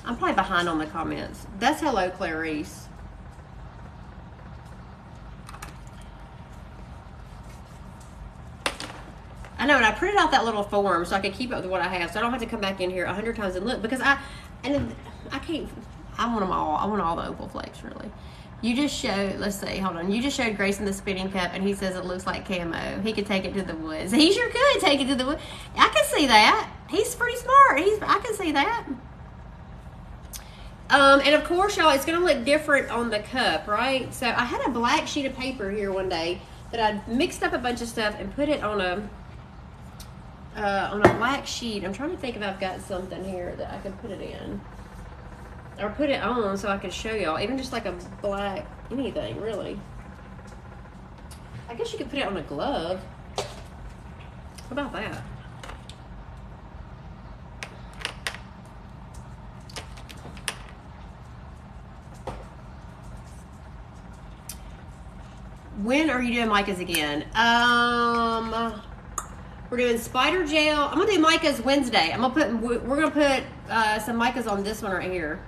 I'm probably behind on the comments. That's Hello Clarice. I know, and I printed out that little form so I could keep up with what I have, so I don't have to come back in here 100 times and look, because I can't, I want them all. I want all the opal flakes, really. You just showed, let's see, hold on. You just showed Grayson the spinning cup, and he says it looks like camo. He could take it to the woods. He sure could take it to the woods. I can see that. He's pretty smart. I can see that. And of course, y'all, it's going to look different on the cup, right? So I had a black sheet of paper here one day that I mixed up a bunch of stuff and put it on a black sheet. I'm trying to think if I've got something here that I can put it in. Or put it on so I can show y'all. Even just like a black anything, really. I guess you could put it on a glove. How about that? When are you doing micas again? We're doing spider gel. I'm gonna do micas Wednesday. We're gonna put some micas on this one right here,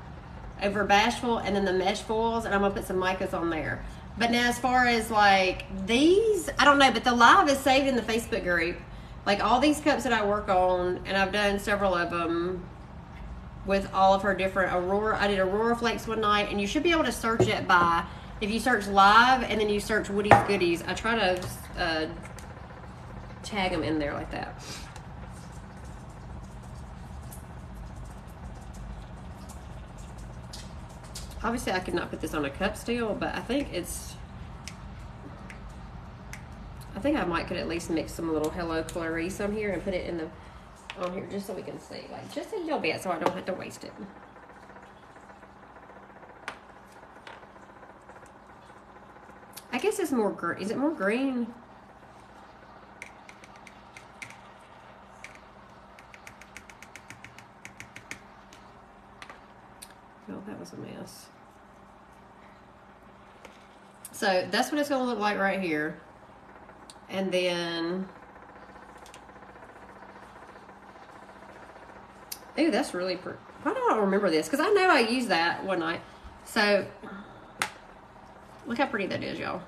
over Bashful, and then the mesh foils, and I'm gonna put some micas on there. But now, as far as like these, I don't know. But the live is saved in the Facebook group. Like all these cups that I work on, and I've done several of them with all of her different Aurora. I did Aurora flakes one night, and you should be able to search it by. If you search live and then you search Woody's Goodies, I try to tag them in there like that. Obviously, I could not put this on a cup still, but I think I might could at least mix some little Hello Clarice on here and put it in the on here just so we can see, like just a little bit, so I don't have to waste it. I guess it's more green. Is it more green? Oh, that was a mess. So that's what it's going to look like right here. And then, ooh, that's really pretty. Why do I don't remember this? Because I know I used that one night. So, look how pretty that is, y'all.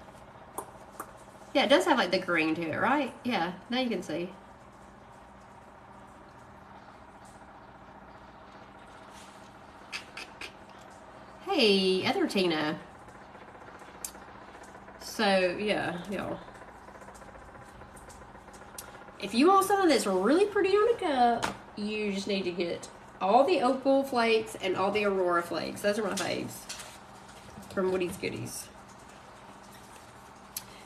Yeah, it does have like the green to it, right? Yeah, now you can see. Hey, other Tina. So, yeah, y'all. If you want something that's really pretty on a cup, you just need to get all the Opal flakes and all the Aurora flakes. Those are my faves from Woody's Goodies.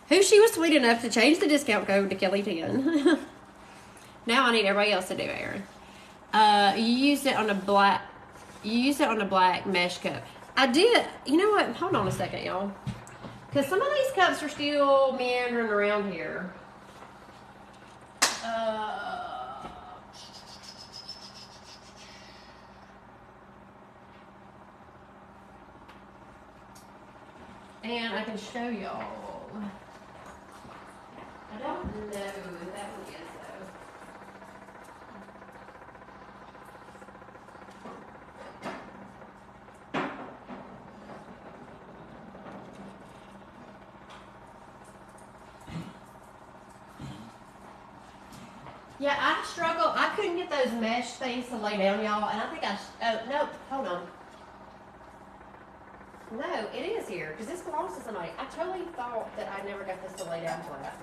Who she was sweet enough to change the discount code to Kelly10. Now I need everybody else to do it, Erin. You used it on a black mesh cup. I did. You know what? Hold on a second, y'all. Because some of these cups are still meandering around here. And I can show y'all. I don't know if that one is though. Yeah, I struggle. I couldn't get those mesh things to lay down, y'all. And I think oh, nope, hold on. No, it is here, because this belongs to somebody. I totally thought that I never got this to lay down flat.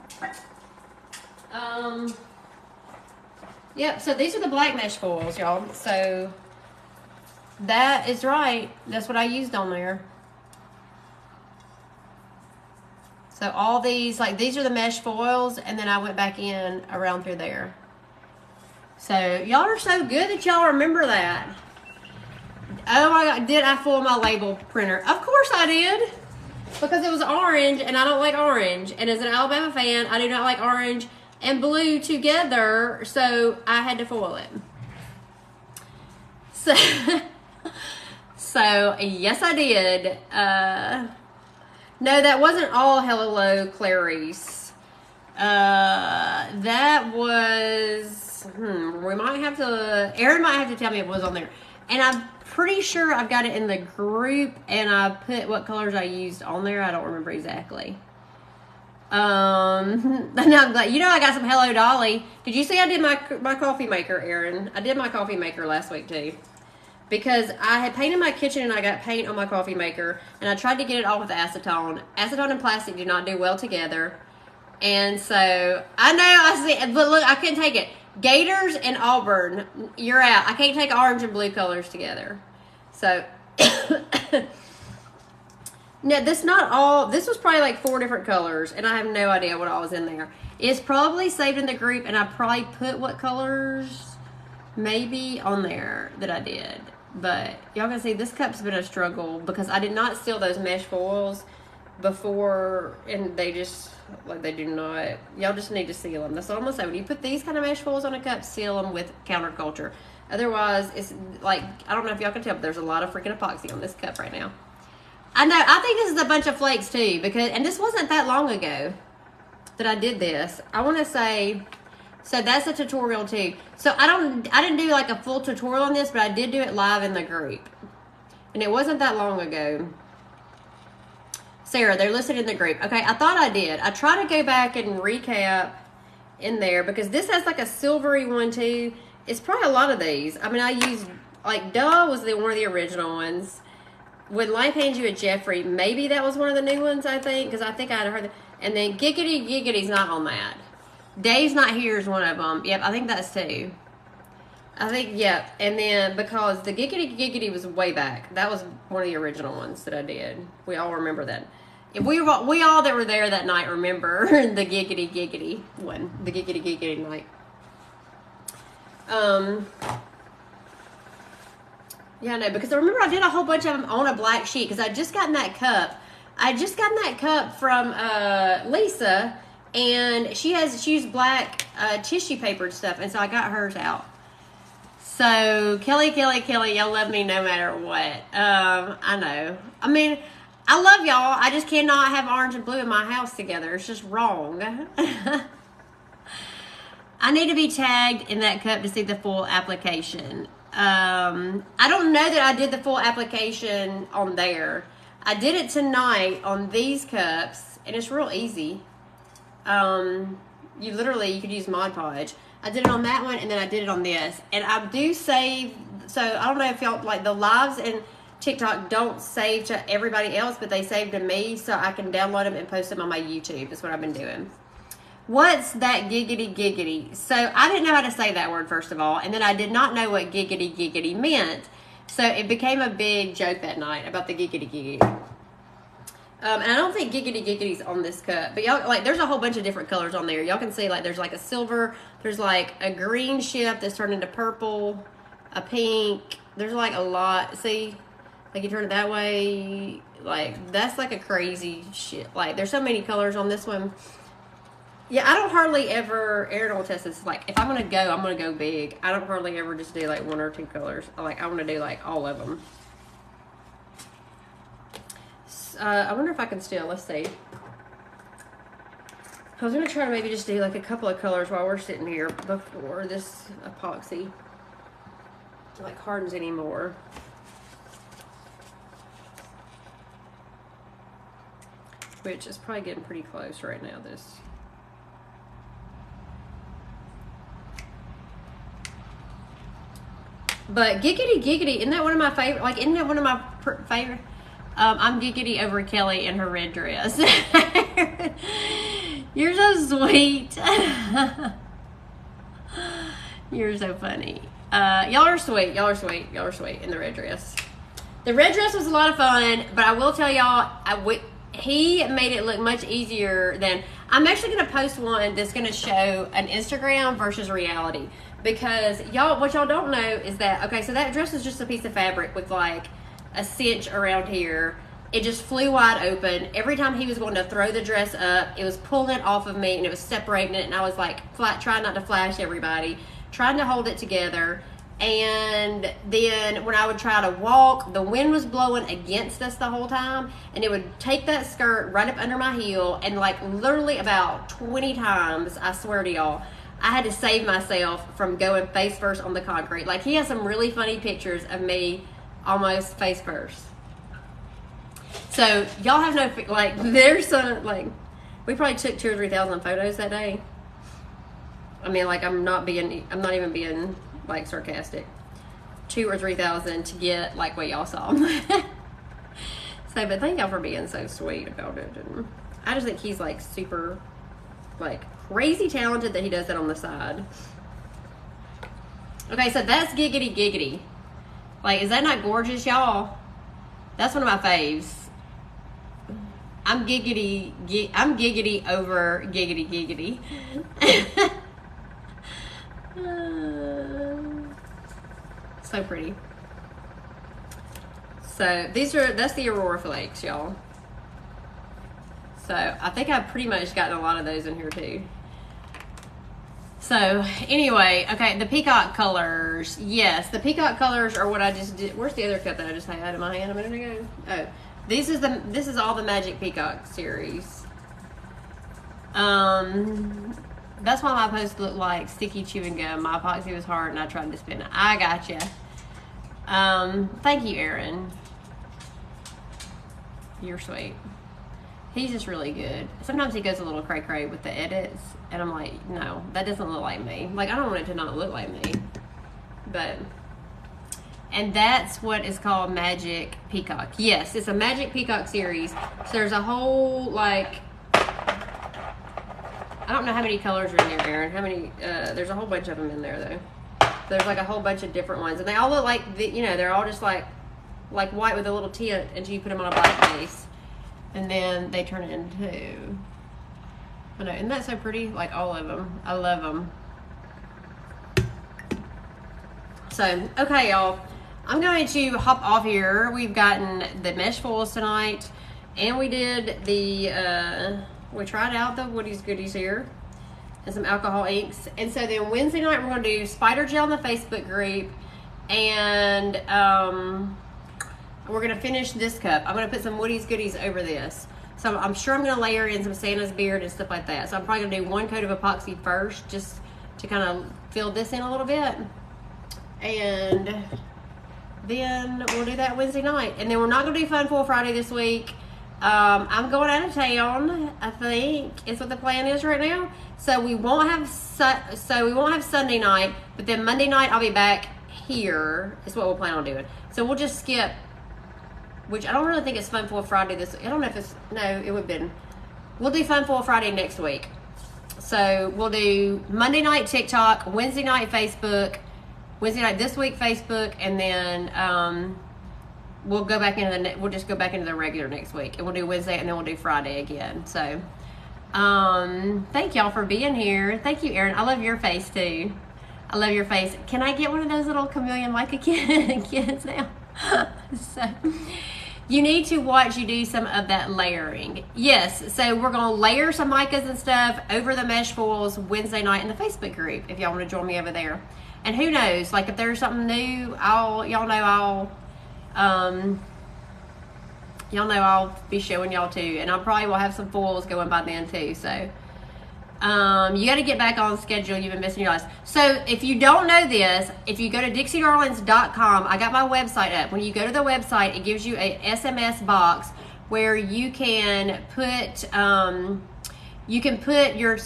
Yep, so these are the black mesh foils, y'all. So, that is right. That's what I used on there. So, all these, like, these are the mesh foils, and then I went back in around through there. So, y'all are so good that y'all remember that. Oh my God, did I foil my label printer? Of course I did. Because it was orange, and I don't like orange. And as an Alabama fan, I do not like orange and blue together, so I had to foil it. So, yes I did. No, that wasn't all Hello Clarice. That was, we might have to, Erin might have to tell me it was on there. And I'm pretty sure I've got it in the group, and I put what colors I used on there. I don't remember exactly. Now I'm glad. You know, I got some Hello Dolly. Did you see I did my coffee maker, Erin? I did my coffee maker last week too. Because I had paint in my kitchen and I got paint on my coffee maker, and I tried to get it off with acetone. Acetone and plastic do not do well together. And so, I know, I see, but look, I couldn't take it. Gators and Auburn, you're out. I can't take orange and blue colors together. So, no, this was probably like 4 different colors, and I have no idea what all was in there. It's probably saved in the group, and I probably put what colors maybe on there that I did. But y'all can see this cup's been a struggle because I did not seal those mesh foils before, and they just, like, they do not, y'all just need to seal them. That's all I'm gonna say. When you put these kind of mesh foils on a cup, seal them with counterculture. Otherwise, it's like, I don't know if y'all can tell, but there's a lot of freaking epoxy on this cup right now. I know, I think this is a bunch of flakes too, because, and this wasn't that long ago that I did this. I want to say, so that's a tutorial too. So I didn't do like a full tutorial on this, but I did do it live in the group. And it wasn't that long ago. Sarah, they're listed in the group. Okay, I thought I did. I try to go back and recap in there because this has like a silvery one too. It's probably a lot of these. I mean, I used, like, Duh was one of the original ones. When Life Hands You a Jeffrey, maybe that was one of the new ones, I think, because I think I had heard that. And then Giggity Giggity's not on that. Dave's Not Here is one of them. Yep, I think that's 2. I think, yeah. And then because the Giggity Giggity was way back. That was one of the original ones that I did. We all remember that. If we all that were there that night remember the Giggity Giggity one. The Giggity Giggity night. Yeah, no, because I remember I did a whole bunch of them on a black sheet because I just gotten that cup. I just gotten that cup from Lisa, and she used black tissue paper and stuff, and so I got hers out. So Kelly, y'all love me no matter what. I know. I mean, I love y'all. I just cannot have orange and blue in my house together. It's just wrong. I need to be tagged in that cup to see the full application. I don't know that I did the full application on there. I did it tonight on these cups, and it's real easy. You could use Mod Podge. I did it on that one, and then I did it on this. And I do save, so I don't know if y'all, like the lives and TikTok don't save to everybody else, but they save to me, so I can download them and post them on my YouTube. That's what I've been doing. What's that giggity giggity? So I didn't know how to say that word, first of all, and then I did not know what giggity giggity meant. So it became a big joke that night about the giggity giggity. And I don't think giggity giggity's on this cup, but y'all, like, there's a whole bunch of different colors on there. Y'all can see, like, there's like a silver, there's like a green ship that's turned into purple, a pink. There's like a lot. See, like you turn it that way, like that's like a crazy shit. Like there's so many colors on this one. Yeah, I don't hardly ever, Aaron will test this, like, if I'm going to go, I'm going to go big. I don't hardly ever just do, like, one or two colors. Like, I want to do, like, all of them. I wonder if I can still, let's see. I was going to try to maybe just do, like, a couple of colors while we're sitting here before this epoxy, like, hardens anymore. Which is probably getting pretty close right now, this. But giggity giggity, isn't that one of my favorite? Like, isn't that one of my favorite? I'm giggity over Kelly in her red dress. You're so sweet. You're so funny. Y'all are sweet. Y'all are sweet. Y'all are sweet in the red dress. The red dress was a lot of fun, but I will tell y'all, he made it look much easier than. I'm actually going to post one that's going to show an Instagram versus reality. Because what y'all don't know is that, okay, so that dress is just a piece of fabric with like a cinch around here. It just flew wide open. Every time he was going to throw the dress up, it was pulling it off of me and it was separating it. And I was like trying not to flash everybody, trying to hold it together. And then when I would try to walk, the wind was blowing against us the whole time. And it would take that skirt right up under my heel. And like literally about 20 times, I swear to y'all, I had to save myself from going face first on the concrete. Like, he has some really funny pictures of me almost face first. So, y'all have no, like, there's some, like, we probably took 2,000 or 3,000 photos that day. I mean, like, I'm not even being, like, sarcastic. 2,000 or 3,000 to get, like, what y'all saw. So, but thank y'all for being so sweet about it. And I just think he's, like, super, like, crazy talented that he does that on the side. Okay, so that's giggity giggity. Like, is that not gorgeous, y'all? That's one of my faves. I'm giggity over giggity giggity. So pretty. So that's the Aurora Flakes, y'all. So I think I've pretty much gotten a lot of those in here too. So anyway, okay, the peacock colors. Yes, the peacock colors are what I just did. Where's the other cup that I just had in my hand a minute ago? Oh, this is all the Magic Peacock series. That's why my post looked like sticky chewing gum. My epoxy was hard and I tried to spin it. I gotcha. Thank you, Aaron. You're sweet. He's just really good. Sometimes he goes a little cray-cray with the edits, and I'm like, no, that doesn't look like me. Like, I don't want it to not look like me. But, and that's what is called Magic Peacock. Yes, it's a Magic Peacock series. So there's a whole, like, I don't know how many colors are in there, Aaron. How many, there's a whole bunch of them in there, though. There's like a whole bunch of different ones, and they all look like you know, they're all just like white with a little tint until you put them on a black base, and then they turn into. I know, isn't that so pretty? Like all of them, I love them. So okay, y'all, I'm going to hop off here. We've gotten the mesh foils tonight, and we did the we tried out the Woody's Goodies here. And some alcohol inks. And so then Wednesday night we're going to do spider gel in the Facebook group, and we're going to finish this cup. I'm going to put some Woody's Goodies over this. So I'm sure I'm going to layer in some Santa's beard and stuff like that. So I'm probably going to do one coat of epoxy first, just to kind of fill this in a little bit. And then we'll do that Wednesday night. And then we're not going to do Fun Foil Friday this week. I'm going out of town, I think is what the plan is right now. So we won't have Sunday night, but then Monday night I'll be back here is what we'll plan on doing. So we'll just skip, which I don't really think it's Fun Foil Friday this week. I don't know if it's, no, it would have been. We'll do Fun Foil Friday next week. So we'll do Monday night TikTok, Wednesday night Facebook, Wednesday night this week Facebook, and then we'll go back into we'll just go back into the regular next week, and we'll do Wednesday, and then we'll do Friday again. So thank y'all for being here. Thank you, Erin. I love your face too. I love your face. Can I get one of those little chameleon mica kids now? So you need to watch you do some of that layering. Yes, so we're gonna layer some micas and stuff over the mesh foils Wednesday night in the Facebook group if y'all want to join me over there. And who knows, like if there's something new, y'all know I'll be showing y'all too, and I probably will have some foils going by then too. So you got to get back on schedule. You've been missing your lives. So if you don't know this, if you go to DixieDarlings.com, I got my website up. When you go to the website, it gives you a SMS box where you can put your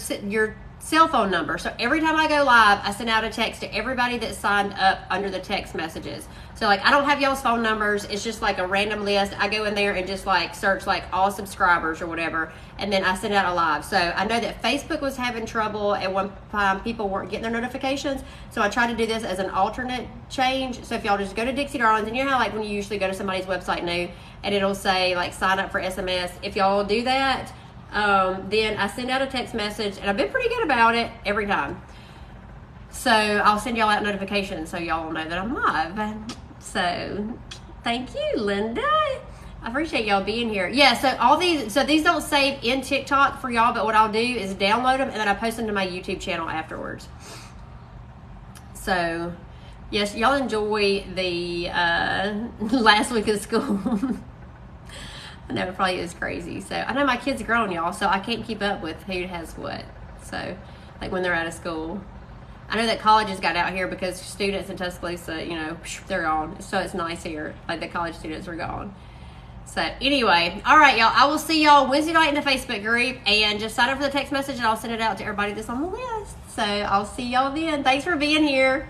cell phone number. So every time I go live, I send out a text to everybody that signed up under the text messages. So like I don't have y'all's phone numbers. It's just like a random list. I go in there and just like search like all subscribers or whatever, and then I send out a live. So I know that Facebook was having trouble at one time. People weren't getting their notifications. So I tried to do this as an alternate change. So if y'all just go to Dixie Darlings, and you know how like when you usually go to somebody's website new and it'll say like sign up for SMS. If y'all do that, then I send out a text message, and I've been pretty good about it every time. So I'll send y'all out notifications so y'all will know that I'm live. So thank you, Linda. I appreciate y'all being here. Yeah, so these don't save in TikTok for y'all, but what I'll do is download them and then I post them to my YouTube channel afterwards. So yes, y'all enjoy the last week of school. I know it probably is crazy. So I know my kids are grown, y'all, so I can't keep up with who has what. So like when they're out of school. I know that colleges got out here because students in Tuscaloosa, you know, they're gone. So it's nice here. Like the college students are gone. So anyway, all right, y'all. I will see y'all Wednesday night in the Facebook group, and just sign up for the text message and I'll send it out to everybody that's on the list. So I'll see y'all then. Thanks for being here.